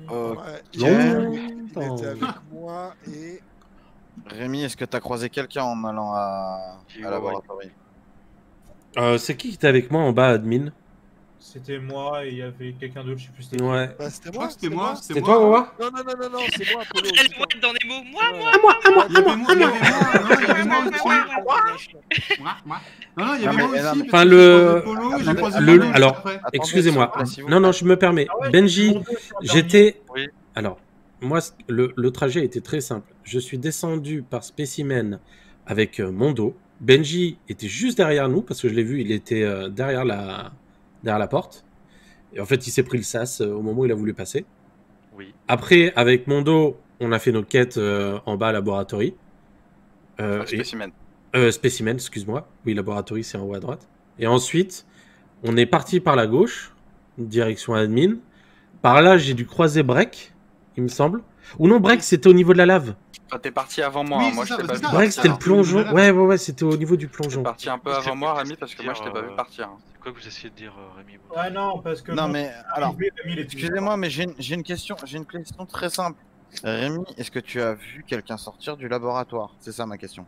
[SPEAKER 3] Ok.
[SPEAKER 9] Ouais, il
[SPEAKER 4] Longtemps.
[SPEAKER 9] était avec moi et
[SPEAKER 3] Rémi, est-ce que t'as croisé quelqu'un en allant à
[SPEAKER 8] J'ai eu
[SPEAKER 3] laboratoire?
[SPEAKER 4] C'est qui était avec moi en bas, admin?
[SPEAKER 6] C'était moi et il y avait quelqu'un d'autre, je sais plus c'était qui.
[SPEAKER 4] Ouais.
[SPEAKER 9] bah, c'était
[SPEAKER 5] Je crois
[SPEAKER 9] moi.
[SPEAKER 5] que c'était moi.
[SPEAKER 4] C'était toi, Wawa?
[SPEAKER 9] Non, c'est moi, Apollo.
[SPEAKER 10] Elle est dans des mots. Moi, moi.
[SPEAKER 5] Il y avait moi, il y avait moi aussi. Moi. Non, il y avait
[SPEAKER 3] Non,
[SPEAKER 5] moi
[SPEAKER 3] mais-
[SPEAKER 5] aussi.
[SPEAKER 3] non,
[SPEAKER 4] Enfin,
[SPEAKER 5] parce que
[SPEAKER 4] le-
[SPEAKER 5] j'ai croisé Polo, j'ai
[SPEAKER 3] le-
[SPEAKER 5] croisé
[SPEAKER 4] le-
[SPEAKER 5] Mano
[SPEAKER 4] alors,
[SPEAKER 5] après.
[SPEAKER 3] Attendez,
[SPEAKER 4] Excusez-moi.
[SPEAKER 3] placez-vous.
[SPEAKER 4] Non, non, je me permets.
[SPEAKER 6] Ah ouais,
[SPEAKER 4] Benji,
[SPEAKER 6] mon dos, je suis endormi.
[SPEAKER 4] j'étais...
[SPEAKER 8] Oui.
[SPEAKER 4] Alors, moi, le trajet était très simple. Je suis descendu par spécimen avec Mondo. Benji était juste derrière nous, parce que je l'ai vu, il était derrière la porte. Et en fait, il s'est pris le sas au moment où il a voulu passer.
[SPEAKER 8] Oui.
[SPEAKER 4] Après, avec Mondo, on a fait nos quêtes en bas à Laboratory.
[SPEAKER 3] Spécimen.
[SPEAKER 4] Spécimen, excuse-moi. Oui, Laboratory, c'est en haut à droite. Et ensuite, on est parti par la gauche, direction admin. Par là, j'ai dû croiser Break, il me semble. Ou non, Break, c'était au niveau de la lave.
[SPEAKER 2] Enfin, t'es parti avant moi,
[SPEAKER 5] Oui,
[SPEAKER 2] hein. Moi
[SPEAKER 5] c'est
[SPEAKER 2] je
[SPEAKER 5] ça,
[SPEAKER 2] t'ai pas
[SPEAKER 5] c'est
[SPEAKER 2] vu
[SPEAKER 5] ça.
[SPEAKER 4] Break,
[SPEAKER 2] partir,
[SPEAKER 4] c'était le
[SPEAKER 2] hein.
[SPEAKER 4] plongeon. Ouais, c'était au niveau du
[SPEAKER 2] T'es
[SPEAKER 4] plongeon.
[SPEAKER 2] parti un peu
[SPEAKER 8] C'est
[SPEAKER 2] avant
[SPEAKER 8] quoi
[SPEAKER 2] moi,
[SPEAKER 8] que
[SPEAKER 2] Rémi,
[SPEAKER 8] vous
[SPEAKER 2] parce que moi je t'ai pas vu
[SPEAKER 8] dire,
[SPEAKER 2] partir. hein.
[SPEAKER 8] C'est quoi que vous essayez de dire, Rémi?
[SPEAKER 6] Ah non, parce que.
[SPEAKER 3] Non,
[SPEAKER 6] moi,
[SPEAKER 3] mais alors,
[SPEAKER 6] Rémi, il était-
[SPEAKER 3] excusez-moi, mais j'ai une question très simple. Rémi, est-ce que tu as vu quelqu'un sortir du laboratoire? C'est ça ma question.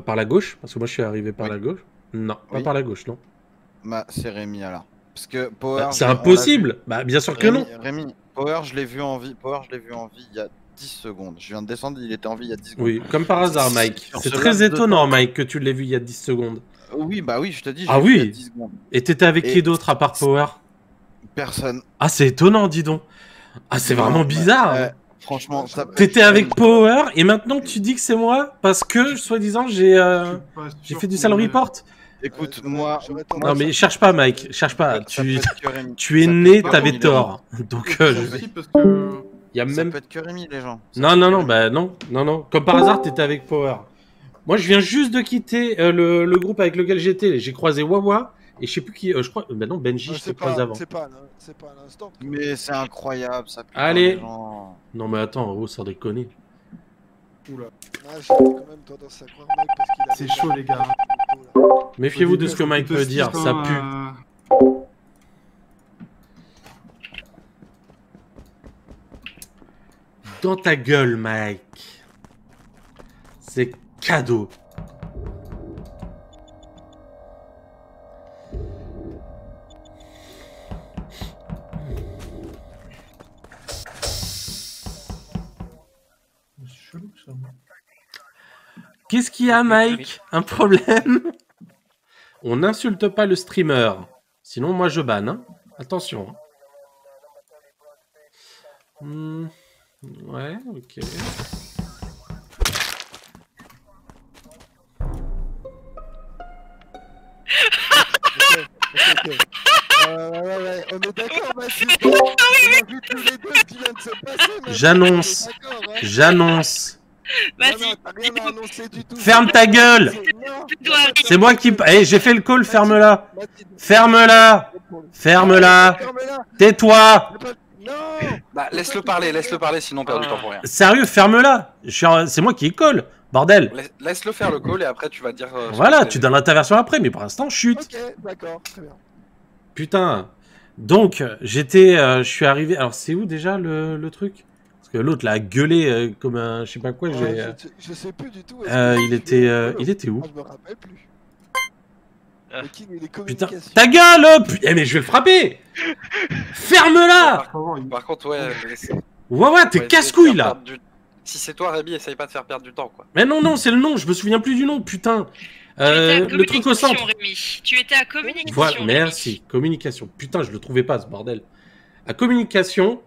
[SPEAKER 4] Par la gauche, parce que moi, je suis arrivé par
[SPEAKER 3] Oui.
[SPEAKER 4] la gauche. Non, pas
[SPEAKER 3] Oui.
[SPEAKER 4] par la gauche, non.
[SPEAKER 3] Bah, c'est Rémi alors. Parce que Power.
[SPEAKER 4] C'est
[SPEAKER 3] on l'a vu.
[SPEAKER 4] impossible. Bah, bien sûr que non.
[SPEAKER 3] Rémi, Power, je l'ai vu en vie. Power, je l'ai vu en vie il y a 10 secondes. Je viens de descendre, il était en vie il y a 10 secondes.
[SPEAKER 4] Oui, comme par hasard, Mike.
[SPEAKER 3] Sur
[SPEAKER 4] C'est
[SPEAKER 3] ce
[SPEAKER 4] très
[SPEAKER 3] laps de
[SPEAKER 4] étonnant,
[SPEAKER 3] temps-
[SPEAKER 4] Mike, que tu l'aies vu il y a 10 secondes.
[SPEAKER 3] Oui, bah oui, je te dis. j'ai
[SPEAKER 4] Ah
[SPEAKER 3] vu il y a
[SPEAKER 4] oui.
[SPEAKER 3] 10 secondes.
[SPEAKER 4] Et t'étais avec
[SPEAKER 3] Et-
[SPEAKER 4] qui d'autre à part Power?
[SPEAKER 3] Personne.
[SPEAKER 4] Ah, c'est étonnant, dis donc. Ah, c'est
[SPEAKER 3] Non,
[SPEAKER 4] vraiment
[SPEAKER 3] bah,
[SPEAKER 4] bizarre.
[SPEAKER 3] Franchement, ça peut
[SPEAKER 4] T'étais
[SPEAKER 3] être-
[SPEAKER 4] avec Power et maintenant tu dis que c'est moi parce que, soi-disant, j'ai fait du sale report.
[SPEAKER 3] Écoute,
[SPEAKER 9] j'aurais-
[SPEAKER 3] moi.
[SPEAKER 9] j'aurais
[SPEAKER 3] moi,
[SPEAKER 9] tendance
[SPEAKER 4] Non, mais
[SPEAKER 9] à-
[SPEAKER 4] cherche pas, Mike. Cherche pas.
[SPEAKER 3] ça peut
[SPEAKER 4] Tu
[SPEAKER 3] être que Rémi.
[SPEAKER 4] es
[SPEAKER 3] Ça peut
[SPEAKER 4] né,
[SPEAKER 3] être que
[SPEAKER 4] t'avais
[SPEAKER 3] Rémi,
[SPEAKER 4] tort. Donc,
[SPEAKER 5] Aussi parce que.
[SPEAKER 4] y a
[SPEAKER 3] Ça
[SPEAKER 4] même.
[SPEAKER 3] peut être que Rémi, les gens. Ça
[SPEAKER 4] Non,
[SPEAKER 3] peut
[SPEAKER 4] non,
[SPEAKER 3] être
[SPEAKER 4] non,
[SPEAKER 3] que
[SPEAKER 4] bah non. Comme par hasard, t'étais avec Power. Moi, je viens juste de quitter le groupe avec lequel j'étais. J'ai croisé Wawa et je sais plus qui. Je crois. Bah non, Benji,
[SPEAKER 9] Ouais,
[SPEAKER 4] je t'ai croisé avant.
[SPEAKER 9] c'est pas à l'instant.
[SPEAKER 3] Mais c'est incroyable, ça pue
[SPEAKER 4] Allez.
[SPEAKER 3] les gens.
[SPEAKER 4] Non, mais attends, oh, sans déconner.
[SPEAKER 9] Ah, j'ai quand même tendance à croire Mike parce qu'il a.
[SPEAKER 5] C'est chaud, les gars.
[SPEAKER 4] Méfiez-vous de ce que Mike peut dire, ça pue. Dans ta gueule, Mike. C'est cadeau. Qu'est-ce qu'il y a, Mike? Un problème? On n'insulte pas le streamer. Sinon, moi, je banne. Hein. Attention. Ouais, ok.
[SPEAKER 9] Ok. Ouais, on est d'accord, Mathieu. On a vu tous les deux ce qui vient de se passer.
[SPEAKER 4] J'annonce.
[SPEAKER 9] Hein.
[SPEAKER 4] J'annonce.
[SPEAKER 10] Vas-y.
[SPEAKER 9] T'as rien à annoncer du tout.
[SPEAKER 4] Ferme ta gueule. C'est moi qui... Eh, j'ai fait le call, ferme-la. Ferme-la. Ferme-la. Tais-toi.
[SPEAKER 9] Non.
[SPEAKER 2] Bah, laisse-le parler, sinon on perd du temps pour rien.
[SPEAKER 4] Sérieux, ferme-la. C'est moi qui call. Bordel.
[SPEAKER 2] Laisse-le faire le call et après tu vas dire.
[SPEAKER 4] Voilà, tu donneras ta version après, mais pour l'instant, chut.
[SPEAKER 9] Ok, d'accord, très bien.
[SPEAKER 4] Putain. Donc, je suis arrivé... Alors, c'est où déjà le truc? Parce que l'autre, là, a gueulé comme un... Je sais pas quoi,
[SPEAKER 9] Je sais plus du tout.
[SPEAKER 4] il était où?
[SPEAKER 9] Je me rappelle plus. Le king et les
[SPEAKER 4] Putain,
[SPEAKER 9] communications.
[SPEAKER 4] ta gueule! Eh, mais je vais le frapper! Ferme-la!
[SPEAKER 2] Par contre, ouais.
[SPEAKER 4] Ouais, t'es casse-couille, là!
[SPEAKER 2] Si c'est toi, Rémi, essaye pas de faire perdre du temps, quoi.
[SPEAKER 4] Mais non, c'est le nom, je me souviens plus du nom, putain! Le truc au centre!
[SPEAKER 10] Rémi. Tu étais à communication.
[SPEAKER 4] Voilà, merci, communication. Putain, je le trouvais pas, ce bordel. À communication,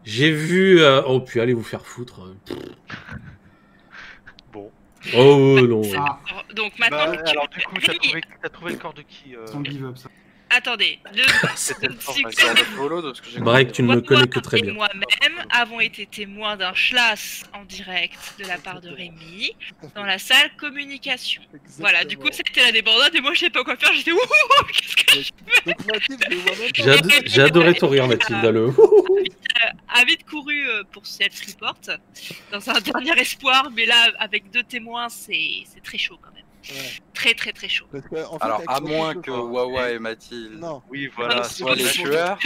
[SPEAKER 4] j'ai vu... Oh, puis allez vous faire foutre.
[SPEAKER 8] Bon.
[SPEAKER 4] Oh, non.
[SPEAKER 10] Donc maintenant...
[SPEAKER 8] alors du coup, t'as trouvé le corps de qui
[SPEAKER 5] Son give up, ça.
[SPEAKER 10] Attendez,
[SPEAKER 4] Break, tu ne me connais que très bien.
[SPEAKER 10] Moi-même avons été témoins d'un schlass en direct de la part de Rémi dans la salle communication.
[SPEAKER 9] Exactement.
[SPEAKER 10] Voilà, du coup c'était la débandade et moi je savais pas quoi faire, j'étais wouhou, qu'est-ce que je fais?
[SPEAKER 4] J'ai adoré ton rire, Mathilde.
[SPEAKER 10] A vite couru pour self-report dans un dernier espoir, mais là avec 2 témoins c'est très chaud quand même. Ouais. Très chaud.
[SPEAKER 2] Alors, à moins que Wawa et Mathilde.
[SPEAKER 9] Non.
[SPEAKER 8] Oui, voilà,
[SPEAKER 2] soient les tueurs.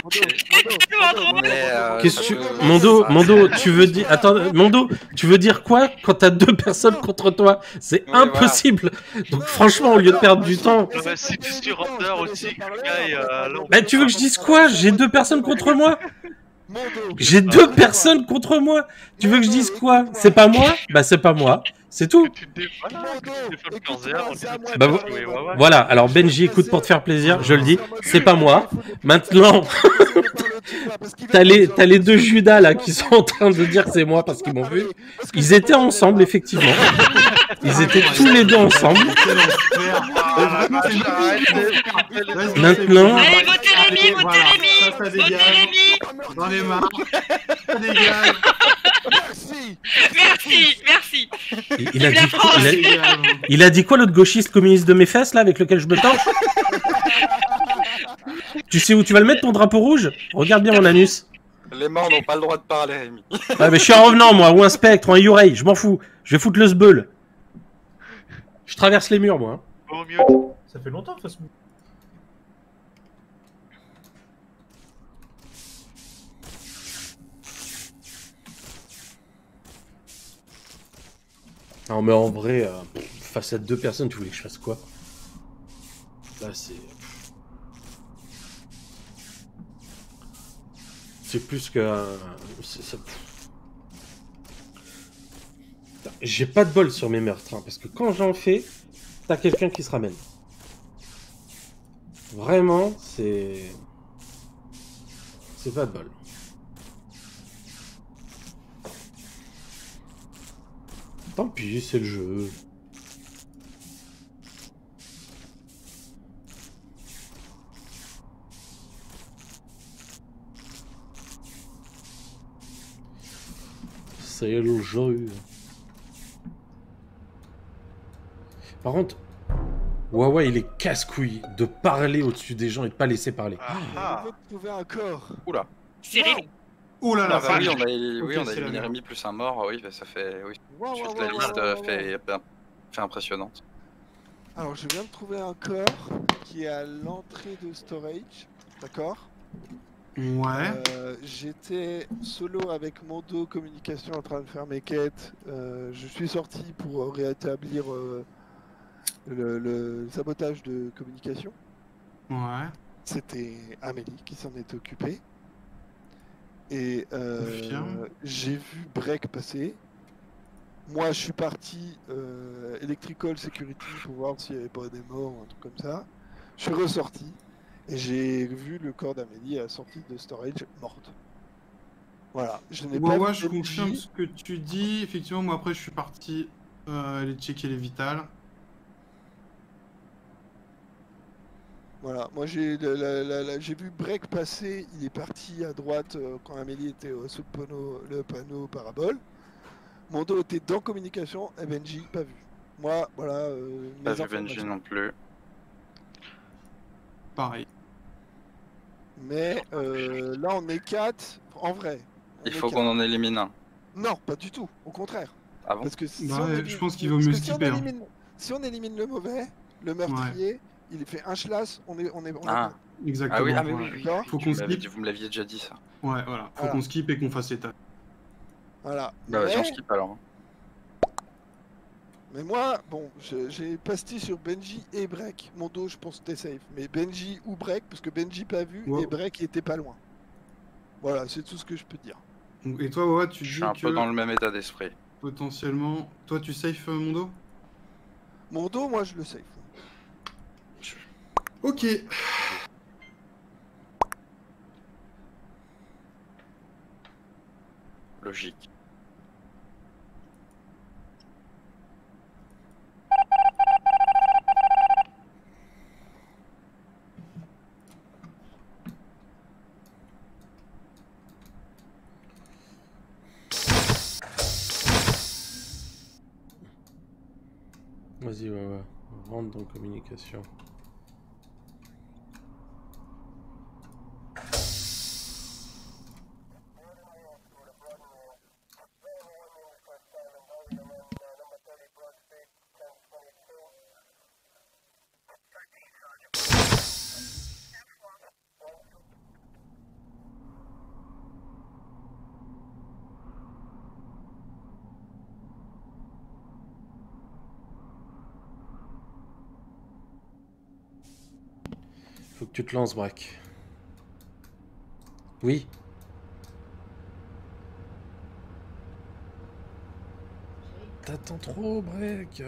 [SPEAKER 4] Qu'est-ce que Mondo, tu veux dire... Attends, Mondo, tu veux dire quoi quand t'as 2 personnes contre toi? C'est impossible. Voilà. Donc franchement, au lieu de perdre du temps...
[SPEAKER 8] Si tu suis Render aussi,
[SPEAKER 4] bah, tu veux que je dise quoi? J'ai 2 personnes contre moi? J'ai 2 personnes contre moi. Tu veux que je dise quoi? C'est pas moi? Bah c'est pas moi. C'est tout. Bah, voilà, alors Benji, écoute, pour te faire plaisir, je le dis, c'est pas moi. Maintenant, t'as les 2 Judas là qui sont en train de dire que c'est moi parce qu'ils m'ont vu. Ils étaient ensemble, effectivement. Ils étaient tous les 2 ensemble. Maintenant...
[SPEAKER 10] Allez, votez Rémi, votez Rémi.
[SPEAKER 5] Dans les mains. Dégage.
[SPEAKER 10] Merci.
[SPEAKER 4] Il a dit quoi, l'autre gauchiste communiste de mes fesses là avec lequel je me torche? Tu sais où tu vas le mettre, ton drapeau rouge? Regarde bien mon anus.
[SPEAKER 2] Les morts n'ont pas le droit de parler, Rémi.
[SPEAKER 4] Ah, mais je suis un revenant, moi, ou un spectre, ou un Yurei, je m'en fous. Je vais foutre le sbeul. Je traverse les murs, moi.
[SPEAKER 8] Au mieux.
[SPEAKER 6] Ça fait longtemps, Facebook.
[SPEAKER 4] Non, mais en vrai, face à 2 personnes, tu voulais que je fasse quoi? Là, c'est plus que... J'ai pas de bol sur mes meurtres, hein, parce que quand j'en fais, t'as quelqu'un qui se ramène. Vraiment, c'est pas de bol. Tant pis, c'est le jeu. C'est le jeu. Par contre, Wawa, il est casse-couille de parler au-dessus des gens et de pas laisser parler.
[SPEAKER 9] On veut trouver un corps.
[SPEAKER 2] Oula.
[SPEAKER 10] C'est Rémi.
[SPEAKER 5] Oh là là,
[SPEAKER 2] oui, on a
[SPEAKER 5] c'est
[SPEAKER 2] éliminé
[SPEAKER 5] la
[SPEAKER 2] Rémi plus un mort, oui, bah, ça fait... Oui. Juste la liste fait impressionnante.
[SPEAKER 9] Alors, je viens de trouver un corps qui est à l'entrée de storage, d'accord?
[SPEAKER 5] Ouais.
[SPEAKER 9] J'étais solo avec Mondo communication en train de faire mes quêtes. Je suis sorti pour rétablir le sabotage de communication.
[SPEAKER 5] Ouais.
[SPEAKER 9] C'était Amélie qui s'en est occupée. Et j'ai vu Break passer. Moi, je suis parti Electrical Security pour voir s'il n'y avait pas des morts ou un truc comme ça. Je suis ressorti et j'ai vu le corps d'Amélie à la sortie de storage morte. Voilà, je n'ai pas
[SPEAKER 5] Ouais,
[SPEAKER 9] vu
[SPEAKER 5] je
[SPEAKER 9] BNJ.
[SPEAKER 5] confirme ce que tu dis. Effectivement, moi après, je suis parti aller checker les vitales.
[SPEAKER 9] Voilà, moi j'ai vu Break passer, il est parti à droite quand Amélie était sous le panneau parabole. Mondo était dans communication et Benji pas vu. Moi, voilà,
[SPEAKER 2] Pas
[SPEAKER 9] mes
[SPEAKER 2] vu Benji
[SPEAKER 9] informations.
[SPEAKER 2] non plus.
[SPEAKER 5] Pareil.
[SPEAKER 9] Mais là on est 4 en vrai.
[SPEAKER 2] Il faut qu'on en élimine un.
[SPEAKER 9] Non, pas du tout, au contraire.
[SPEAKER 2] Ah bon?
[SPEAKER 9] Parce que si
[SPEAKER 5] Bah
[SPEAKER 9] on
[SPEAKER 5] ouais,
[SPEAKER 9] élimine-
[SPEAKER 5] je pense qu'il vaut
[SPEAKER 9] parce
[SPEAKER 5] mieux
[SPEAKER 9] que
[SPEAKER 5] skipper, hein.
[SPEAKER 9] si on élimine le mauvais, le meurtrier, il fait un schlass, on est
[SPEAKER 2] Ah.
[SPEAKER 5] Exactement.
[SPEAKER 2] Ah oui,
[SPEAKER 5] ouais.
[SPEAKER 2] oui.
[SPEAKER 9] D'accord.
[SPEAKER 5] Faut
[SPEAKER 2] Tu
[SPEAKER 5] qu'on
[SPEAKER 2] m'avais
[SPEAKER 5] skip.
[SPEAKER 2] dit- vous me l'aviez déjà dit ça.
[SPEAKER 5] Ouais, voilà. Faut
[SPEAKER 9] Voilà.
[SPEAKER 5] qu'on skip et qu'on fasse état.
[SPEAKER 9] Voilà.
[SPEAKER 2] Bah vas-y, on
[SPEAKER 9] Mais-
[SPEAKER 2] skip alors.
[SPEAKER 9] Mais moi, bon, j'ai pasté sur Benji et Break. Mon dos, je pense que t'es safe. Mais Benji ou Break, parce que Benji pas vu
[SPEAKER 5] Wow.
[SPEAKER 9] et Break il était pas loin. Voilà, c'est tout ce que je peux dire.
[SPEAKER 5] Et toi, ouais, tu
[SPEAKER 2] Je
[SPEAKER 5] dis
[SPEAKER 2] suis un
[SPEAKER 5] que
[SPEAKER 2] peu dans le même état d'esprit.
[SPEAKER 5] potentiellement. Toi, tu safe Mondo?
[SPEAKER 9] Mon dos, moi, je le safe.
[SPEAKER 5] Ok.
[SPEAKER 2] Logique.
[SPEAKER 4] Vas-y, ouais. Rentre dans communication. Faut que tu te lances, Braque. Oui. T'attends trop, Break.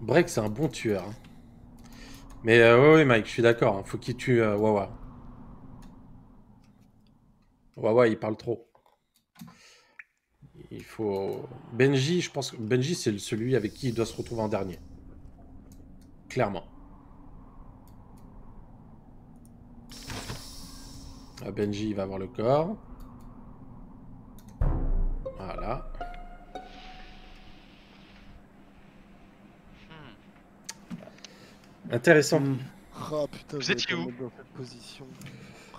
[SPEAKER 4] Break, c'est un bon tueur. Hein. Mais ouais, Mike, je suis d'accord. Hein. Faut qu'il tue Wawa. Wawa, il parle trop. Il faut... Benji, je pense que Benji, c'est celui avec qui il doit se retrouver en dernier. Clairement. Ah, Benji, il va avoir le corps. Voilà. Intéressant.
[SPEAKER 9] Oh putain,
[SPEAKER 8] Vous
[SPEAKER 9] j'avais
[SPEAKER 8] étiez
[SPEAKER 9] pas
[SPEAKER 8] où
[SPEAKER 9] mis dans cette position.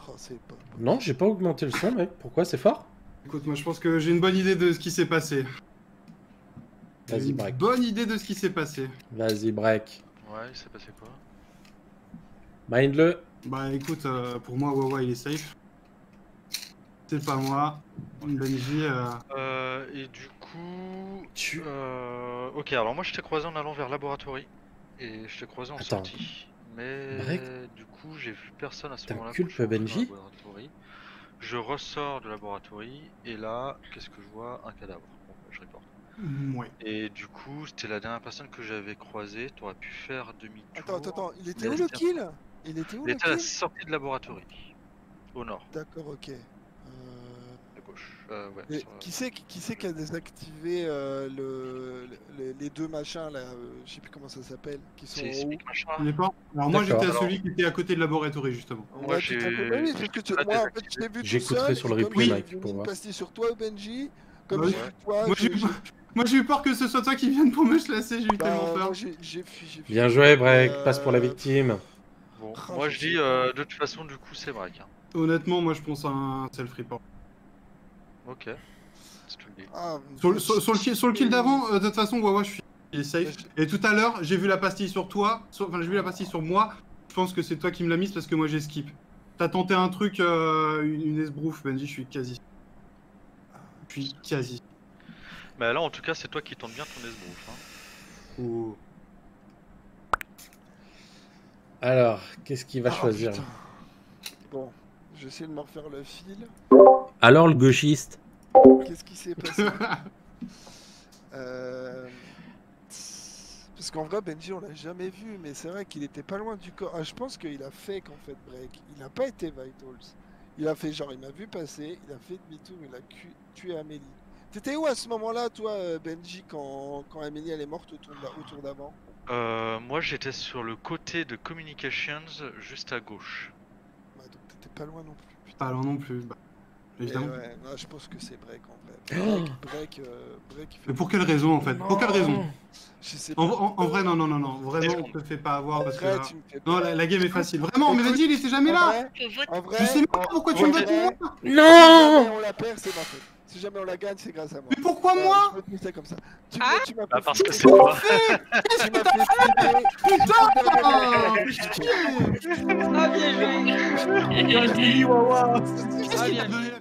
[SPEAKER 9] Oh, c'est pas.
[SPEAKER 4] Non, j'ai pas augmenté le son, mec. Pourquoi? C'est fort?
[SPEAKER 5] Écoute, moi, je pense que j'ai une bonne idée de ce qui s'est passé. J'ai
[SPEAKER 4] Vas-y,
[SPEAKER 5] une
[SPEAKER 4] Break.
[SPEAKER 5] bonne idée de ce qui s'est passé.
[SPEAKER 4] Vas-y, Break.
[SPEAKER 8] Ouais, il s'est passé quoi?
[SPEAKER 4] Mind-le.
[SPEAKER 5] Bah écoute, pour moi, Wawa, il est safe. C'est pas moi. Benji,
[SPEAKER 8] Et du coup...
[SPEAKER 4] Tu...
[SPEAKER 8] Ok, alors moi je t'ai croisé en allant vers Laboratory. Et je t'ai croisé en
[SPEAKER 4] Attends.
[SPEAKER 8] sortie. Mais
[SPEAKER 4] Break.
[SPEAKER 8] du coup j'ai vu personne à ce
[SPEAKER 4] T'as
[SPEAKER 8] moment-là.
[SPEAKER 4] culpe
[SPEAKER 8] quand je suis rentré dans
[SPEAKER 4] Benji?
[SPEAKER 8] Laboratory. Je ressors de Laboratory et là, qu'est-ce que je vois? Un cadavre. Bon, bah, je reporte.
[SPEAKER 5] ouais.
[SPEAKER 8] Et du coup, c'était la dernière personne que j'avais croisée. T'aurais pu faire demi-tour.
[SPEAKER 9] Attends, il était
[SPEAKER 8] Mais
[SPEAKER 9] où
[SPEAKER 8] elle
[SPEAKER 9] le
[SPEAKER 8] était-
[SPEAKER 9] kill? Il était où
[SPEAKER 8] Il
[SPEAKER 9] le
[SPEAKER 8] était à la
[SPEAKER 9] kill?
[SPEAKER 8] sortie de Laboratory. Au nord,
[SPEAKER 9] D'accord, ok.
[SPEAKER 8] à gauche. Ouais,
[SPEAKER 9] Et
[SPEAKER 8] sur la-
[SPEAKER 9] qui c'est qui a désactivé les deux machins là, je sais plus comment ça s'appelle, qui sont
[SPEAKER 8] C'est
[SPEAKER 9] en haut.
[SPEAKER 8] Speak machin.
[SPEAKER 5] On est pas. Alors moi,
[SPEAKER 4] D'accord.
[SPEAKER 5] j'étais à
[SPEAKER 8] Alors-
[SPEAKER 5] celui qui était à côté de laboratoire, justement.
[SPEAKER 8] Moi,
[SPEAKER 9] Ouais, tout à fait. Oui, parce que
[SPEAKER 8] j'ai pas
[SPEAKER 9] moi en fait
[SPEAKER 8] désactivé.
[SPEAKER 9] je t'ai vu tout
[SPEAKER 4] J'écouterai
[SPEAKER 9] seul,
[SPEAKER 4] sur le
[SPEAKER 9] et comme
[SPEAKER 4] replay,
[SPEAKER 9] j'ai
[SPEAKER 4] Mike,
[SPEAKER 9] vu
[SPEAKER 4] pour voir.
[SPEAKER 9] passer sur toi Benji, Comme
[SPEAKER 5] Ouais.
[SPEAKER 9] j'ai vu toi,
[SPEAKER 5] Moi j'ai eu peur que ce soit toi qui vienne pour me chlasser, j'ai eu
[SPEAKER 9] bah,
[SPEAKER 5] tellement
[SPEAKER 9] moi,
[SPEAKER 5] peur.
[SPEAKER 9] j'ai fui.
[SPEAKER 4] Bien joué, Break.
[SPEAKER 9] Euh,
[SPEAKER 4] Passe pour la victime.
[SPEAKER 8] Bon,
[SPEAKER 9] Ah,
[SPEAKER 8] moi
[SPEAKER 9] je
[SPEAKER 8] je dis
[SPEAKER 9] sais
[SPEAKER 8] de toute façon du coup c'est break. Hein.
[SPEAKER 5] Honnêtement, moi je pense à un self-report.
[SPEAKER 8] Ok. C'est tout le dis.
[SPEAKER 9] Ah,
[SPEAKER 5] Sur le kill d'avant, de toute façon, Wawa, il est safe. Et tout à l'heure, j'ai vu la pastille sur toi, enfin j'ai vu la pastille sur moi. Je pense que c'est toi qui me l'as mise parce que moi j'ai skip. T'as tenté un truc, une esbrouf, Benji, je suis quasi. Je suis quasi.
[SPEAKER 8] Mais là en tout cas c'est toi qui tente bien ton esbrouf. Hein.
[SPEAKER 5] Oh.
[SPEAKER 4] Alors, qu'est-ce qu'il va
[SPEAKER 9] Ah,
[SPEAKER 4] choisir?
[SPEAKER 9] putain. Bon, j'essaie de me refaire le fil.
[SPEAKER 4] Alors, le gauchiste.
[SPEAKER 9] Qu'est-ce qui s'est passé Parce qu'en vrai, Benji, on l'a jamais vu, mais c'est vrai qu'il était pas loin du corps. Ah, je pense qu'il a fake en fait break. Il a pas été Vitals. Il a fait genre, il m'a vu passer, il a fait demi-tour, il a tué Amélie. T'étais où à ce moment-là, toi, Benji, quand Amélie elle est morte autour d'avant?
[SPEAKER 8] Moi j'étais sur le côté de Communications, juste à gauche.
[SPEAKER 9] Bah, donc t'étais pas loin non plus. Putain.
[SPEAKER 5] Pas loin non plus. Bah, évidemment.
[SPEAKER 9] Ouais, non, je pense que c'est break en vrai. Break, il fait...
[SPEAKER 5] Mais pour quelle raison en fait? Pour quelle raison?
[SPEAKER 9] Je sais pas.
[SPEAKER 5] En vrai, non. Vraiment, on te fait pas avoir parce que.
[SPEAKER 9] Après,
[SPEAKER 5] Là...
[SPEAKER 9] tu me fais
[SPEAKER 5] Non,
[SPEAKER 9] peur.
[SPEAKER 5] la game est facile. Vraiment, mais vas-y, il était jamais
[SPEAKER 9] En
[SPEAKER 5] là!
[SPEAKER 9] vrai,
[SPEAKER 10] Faut voter.
[SPEAKER 9] en vrai,
[SPEAKER 5] Je sais même pas pourquoi tu me votes
[SPEAKER 9] vrai,
[SPEAKER 5] moi!
[SPEAKER 9] Si jamais on la perd, c'est ma faute. Si jamais on la gagne, c'est grâce à moi.
[SPEAKER 5] Mais pourquoi moi?
[SPEAKER 9] Je me dis ça comme ça. Tu
[SPEAKER 10] Ah
[SPEAKER 9] m'as
[SPEAKER 8] Bah
[SPEAKER 9] fait
[SPEAKER 8] parce que
[SPEAKER 9] flipper.
[SPEAKER 8] c'est toi.
[SPEAKER 9] Tu m'as fait flipper.
[SPEAKER 5] Ah,
[SPEAKER 7] Ah, bien joué.
[SPEAKER 5] Wawa!
[SPEAKER 10] Ah,
[SPEAKER 5] Qu'est-ce qui
[SPEAKER 10] bien
[SPEAKER 5] t'a donné la